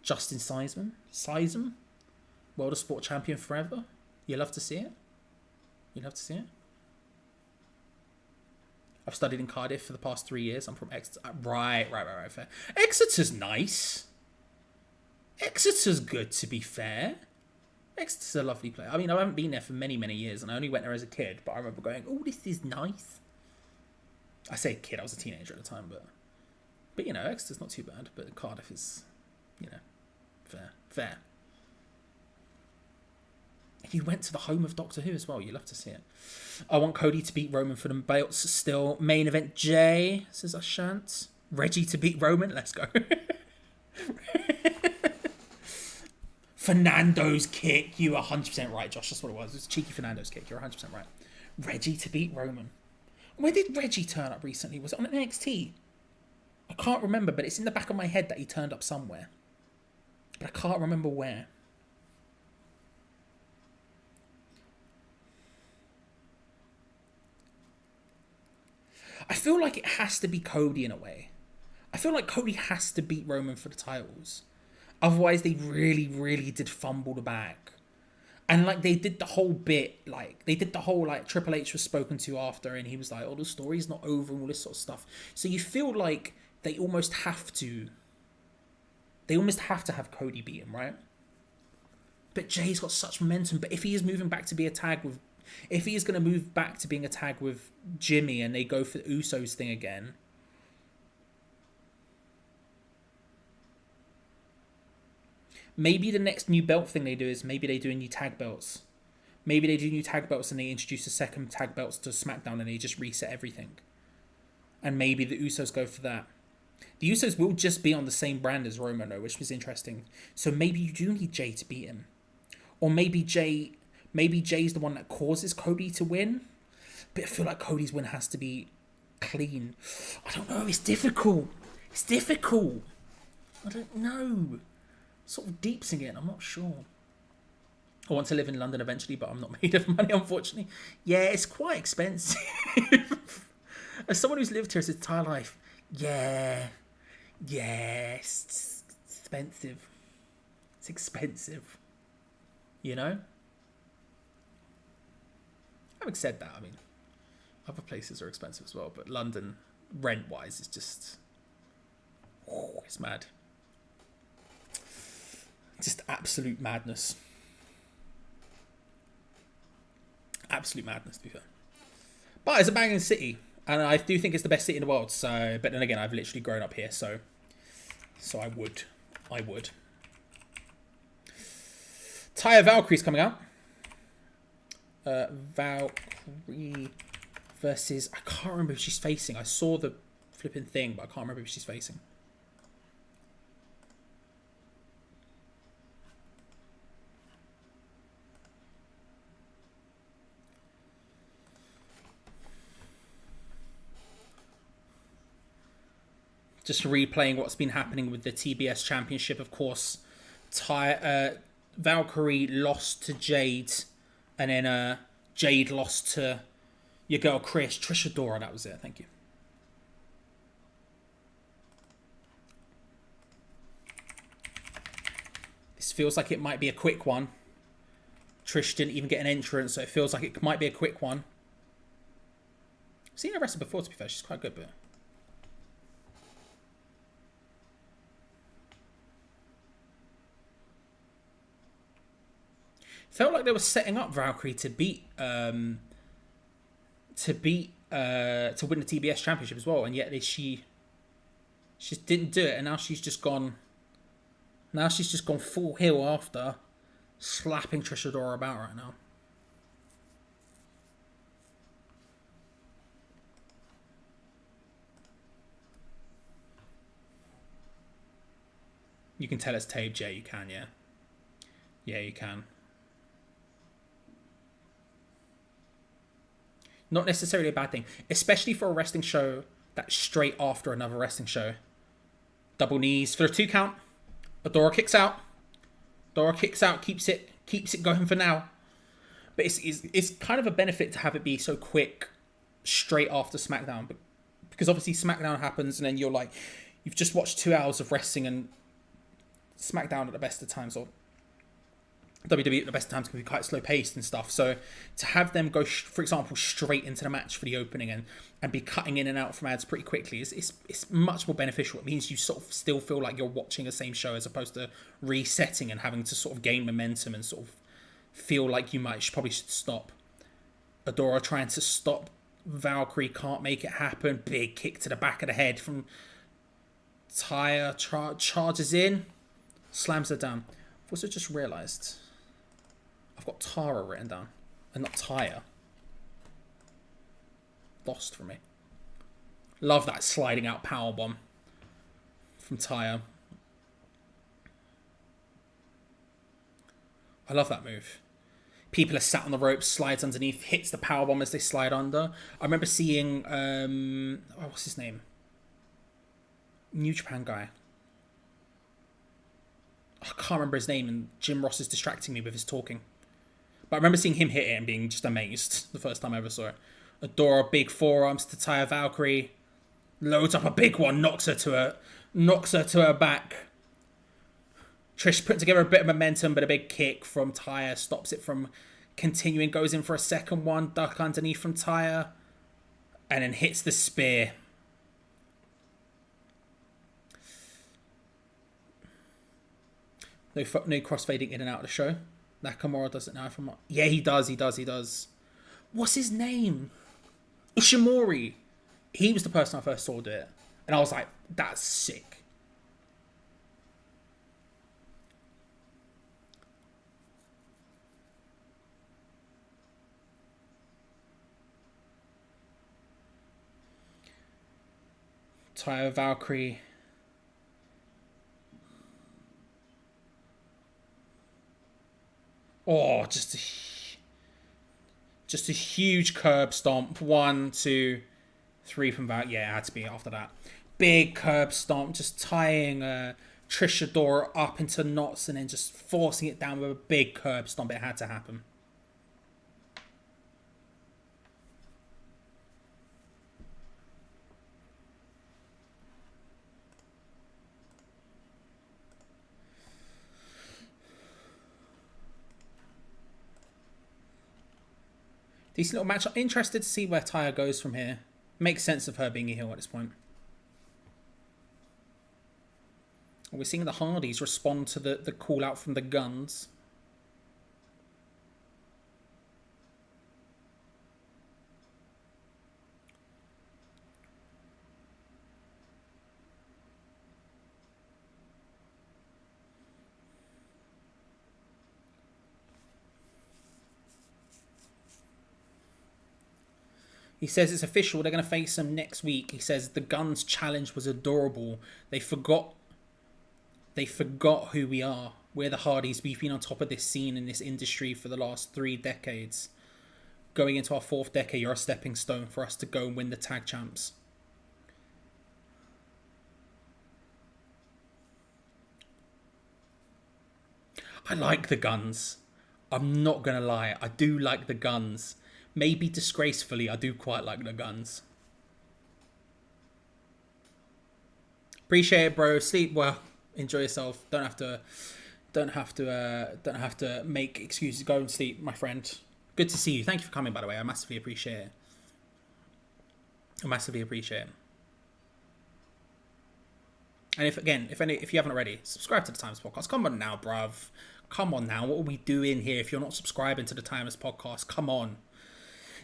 Justin Seisman, World of Sport champion forever. You love to see it. I've studied in Cardiff for the past 3 years. I'm from Exeter. Right, fair. Exeter's nice. Exeter's good, to be fair. Exeter's a lovely place. I mean, I haven't been there for many, many years, and I only went there as a kid, but I remember going, oh, this is nice. I say kid, I was a teenager at the time, but you know, Exeter's not too bad, but Cardiff is, you know, fair. You went to the home of Doctor Who as well. You love to see it. I want Cody to beat Roman for the belts still. Main event Jay, says Ashant. Reggie to beat Roman. Let's go. Fernando's kick. You are 100% right, Josh. That's what it was. It was a cheeky Fernando's kick. You're 100% right. Reggie to beat Roman. Where did Reggie turn up recently? Was it on NXT? I can't remember, but it's in the back of my head that he turned up somewhere. But I can't remember where. I feel like it has to be Cody in a way. I feel like Cody has to beat Roman for the titles. Otherwise, they really, really did fumble the bag. And, like, they did the whole bit, like, Triple H was spoken to after, and he was like, oh, the story's not over and all this sort of stuff. So you feel like they almost have to have Cody beat him, right? But Jay's got such momentum. But if he is moving back to be a tag with... If he is going to move back to being a tag with Jimmy and they go for the Usos thing again... Maybe the next new belt thing they do is maybe they do new tag belts. Maybe they do new tag belts and they introduce a second tag belts to SmackDown and they just reset everything. And maybe the Usos go for that. The Usos will just be on the same brand as Roman though, which was interesting. So maybe you do need Jay to beat him. Or maybe Jay's the one that causes Cody to win. But I feel like Cody's win has to be clean. I don't know, it's difficult. I don't know. Sort of deep singing, I'm not sure. I want to live in London eventually, but I'm not made of money, unfortunately. Yeah, it's quite expensive. As someone who's lived here his entire life, yeah, it's expensive. It's expensive. You know? Having said that, I mean, other places are expensive as well, but London, rent-wise, is just... Oh, it's mad. Just absolute madness. Absolute madness, to be fair. But it's a banging city. And I do think it's the best city in the world. So, but then again, I've literally grown up here. So I would. Taya Valkyrie's coming out. Valkyrie versus... I can't remember who she's facing. I saw the flipping thing, but I can't remember who she's facing. Just replaying what's been happening with the TBS Championship, of course. Valkyrie lost to Jade, and then Jade lost to your girl Chris. Trish Adora, that was it. Thank you. This feels like it might be a quick one. Trish didn't even get an entrance, so it feels like it might be a quick one. I've seen her wrestle before, to be fair. She's quite good, but... Felt like they were setting up Valkyrie to win the TBS Championship as well, and yet she just didn't do it, and now she's just gone full heel after slapping Trish Adora about right now. You can tell it's taped, yeah, you can, yeah. Yeah, you can. Not necessarily a bad thing, especially for a wrestling show that's straight after another wrestling show. Double knees for the 2 count. Adora kicks out. Keeps it going for now. But it's kind of a benefit to have it be so quick, straight after SmackDown, because obviously SmackDown happens and then you're like, you've just watched 2 hours of wrestling, and SmackDown at the best of times, or WWE at the best of times, can be quite slow paced and stuff. So to have them go, for example, straight into the match for the opening and be cutting in and out from ads pretty quickly is much more beneficial. It means you sort of still feel like you're watching the same show as opposed to resetting and having to sort of gain momentum and sort of feel like you probably should stop. Adora trying to stop Valkyrie, can't make it happen. Big kick to the back of the head from Taya, charges in, slams her down. I've also just realised I've got Tara written down and not Taya. Lost for me. Love that sliding out powerbomb from Taya. I love that move. People are sat on the ropes, slides underneath, hits the powerbomb as they slide under. I remember seeing what's his name? New Japan guy. I can't remember his name, and Jim Ross is distracting me with his talking. But I remember seeing him hit it and being just amazed the first time I ever saw it. Adora big forearms to Taya Valkyrie. Loads up a big one, knocks her to her back. Trish put together a bit of momentum, but a big kick from Taya stops it from continuing. Goes in for a second one, duck underneath from Taya, and then hits the spear. No crossfading in and out of the show. Nakamura does it now. Yeah, he does. What's his name? Ishimori. He was the person I first saw do it. And I was like, that's sick. Taya Valkyrie. Oh, just a huge curb stomp. 1, 2, 3 from that. Yeah, it had to be after that. Big curb stomp, just tying Trish Adora up into knots and then just forcing it down with a big curb stomp. It had to happen. Decent little match. I'm interested to see where Taya goes from here. Makes sense of her being a heel at this point. We're seeing the Hardys respond to the call out from the Guns. He says it's official. They're going to face them next week. He says the Guns challenge was adorable. They forgot who we are. We're the Hardys. We've been on top of this scene in this industry for the last 3 decades. Going into our 4th decade, you're a stepping stone for us to go and win the tag champs. I like the Guns. I'm not going to lie. I do like the Guns. Maybe disgracefully, I do quite like the Guns. Appreciate it, bro. Sleep well. Enjoy yourself. Don't have to make excuses. Go and sleep, my friend. Good to see you. Thank you for coming, by the way. I massively appreciate it. And if you haven't already, subscribe to the Timeless Podcast. Come on now, bruv. Come on now. What are we doing here? If you're not subscribing to the Timeless Podcast, come on.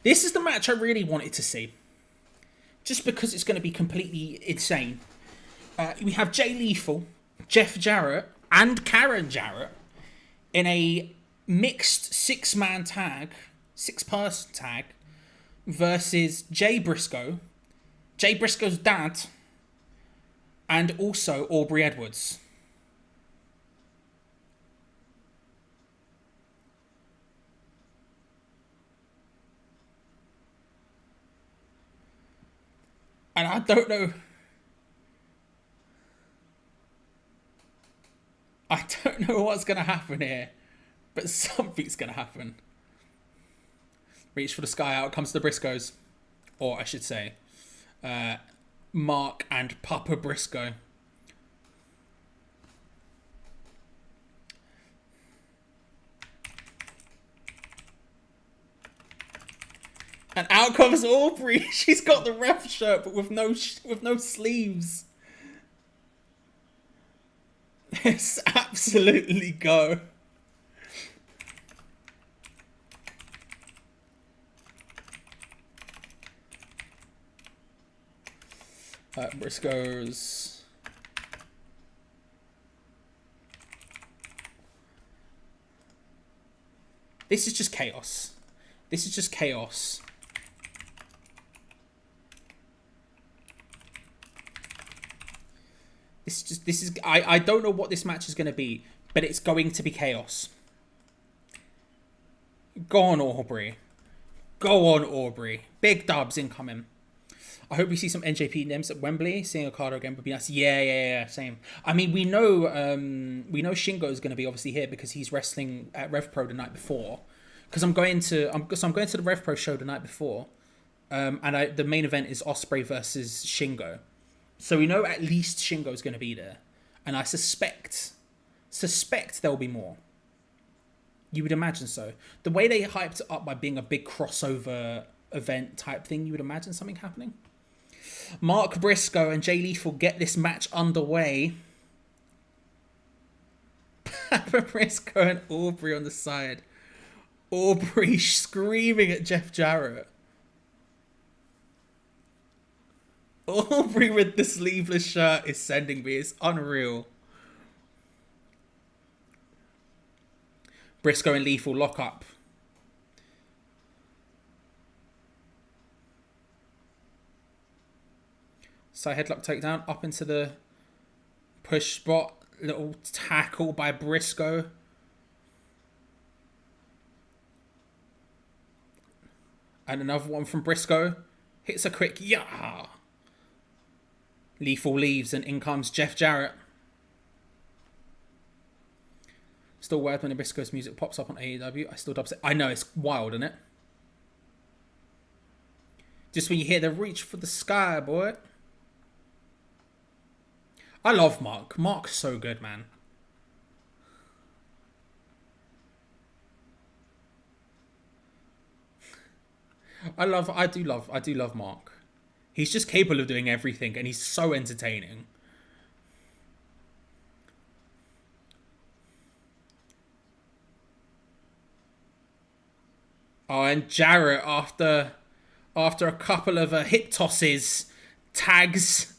This is the match I really wanted to see. Just because it's going to be completely insane. We have Jay Lethal, Jeff Jarrett, and Karen Jarrett in a mixed 6-man tag, 6-person tag, versus Jay Briscoe, Jay Briscoe's dad, and also Aubrey Edwards. And I don't know what's going to happen here, but something's going to happen. Reach for the sky, out comes the Briscoes. Or I should say, Mark and Papa Briscoe. And out comes Aubrey. She's got the ref shirt, but with no sleeves. Let's absolutely go. Briscoes. This is just chaos. I don't know what this match is going to be, but it's going to be chaos. Go on, Aubrey. Big dubs incoming. I hope we see some NJP names at Wembley. Seeing Okada again would be nice. Yeah, same. I mean, we know Shingo is going to be obviously here because he's wrestling at Rev Pro the night before. Because I'm going to the Rev Pro show the night before. The main event is Ospreay versus Shingo. So we know at least Shingo's going to be there. And I suspect there'll be more. You would imagine so. The way they hyped it up by being a big crossover event type thing, you would imagine something happening. Mark Briscoe and Jay Lethal get this match underway. Papa Briscoe and Aubrey on the side. Aubrey screaming at Jeff Jarrett. Aubrey with the sleeveless shirt is sending me. It's unreal. Briscoe and Lethal lock up. Side headlock takedown up into the push spot. Little tackle by Briscoe. And another one from Briscoe. Hits a quick yah. Lethal leaves and in comes Jeff Jarrett. Still weird when the Briscoe's music pops up on AEW. I still dub it. I know, it's wild, isn't it? Just when you hear the reach for the sky, boy. I love Mark. Mark's so good, man. I do love Mark. He's just capable of doing everything and he's so entertaining. Oh, and Jarrett, after a couple of hip tosses, tags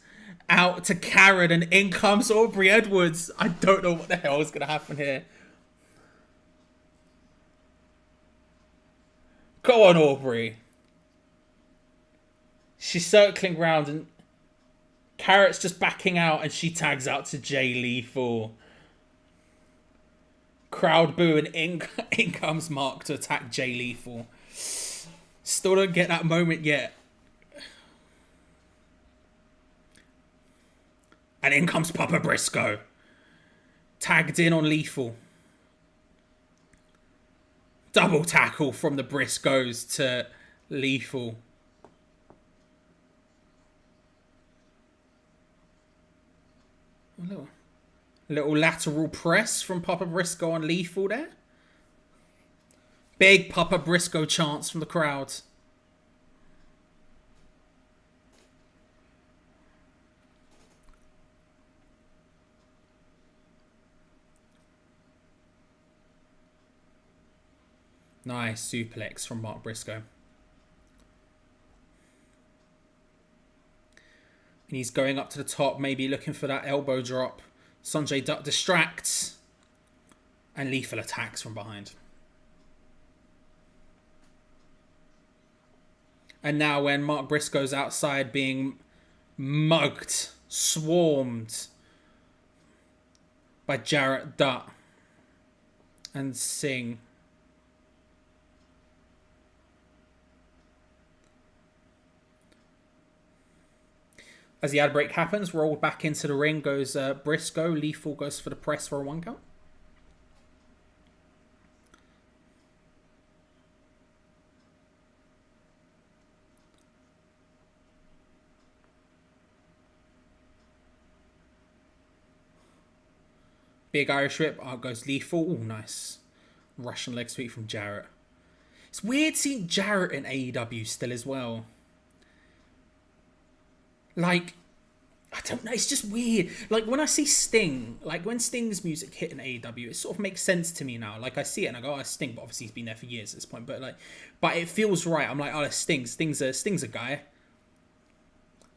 out to Karen and in comes Aubrey Edwards. I don't know what the hell is going to happen here. Go on, Aubrey. She's circling round and Carrot's just backing out and she tags out to Jay Lethal. Crowd boo and in comes Mark to attack Jay Lethal. Still don't get that moment yet. And in comes Papa Briscoe. Tagged in on Lethal. Double tackle from the Briscoes to Lethal. Little lateral press from Papa Briscoe on Lethal there. Big Papa Briscoe chants from the crowd. Nice suplex from Mark Briscoe. And he's going up to the top, maybe looking for that elbow drop. Sanjay Dutt distracts. And Lethal attacks from behind. And now when Mark Briscoe's outside being mugged, swarmed by Jarrett Dutt and Singh. As the ad break happens, rolled back into the ring goes Briscoe. Lethal goes for the press for a 1 count. Big Irish whip. Out goes Lethal. Oh, nice. Russian leg sweep from Jarrett. It's weird seeing Jarrett in AEW still as well. Like, I don't know, it's just weird. Like, when I see Sting, like, when Sting's music hit in AEW, it sort of makes sense to me now. Like, I see it and I go, oh, Sting, but obviously he's been there for years at this point. But it feels right. I'm like, oh, that's Sting. Sting's a guy.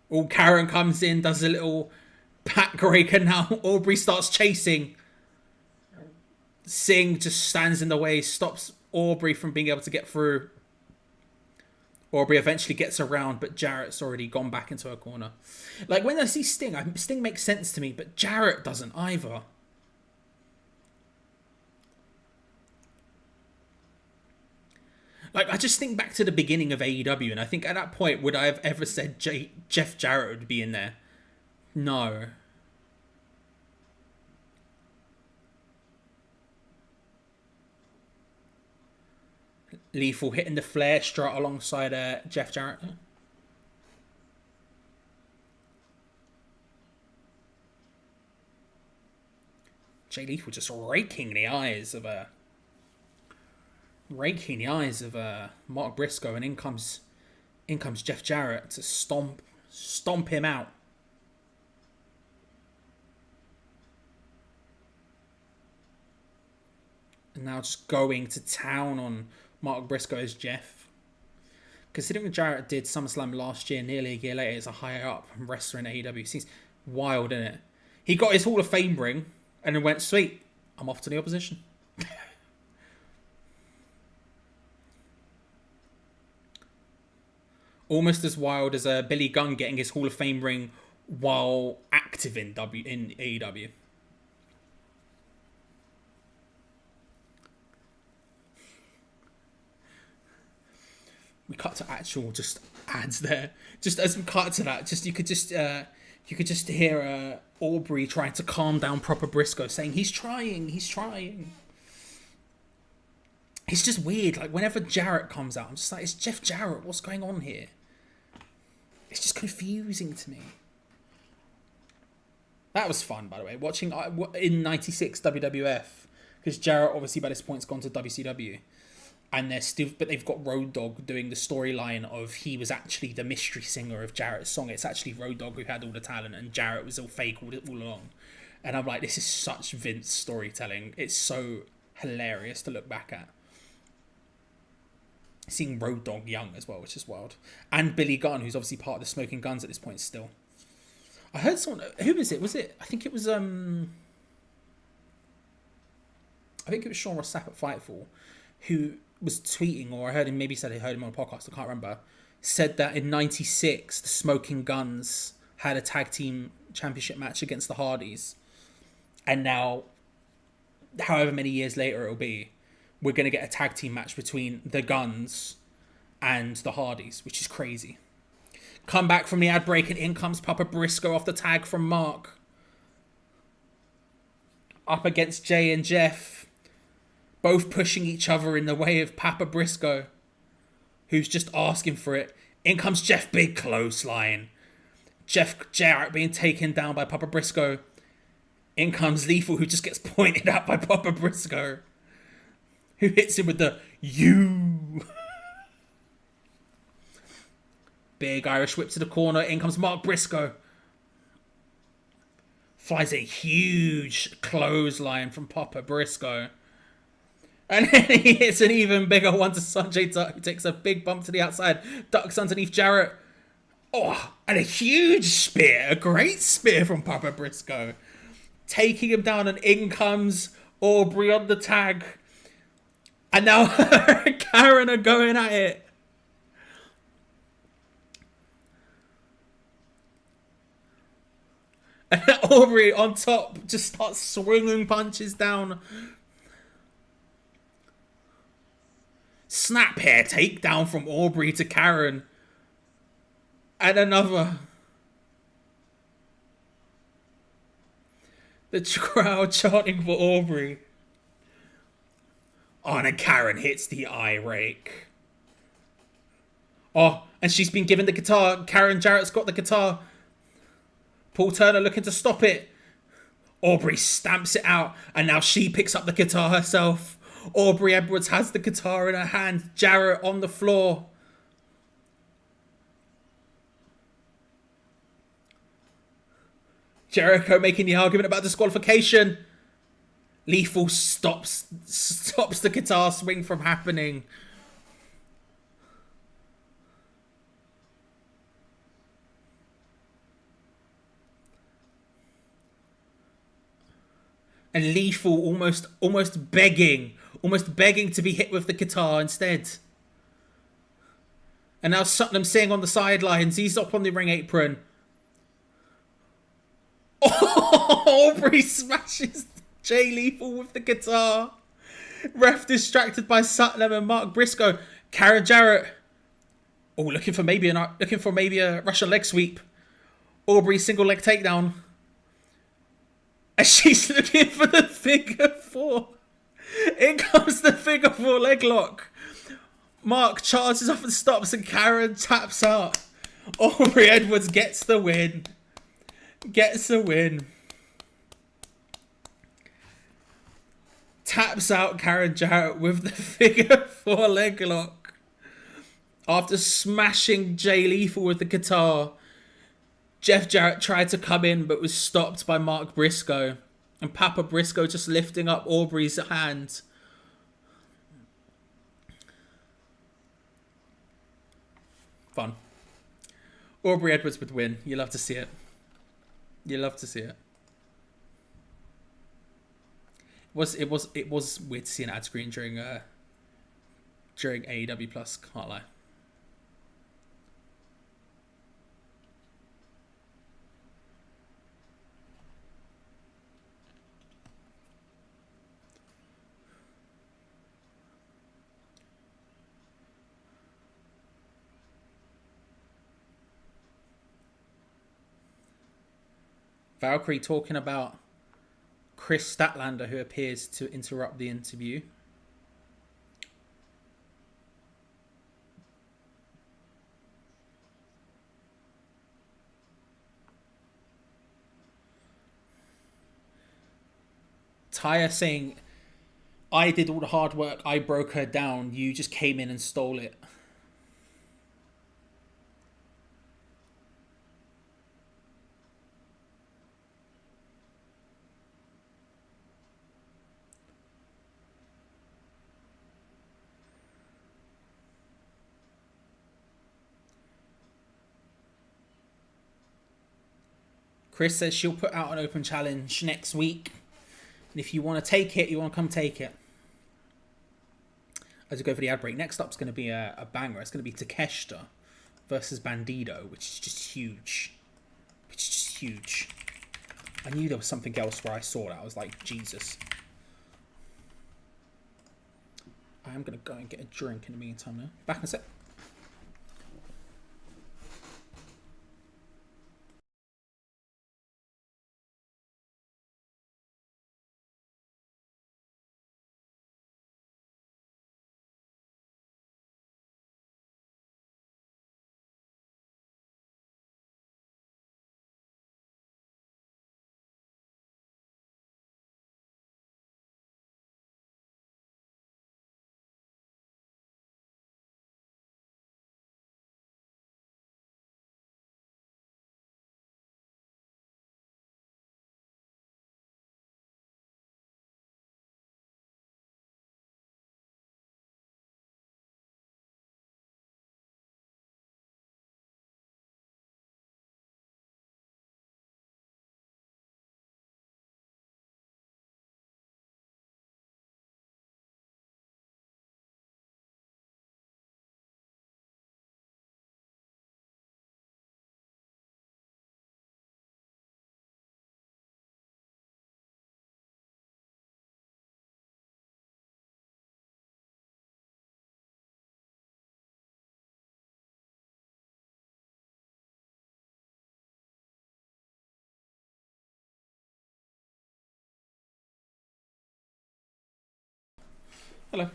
Oh, Karen comes in, does a little backbreaker now. Aubrey starts chasing. Singh just stands in the way, stops Aubrey from being able to get through. Aubrey eventually gets around, but Jarrett's already gone back into her corner. Like, when I see Sting, Sting makes sense to me, but Jarrett doesn't either. Like, I just think back to the beginning of AEW, and I think at that point, would I have ever said Jeff Jarrett would be in there? No. Lethal hitting the Flair strut alongside Jeff Jarrett. Jay Lethal just raking the eyes of Mark Briscoe, and in comes Jeff Jarrett to stomp him out. And now just going to town on Mark Briscoe as Jeff. Considering Jarrett did SummerSlam last year, nearly a year later, as a higher up wrestler in AEW, seems wild, isn't it? He got his Hall of Fame ring and then went, sweet, I'm off to the opposition. Almost as wild as Billy Gunn getting his Hall of Fame ring while active in AEW. We cut to actual just ads there. Just as we cut to that, you could just hear Aubrey trying to calm down Proper Briscoe, saying he's trying. It's just weird. Like whenever Jarrett comes out, I'm just like, it's Jeff Jarrett. What's going on here? It's just confusing to me. That was fun, by the way, watching in '96 WWF, because Jarrett obviously by this point has gone to WCW. And they've got Road Dogg doing the storyline of he was actually the mystery singer of Jarrett's song. It's actually Road Dogg who had all the talent, and Jarrett was all fake all along. And I'm like, this is such Vince storytelling. It's so hilarious to look back at. Seeing Road Dogg young as well, which is wild. And Billy Gunn, who's obviously part of the Smoking Guns at this point still. I heard someone... Who was it? I think it was Sean Ross Sapp at Fightful, who was tweeting, or I heard him, maybe said he heard him on a podcast, I can't remember, said that in '96 the Smoking Guns had a tag team championship match against the Hardys, and now however many years later it'll be, we're going to get a tag team match between the Guns and the Hardys, which is crazy. Come back from the ad break and in comes Papa Briscoe off the tag from Mark, up against Jay and Jeff, both pushing each other in the way of Papa Briscoe, who's just asking for it. In comes Jeff, big clothesline. Jeff Jarrett being taken down by Papa Briscoe. In comes Lethal, who just gets pointed out by Papa Briscoe, who hits him with the you. Big Irish whip to the corner. In comes Mark Briscoe. Flies a huge clothesline from Papa Briscoe. And then he hits an even bigger one to Sanjay Dutt, who takes a big bump to the outside, ducks underneath Jarrett. Oh, and a huge spear, a great spear from Papa Briscoe. Taking him down, and in comes Aubrey on the tag. And now her and Karen are going at it. And Aubrey on top just starts swinging punches down. Snap hair takedown from Aubrey to Karen. And another. The crowd chanting for Aubrey. Oh, and then Karen hits the eye rake. Oh, and she's been given the guitar. Karen Jarrett's got the guitar. Paul Turner looking to stop it. Aubrey stamps it out, and now she picks up the guitar herself. Aubrey Edwards has the guitar in her hand. Jarrett on the floor. Jericho making the argument about disqualification. Lethal stops the guitar swing from happening. And Lethal almost begging to be hit with the guitar instead. And now Sutton sitting on the sidelines. He's up on the ring apron. Oh, Aubrey smashes Jay Lethal with the guitar. Ref distracted by Sutton and Mark Briscoe. Karen Jarrett. Oh, looking for maybe a Russian leg sweep. Aubrey single leg takedown. And she's looking for the figure four. In comes the figure four leg lock. Mark charges off and stops, and Karen taps out. Aubrey Edwards gets the win. taps out Karen Jarrett with the figure 4 leg lock after smashing Jay Lethal with the guitar. Jeff Jarrett tried to come in but was stopped by Mark Briscoe, and Papa Briscoe just lifting up Aubrey's hand. Fun. Aubrey Edwards would win. You love to see it. You love to see it. It was weird to see an ad screen during AEW Plus. Can't lie. Valkyrie talking about Chris Statlander, who appears to interrupt the interview. Taya saying, I did all the hard work, I broke her down, you just came in and stole it. Chris says she'll put out an open challenge next week. And if you want to take it, you want to come take it. As we go for the ad break, next up is going to be a banger. It's going to be Takeshita versus Bandido, which is just huge. Which is just huge. I knew there was something else where I saw that. I was like, Jesus. I am going to go and get a drink in the meantime now. Back in a sec. Hello.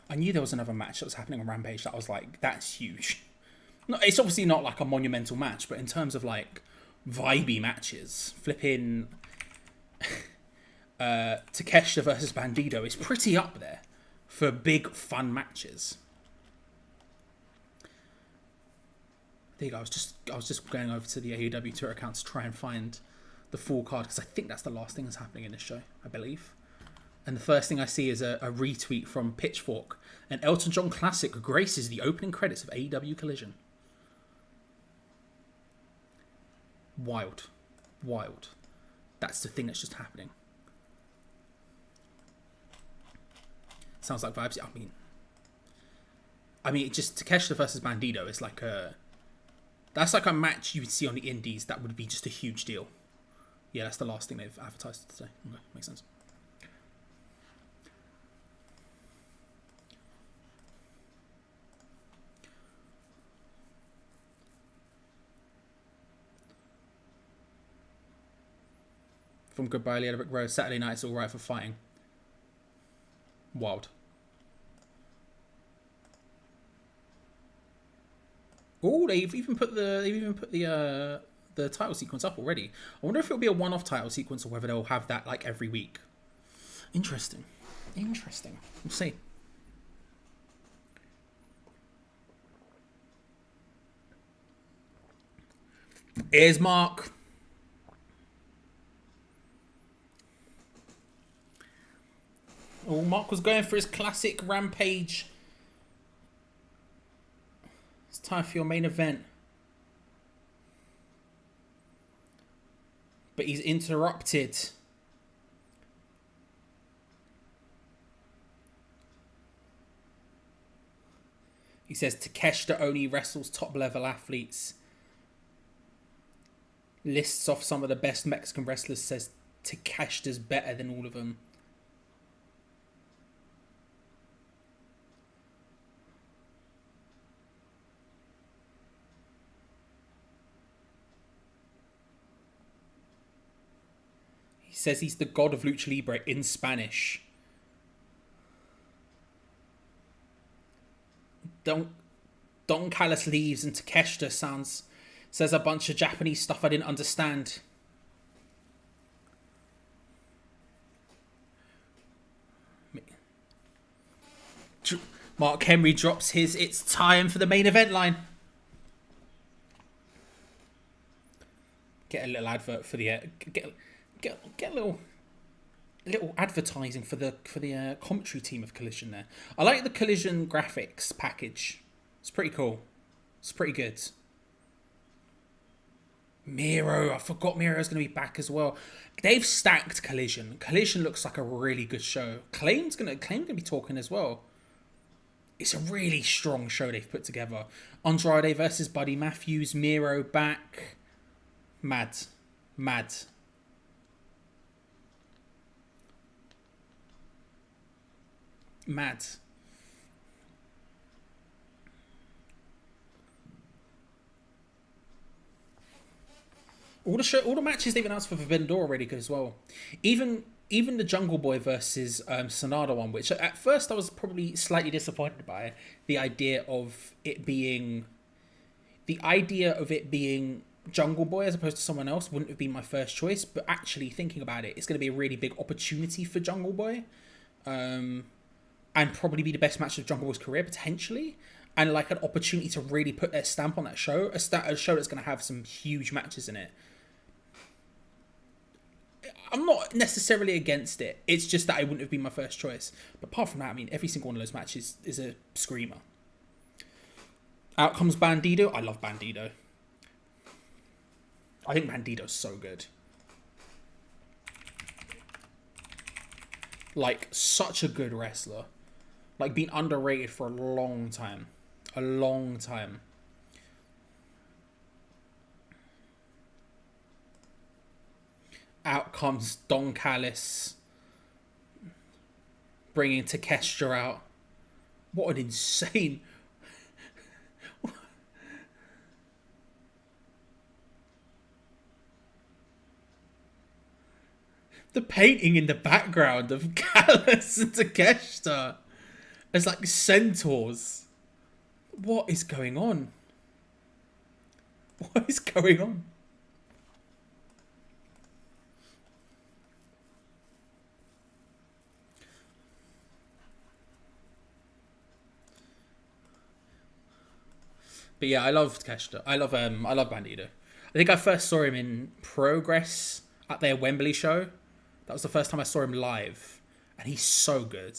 I knew there was another match that was happening on Rampage that I was like, that's huge. No, it's obviously not like a monumental match, but in terms of like vibey matches, flipping Takeshita versus Bandido is pretty up there for big fun matches. There you go. I was just going over to the AEW Twitter account to try and find the full card because I think that's the last thing that's happening in this show, I believe. And the first thing I see is a retweet from Pitchfork. An Elton John classic graces the opening credits of AEW Collision. Wild. Wild. That's the thing that's just happening. Sounds like vibes. I mean, it just Takeshita versus Bandido is like that's like a match you would see on the indies that would be just a huge deal. Yeah, that's the last thing they've advertised today. Okay, makes sense. From Goodbye Leah Brick Road, Saturday night, it's alright for fighting. Wild. Oh, they've even put the title sequence up already. I wonder if it'll be a one-off title sequence or whether they'll have that like every week. Interesting. We'll see. Here's Mark. Oh, Mark was going for his classic Rampage. It's time for your main event. But he's interrupted. He says Takeshita only wrestles top-level athletes. Lists off some of the best Mexican wrestlers, says Takeshita's better than all of them. He says he's the god of Lucha Libre in Spanish. Don Callis leaves and Takeshita says a bunch of Japanese stuff I didn't understand. Mark Henry drops his "it's time for the main event" line. Get a little advert for the get a little advertising for the commentary team of Collision there. I like the Collision graphics package. It's pretty cool. It's pretty good. Miro, I forgot Miro's going to be back as well. They've stacked Collision. Collision looks like a really good show. Claim's going to be talking as well. It's a really strong show they've put together. Andrade versus Buddy Matthews. Miro back. Mad. All the matches they've announced for Forbidden Door are really good as well. Even the Jungle Boy versus Sonata one, which at first I was probably slightly disappointed by. The idea of it being Jungle Boy as opposed to someone else wouldn't have been my first choice. But actually thinking about it, it's going to be a really big opportunity for Jungle Boy. And probably be the best match of Jungle Boy's career, potentially. And like an opportunity to really put their stamp on that show. A show that's going to have some huge matches in it. I'm not necessarily against it. It's just that I wouldn't have been my first choice. But apart from that, I mean, every single one of those matches is a screamer. Out comes Bandido. I love Bandido. I think Bandido's so good. Like, such a good wrestler. Like, been underrated for a long time. Out comes Don Callis. Bringing Takeshita out. What an insane... The painting in the background of Gallows and Takeshita as like centaurs. What is going on? But yeah, I love Takeshita. I love Bandido. I think I first saw him in Progress at their Wembley show. That was the first time I saw him live. And he's so good.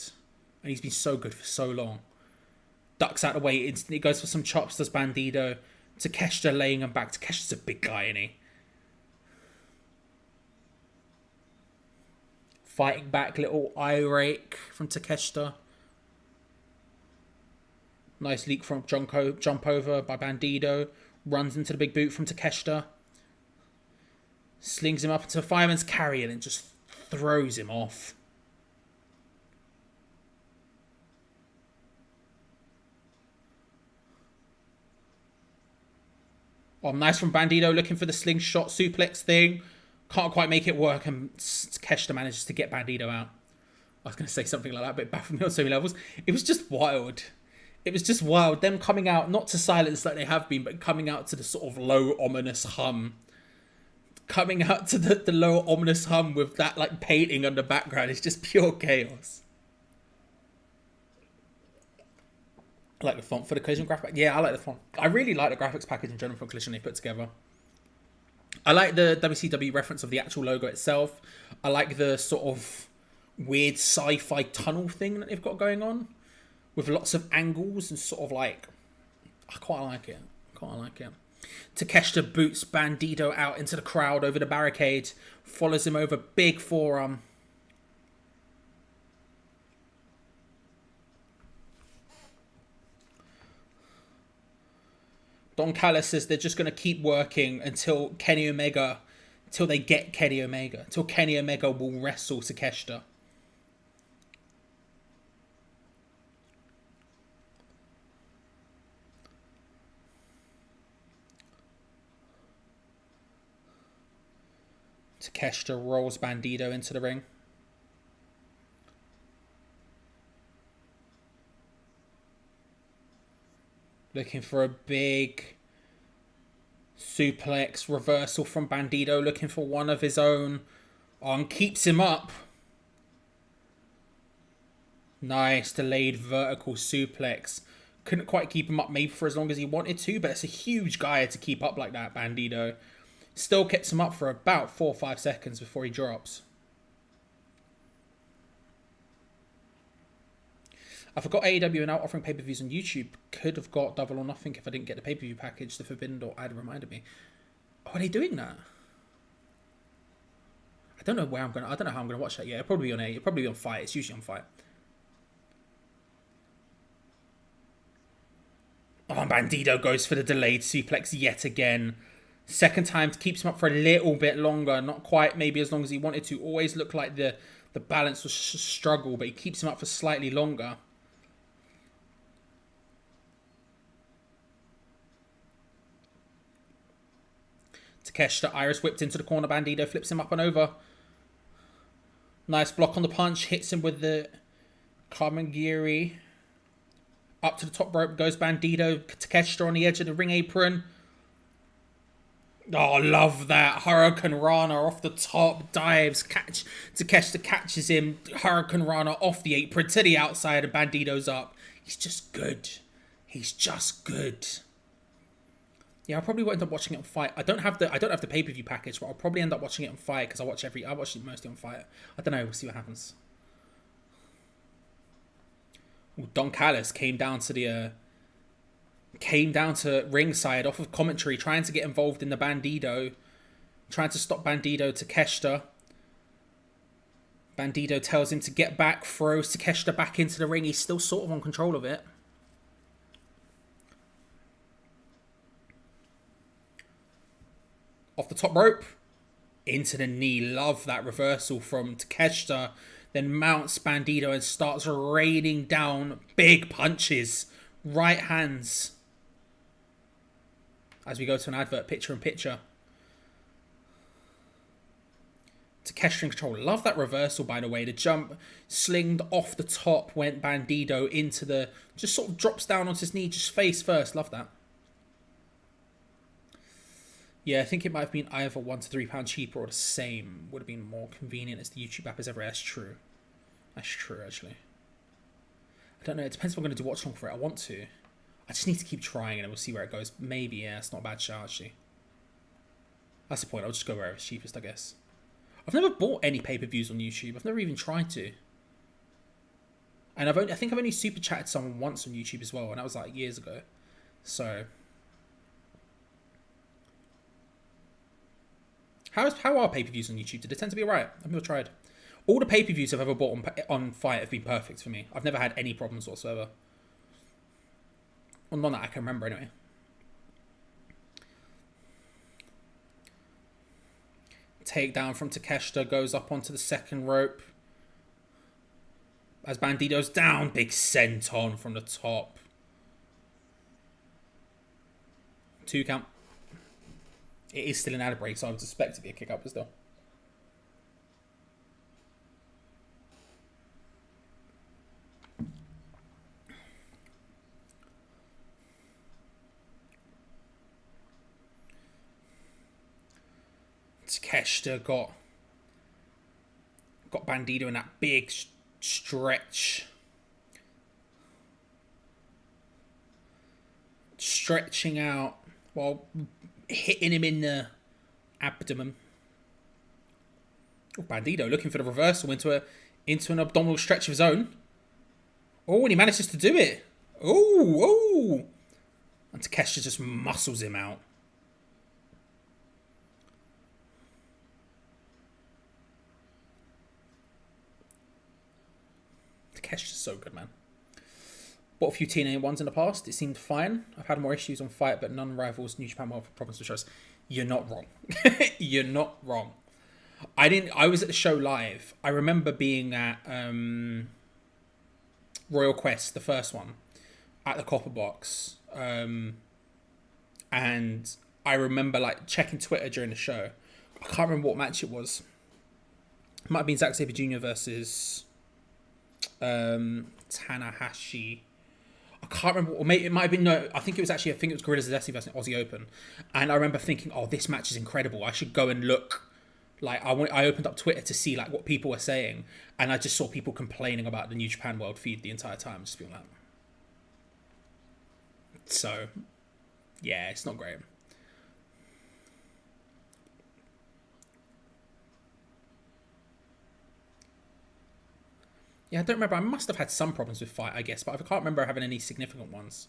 And he's been so good for so long. Ducks out of the way, instantly goes for some chops, does Bandido. Takeshita laying him back. Takeshita's a big guy, isn't he? Fighting back, little eye rake from Takeshita. Nice leak from jump over by Bandido. Runs into the big boot from Takeshita. Slings him up into a fireman's carry and just throws him off. Oh, nice from Bandido, looking for the slingshot suplex thing. Can't quite make it work, and Takeshita manages to get Bandido out. I was going to say something like that, but it baffled me on so many levels. It was just wild. It was just wild. Them coming out, not to silence like they have been, but coming out to the sort of low, ominous hum. Coming out to the low, ominous hum with that like painting on the background. It's just pure chaos. I like the font for the collision graphic. Yeah, I like the font. I really like the graphics package in general for collision they put together. I like the WCW reference of the actual logo itself. I like the sort of weird sci-fi tunnel thing that they've got going on with lots of angles and sort of like... I quite like it. Takeshita boots Bandito out into the crowd over the barricade. Follows him over, big forearm. Don Callis says they're just going to keep working until they get Kenny Omega. Until Kenny Omega will wrestle Takeshita. Takeshita rolls Bandito into the ring. Looking for a big suplex reversal from Bandito. Looking for one of his own. And keeps him up. Nice delayed vertical suplex. Couldn't quite keep him up maybe for as long as he wanted to. But it's a huge guy to keep up like that, Bandito. Still keeps him up for about 4 or 5 seconds before he drops. I forgot AEW are now offering pay-per-views on YouTube. Could have got Double or Nothing if I didn't get the pay-per-view package. The Forbidden Door ad reminded me. Oh, are they doing that? I don't know where I don't know how I'm gonna watch that yet. It'll probably be on Fight. It's usually on Fight. Oh, Bandito goes for the delayed suplex yet again. Second time keeps him up for a little bit longer. Not quite maybe as long as he wanted to. Always looked like the balance was a struggle, but he keeps him up for slightly longer. Takeshita Iris whipped into the corner. Bandito flips him up and over. Nice block on the punch. Hits him with the Kamagiri. Up to the top rope goes Bandito. Takeshita on the edge of the ring apron. Oh, love that. Hurricane Rana off the top. Dives. Takeshita catches him. Hurricane Rana off the apron to the outside and Bandito's up. He's just good. Yeah, I'll probably end up watching it on Fight. I don't have the pay-per-view package, but I'll probably end up watching it on Fight because I watch it mostly on Fight. I don't know, we'll see what happens. Ooh, Don Callis came down to ringside off of commentary, trying to get involved in the Bandito, trying to stop Bandito. Takeshita. Bandito tells him to get back, throws Takeshita back into the ring. He's still sort of on control of it. Off the top rope, into the knee. Love that reversal from Takeshita. Then mounts Bandito and starts raining down big punches. Right hands. As we go to an advert, picture in picture. Takeshita in control. Love that reversal, by the way. The jump slinged off the top went Bandito into the... Just sort of drops down onto his knee, just face first. Love that. Yeah, I think it might have been either £1 to £3 cheaper or the same. Would have been more convenient as the YouTube app is ever. That's true. That's true, actually. I don't know. It depends if I'm going to do watch along for it. I want to. I just need to keep trying and we'll see where it goes. Maybe, yeah, it's not a bad shout, actually. That's the point. I'll just go wherever it's cheapest, I guess. I've never bought any pay-per-views on YouTube. I've never even tried to. And I think I've only super chatted someone once on YouTube as well, and that was like years ago. So... How are pay-per-views on YouTube? Do they tend to be alright? I've never tried. All the pay-per-views I've ever bought on Fight have been perfect for me. I've never had any problems whatsoever. Well, none that I can remember anyway. Takedown from Takeshita goes up onto the second rope. As Bandito's down, big senton from the top. 2 count. It is still an ad break, so I would suspect to be a kick up as well. Takeshita got Bandito in that big stretch. Stretching out while hitting him in the abdomen. Oh, Bandito looking for the reversal into an abdominal stretch of his own. Oh, and he manages to do it. Oh. And Takeshita just muscles him out. Takeshita's so good, man. Bought a few TNA ones in the past. It seemed fine. I've had more issues on Fight, but none rivals New Japan World Province shows. You're not wrong. You're not wrong. I was at the show live. I remember being at Royal Quest, the first one, at the Copper Box. And I remember like checking Twitter during the show. I can't remember what match it was. It might have been Zack Sabre Jr. versus Tanahashi. I can't remember. Or maybe it might have been I think it was Gorillas of Destiny versus Aussie Open. And I remember thinking, oh, this match is incredible. I should go and look. Like I opened up Twitter to see like what people were saying, and I just saw people complaining about the New Japan World feed the entire time, just being like. So, yeah, it's not great. Yeah, I don't remember. I must have had some problems with Fight, I guess, but I can't remember having any significant ones.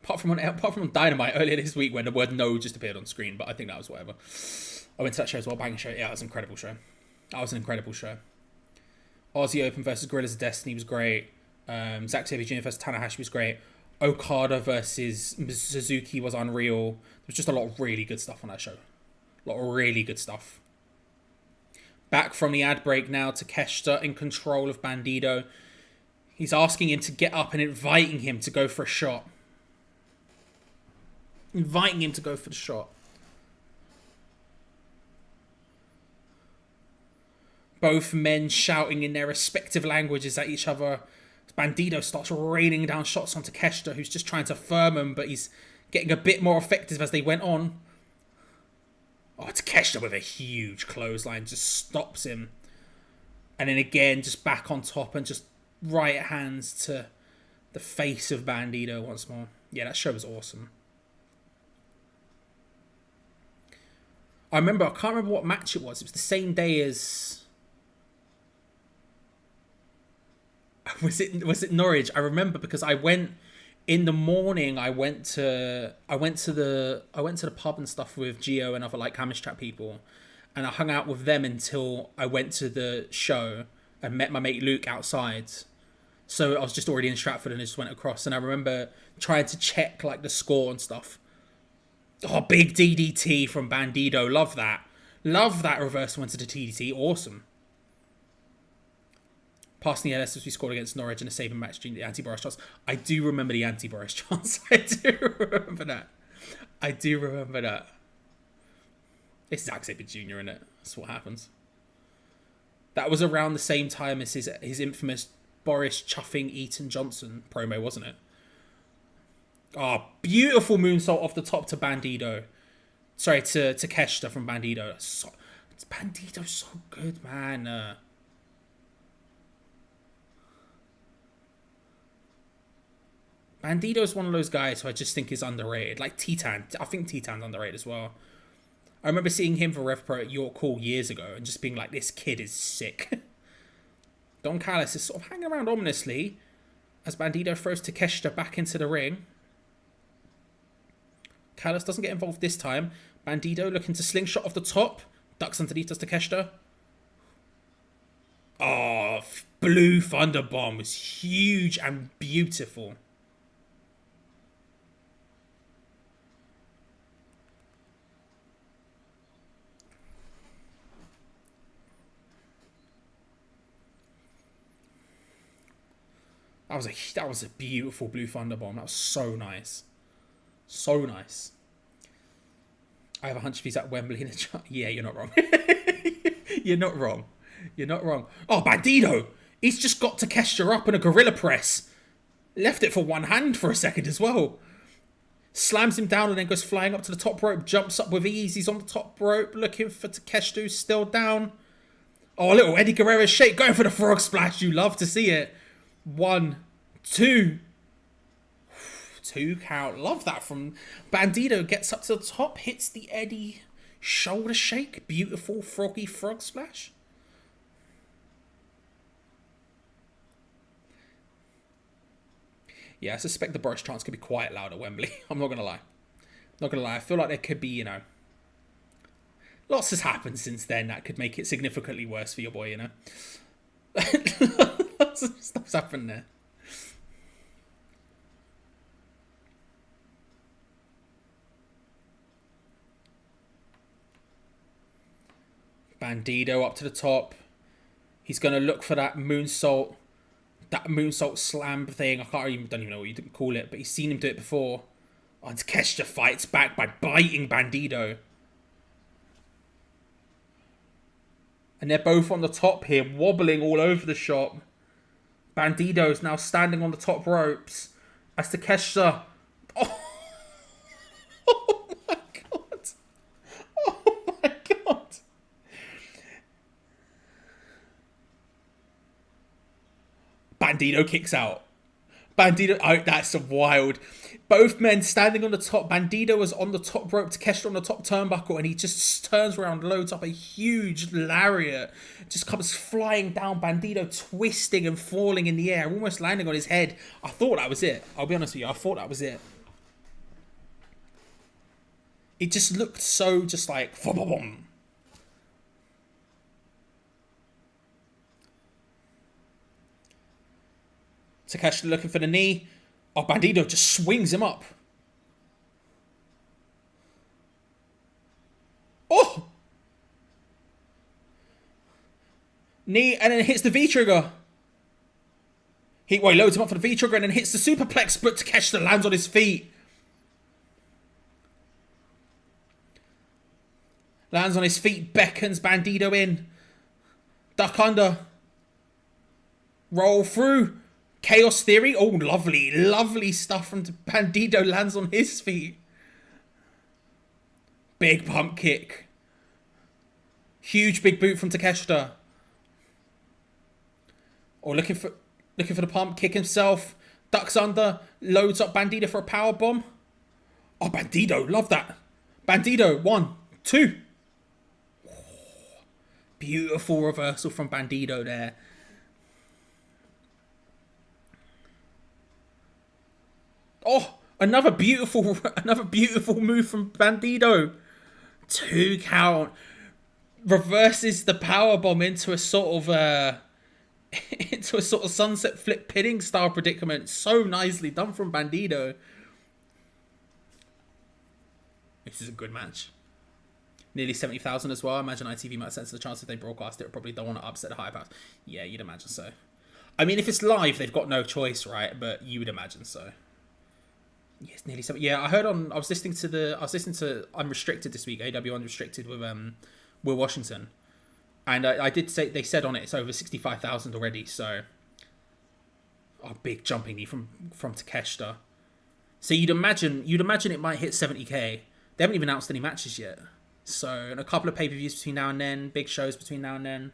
Apart from on Dynamite earlier this week when the word no just appeared on screen, but I think that was whatever. I went to that show as well, banging show. Yeah, it was an incredible show. That was an incredible show. Aussie Open versus Gorillas of Destiny was great. Zack Sabre Jr. versus Tanahashi was great. Okada versus Suzuki was unreal. There was just a lot of really good stuff on that show. A lot of really good stuff. Back from the ad break now, Takeshita in control of Bandito. He's asking him to get up and inviting him to go for a shot. Inviting him to go for the shot. Both men shouting in their respective languages at each other. Bandito starts raining down shots on Takeshita, who's just trying to firm him, but he's getting a bit more effective as they went on. Oh, Takeshita with a huge clothesline just stops him. And then again, just back on top and just right hands to the face of Bandito once more. Yeah, that show was awesome. I can't remember what match it was. It was the same day as... Was it Norwich? I remember because I went in the morning. I went to the pub and stuff with Gio and other like Hamish Trap people, and I hung out with them until I went to the show and met my mate Luke outside. So I was just already in Stratford and I just went across. And I remember trying to check like the score and stuff. Oh, big DDT from Bandito. Love that. Love that reversal into the DDT. Awesome. Passing the LS as we scored against Norwich in a saving match during the anti-Boris chance. I do remember the anti-Boris chance. I do remember that. It's Zack Sabre Jr., innit? That's what happens. That was around the same time as his infamous Boris chuffing Eaton Johnson promo, wasn't it? Oh, beautiful moonsault off the top to Bandito. Sorry, to Takeshita from Bandito. Bandito's so good, man. Bandito's one of those guys who I just think is underrated. Like Titan. I think Titan's underrated as well. I remember seeing him for Rev Pro at York Hall years ago and just being like, this kid is sick. Don Callis is sort of hanging around ominously as Bandito throws Takeshita back into the ring. Callis doesn't get involved this time. Bandito looking to slingshot off the top. Ducks underneath does Takeshita. Oh, Blue Thunder Bomb was huge and beautiful. That was a beautiful Blue Thunder Bomb. That was so nice. So nice. I have a hunch if he's at Wembley in the yeah, you're not wrong. You're not wrong. You're not wrong. Oh, Bandito! He's just got Takeshita up in a gorilla press. Left it for one hand for a second as well. Slams him down and then goes flying up to the top rope. Jumps up with ease. He's on the top rope looking for Takeshita, who's still down. Oh, a little Eddie Guerrero shake. Going for the frog splash. You love to see it. 1, 2. 2 count. Love that from Bandito. Gets up to the top. Hits the Eddie shoulder shake. Beautiful froggy frog splash. Yeah, I suspect the Boris chants could be quite loud at Wembley. I'm not going to lie. Not going to lie. I feel like there could be, you know, lots has happened since then that could make it significantly worse for your boy, you know. Lots of stuff's happened there. Bandito up to the top. He's going to look for that moonsault. That moonsault slam thing. Don't even know what you didn't call it, but he's seen him do it before. Oh, and Takeshita fights back by biting Bandito. And they're both on the top here, wobbling all over the shop. Bandito's now standing on the top ropes. As Takeshita... Oh. Oh my god. Oh my god. Bandito kicks out. Bandito... Oh, that's wild. Both men standing on the top. Bandito was on the top rope. Takeshita on the top turnbuckle. And he just turns around, loads up a huge lariat. Just comes flying down. Bandito twisting and falling in the air. Almost landing on his head. I thought that was it. I'll be honest with you. I thought that was it. It just looked so just like... Boom. Takeshita looking for the knee. Oh, Bandito just swings him up. Oh! Knee and then hits the V-trigger. He loads him up for the V-trigger and then hits the superplex, but Takeshita lands on his feet. Lands on his feet, beckons Bandito in. Duck under. Roll through. Chaos Theory. Oh, lovely. Lovely stuff from Bandito. Lands on his feet. Big pump kick. Huge big boot from Takeshita. Oh, looking for the pump. Kick himself. Ducks under. Loads up Bandito for a power bomb. Oh, Bandito. Love that. Bandito. 1, 2. Oh, beautiful reversal from Bandito there. Oh, another beautiful move from Bandito. 2 count. Reverses the powerbomb into a sort of sunset flip pinning style predicament. So nicely done from Bandito. This is a good match. Nearly 70,000 as well. I imagine ITV might sense the chance if they broadcast it. Probably don't want to upset the high powers. Yeah, you'd imagine so. I mean, if it's live, they've got no choice, right? But you would imagine so. Yes, nearly 70. Yeah, I was listening to Unrestricted this week, AW Unrestricted with Will Washington, and I did say they said on it it's over 65,000 already. So, big jumping knee from Takeshita. So you'd imagine it might hit 70k. They haven't even announced any matches yet. So, and a couple of pay-per-views between now and then, big shows between now and then.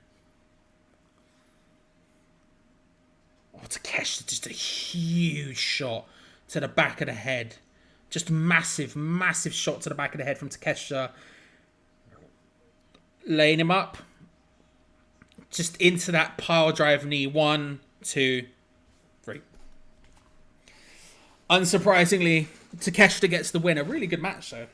Oh, Takeshita, just a huge shot to the back of the head. Just massive, massive shot to the back of the head from Takeshita. Laying him up. Just into that pile drive knee. 1, 2, 3. Unsurprisingly, Takeshita gets the win. A really good match, though.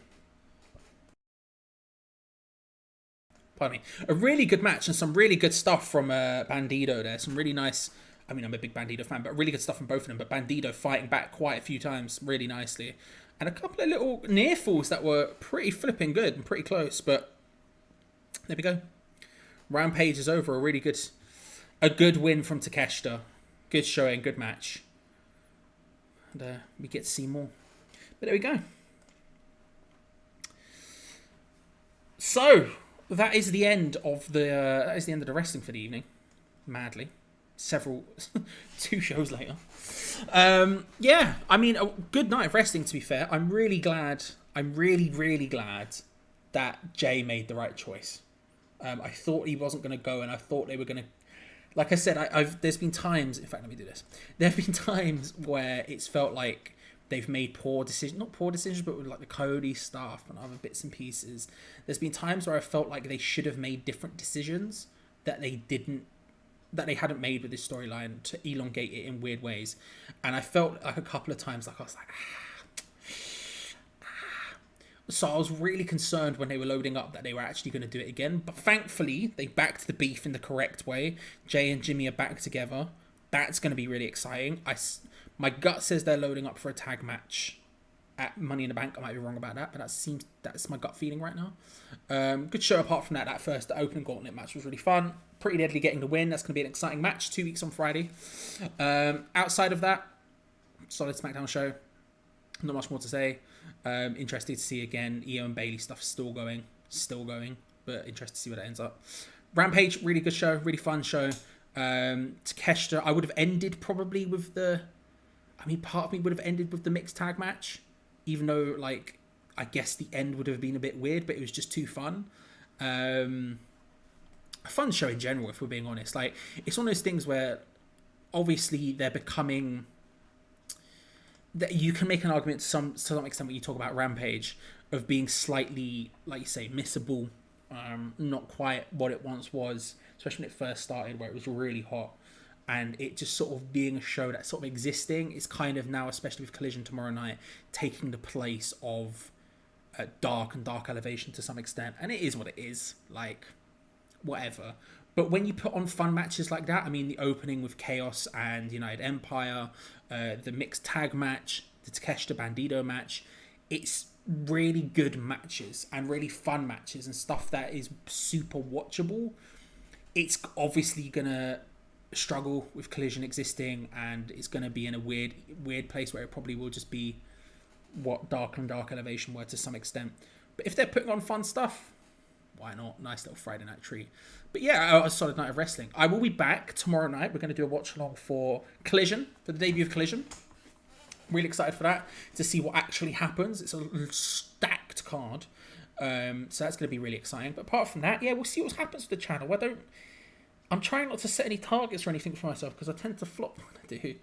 Pardon me. A really good match and some really good stuff from Bandito there. Some really nice... I mean, I'm a big Bandito fan, but really good stuff from both of them. But Bandito fighting back quite a few times really nicely. And a couple of little near falls that were pretty flipping good and pretty close. But there we go. Rampage is over. A good win from Takeshita. Good showing, good match. And we get to see more. But there we go. So that is the end of the wrestling for the evening. Madly. several 2 shows later. Yeah, I mean, a good night of wrestling, to be fair. I'm really glad. I'm really glad that Jey made the right choice. I thought he wasn't going to go, and I thought they were going to. Like I said, there's been times. In fact, let me do this. There have been times where it's felt like they've made poor decisions. Not poor decisions, but with like the Cody stuff and other bits and pieces. There's been times where I felt like they should have made different decisions that they hadn't made with this storyline to elongate it in weird ways. And I felt like a couple of times like I was like, So I was really concerned when they were loading up that they were actually going to do it again. But thankfully, they backed the beef in the correct way. Jey and Jimmy are back together. That's going to be really exciting. My gut says they're loading up for a tag match at Money in the Bank. I might be wrong about that, but that's my gut feeling right now. Good show apart from that. The opening Gauntlet match was really fun. Pretty Deadly getting the win. That's going to be an exciting match. 2 weeks on Friday. Outside of that, solid SmackDown show. Not much more to say. Interested to see again. Io and Bailey stuff still going, but interested to see where that ends up. Rampage, really good show, really fun show. Takeshita, I would have ended probably with part of me would have ended with the mixed tag match, even though like I guess the end would have been a bit weird, but it was just too fun. A fun show in general, if we're being honest. Like, it's one of those things where obviously they're becoming. That you can make an argument to some extent when you talk about Rampage of being slightly, like you say, missable, not quite what it once was, especially when it first started, where it was really hot, and it just sort of being a show that's sort of existing is kind of now, especially with Collision tomorrow night, taking the place of Dark and Dark Elevation to some extent, and it is what it is, like, whatever. But when you put on fun matches like that, I mean, the opening with Chaos and United Empire, the mixed tag match, the Takeshita Bandito match, it's really good matches and really fun matches and stuff that is super watchable. It's obviously going to struggle with Collision existing, and it's going to be in a weird place where it probably will just be what Dark and Dark Elevation were to some extent. But if they're putting on fun stuff, why not? Nice little Friday night treat. But yeah, a solid night of wrestling. I will be back tomorrow night. We're going to do a watch along for Collision, for the debut of Collision. Really excited for that, to see what actually happens. It's a stacked card. So that's going to be really exciting. But apart from that, yeah, we'll see what happens with the channel. I'm trying not to set any targets or anything for myself, because I tend to flop when I do.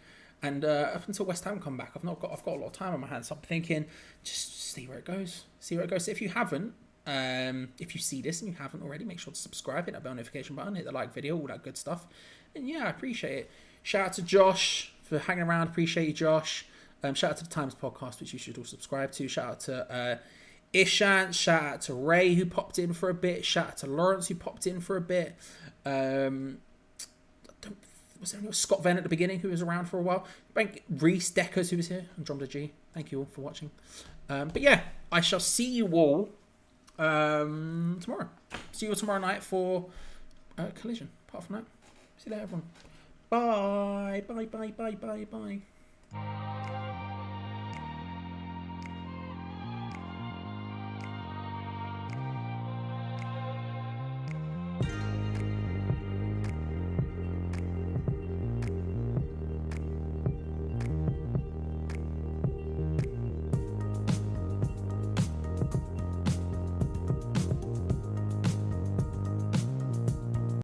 And up until West Ham come back, I've got a lot of time on my hands. So I'm thinking, just see where it goes. So if you haven't, if you see this and you haven't already, make sure to subscribe, hit that bell notification button, hit the like video, all that good stuff. And yeah, I appreciate it. Shout out to Josh for hanging around. Appreciate you, Josh. Shout out to the Times podcast, which you should all subscribe to. Shout out to Ishant. Shout out to Ray, who popped in for a bit. Shout out to Lawrence, who popped in for a bit. Was there anyone? Scott Venn at the beginning, who was around for a while. Thank Reese Deckers, who was here. Andromeda G. Thank you all for watching. But yeah, I shall see you all tomorrow. See you all tomorrow night for Collision. Apart from that, see you later, everyone. Bye. Bye.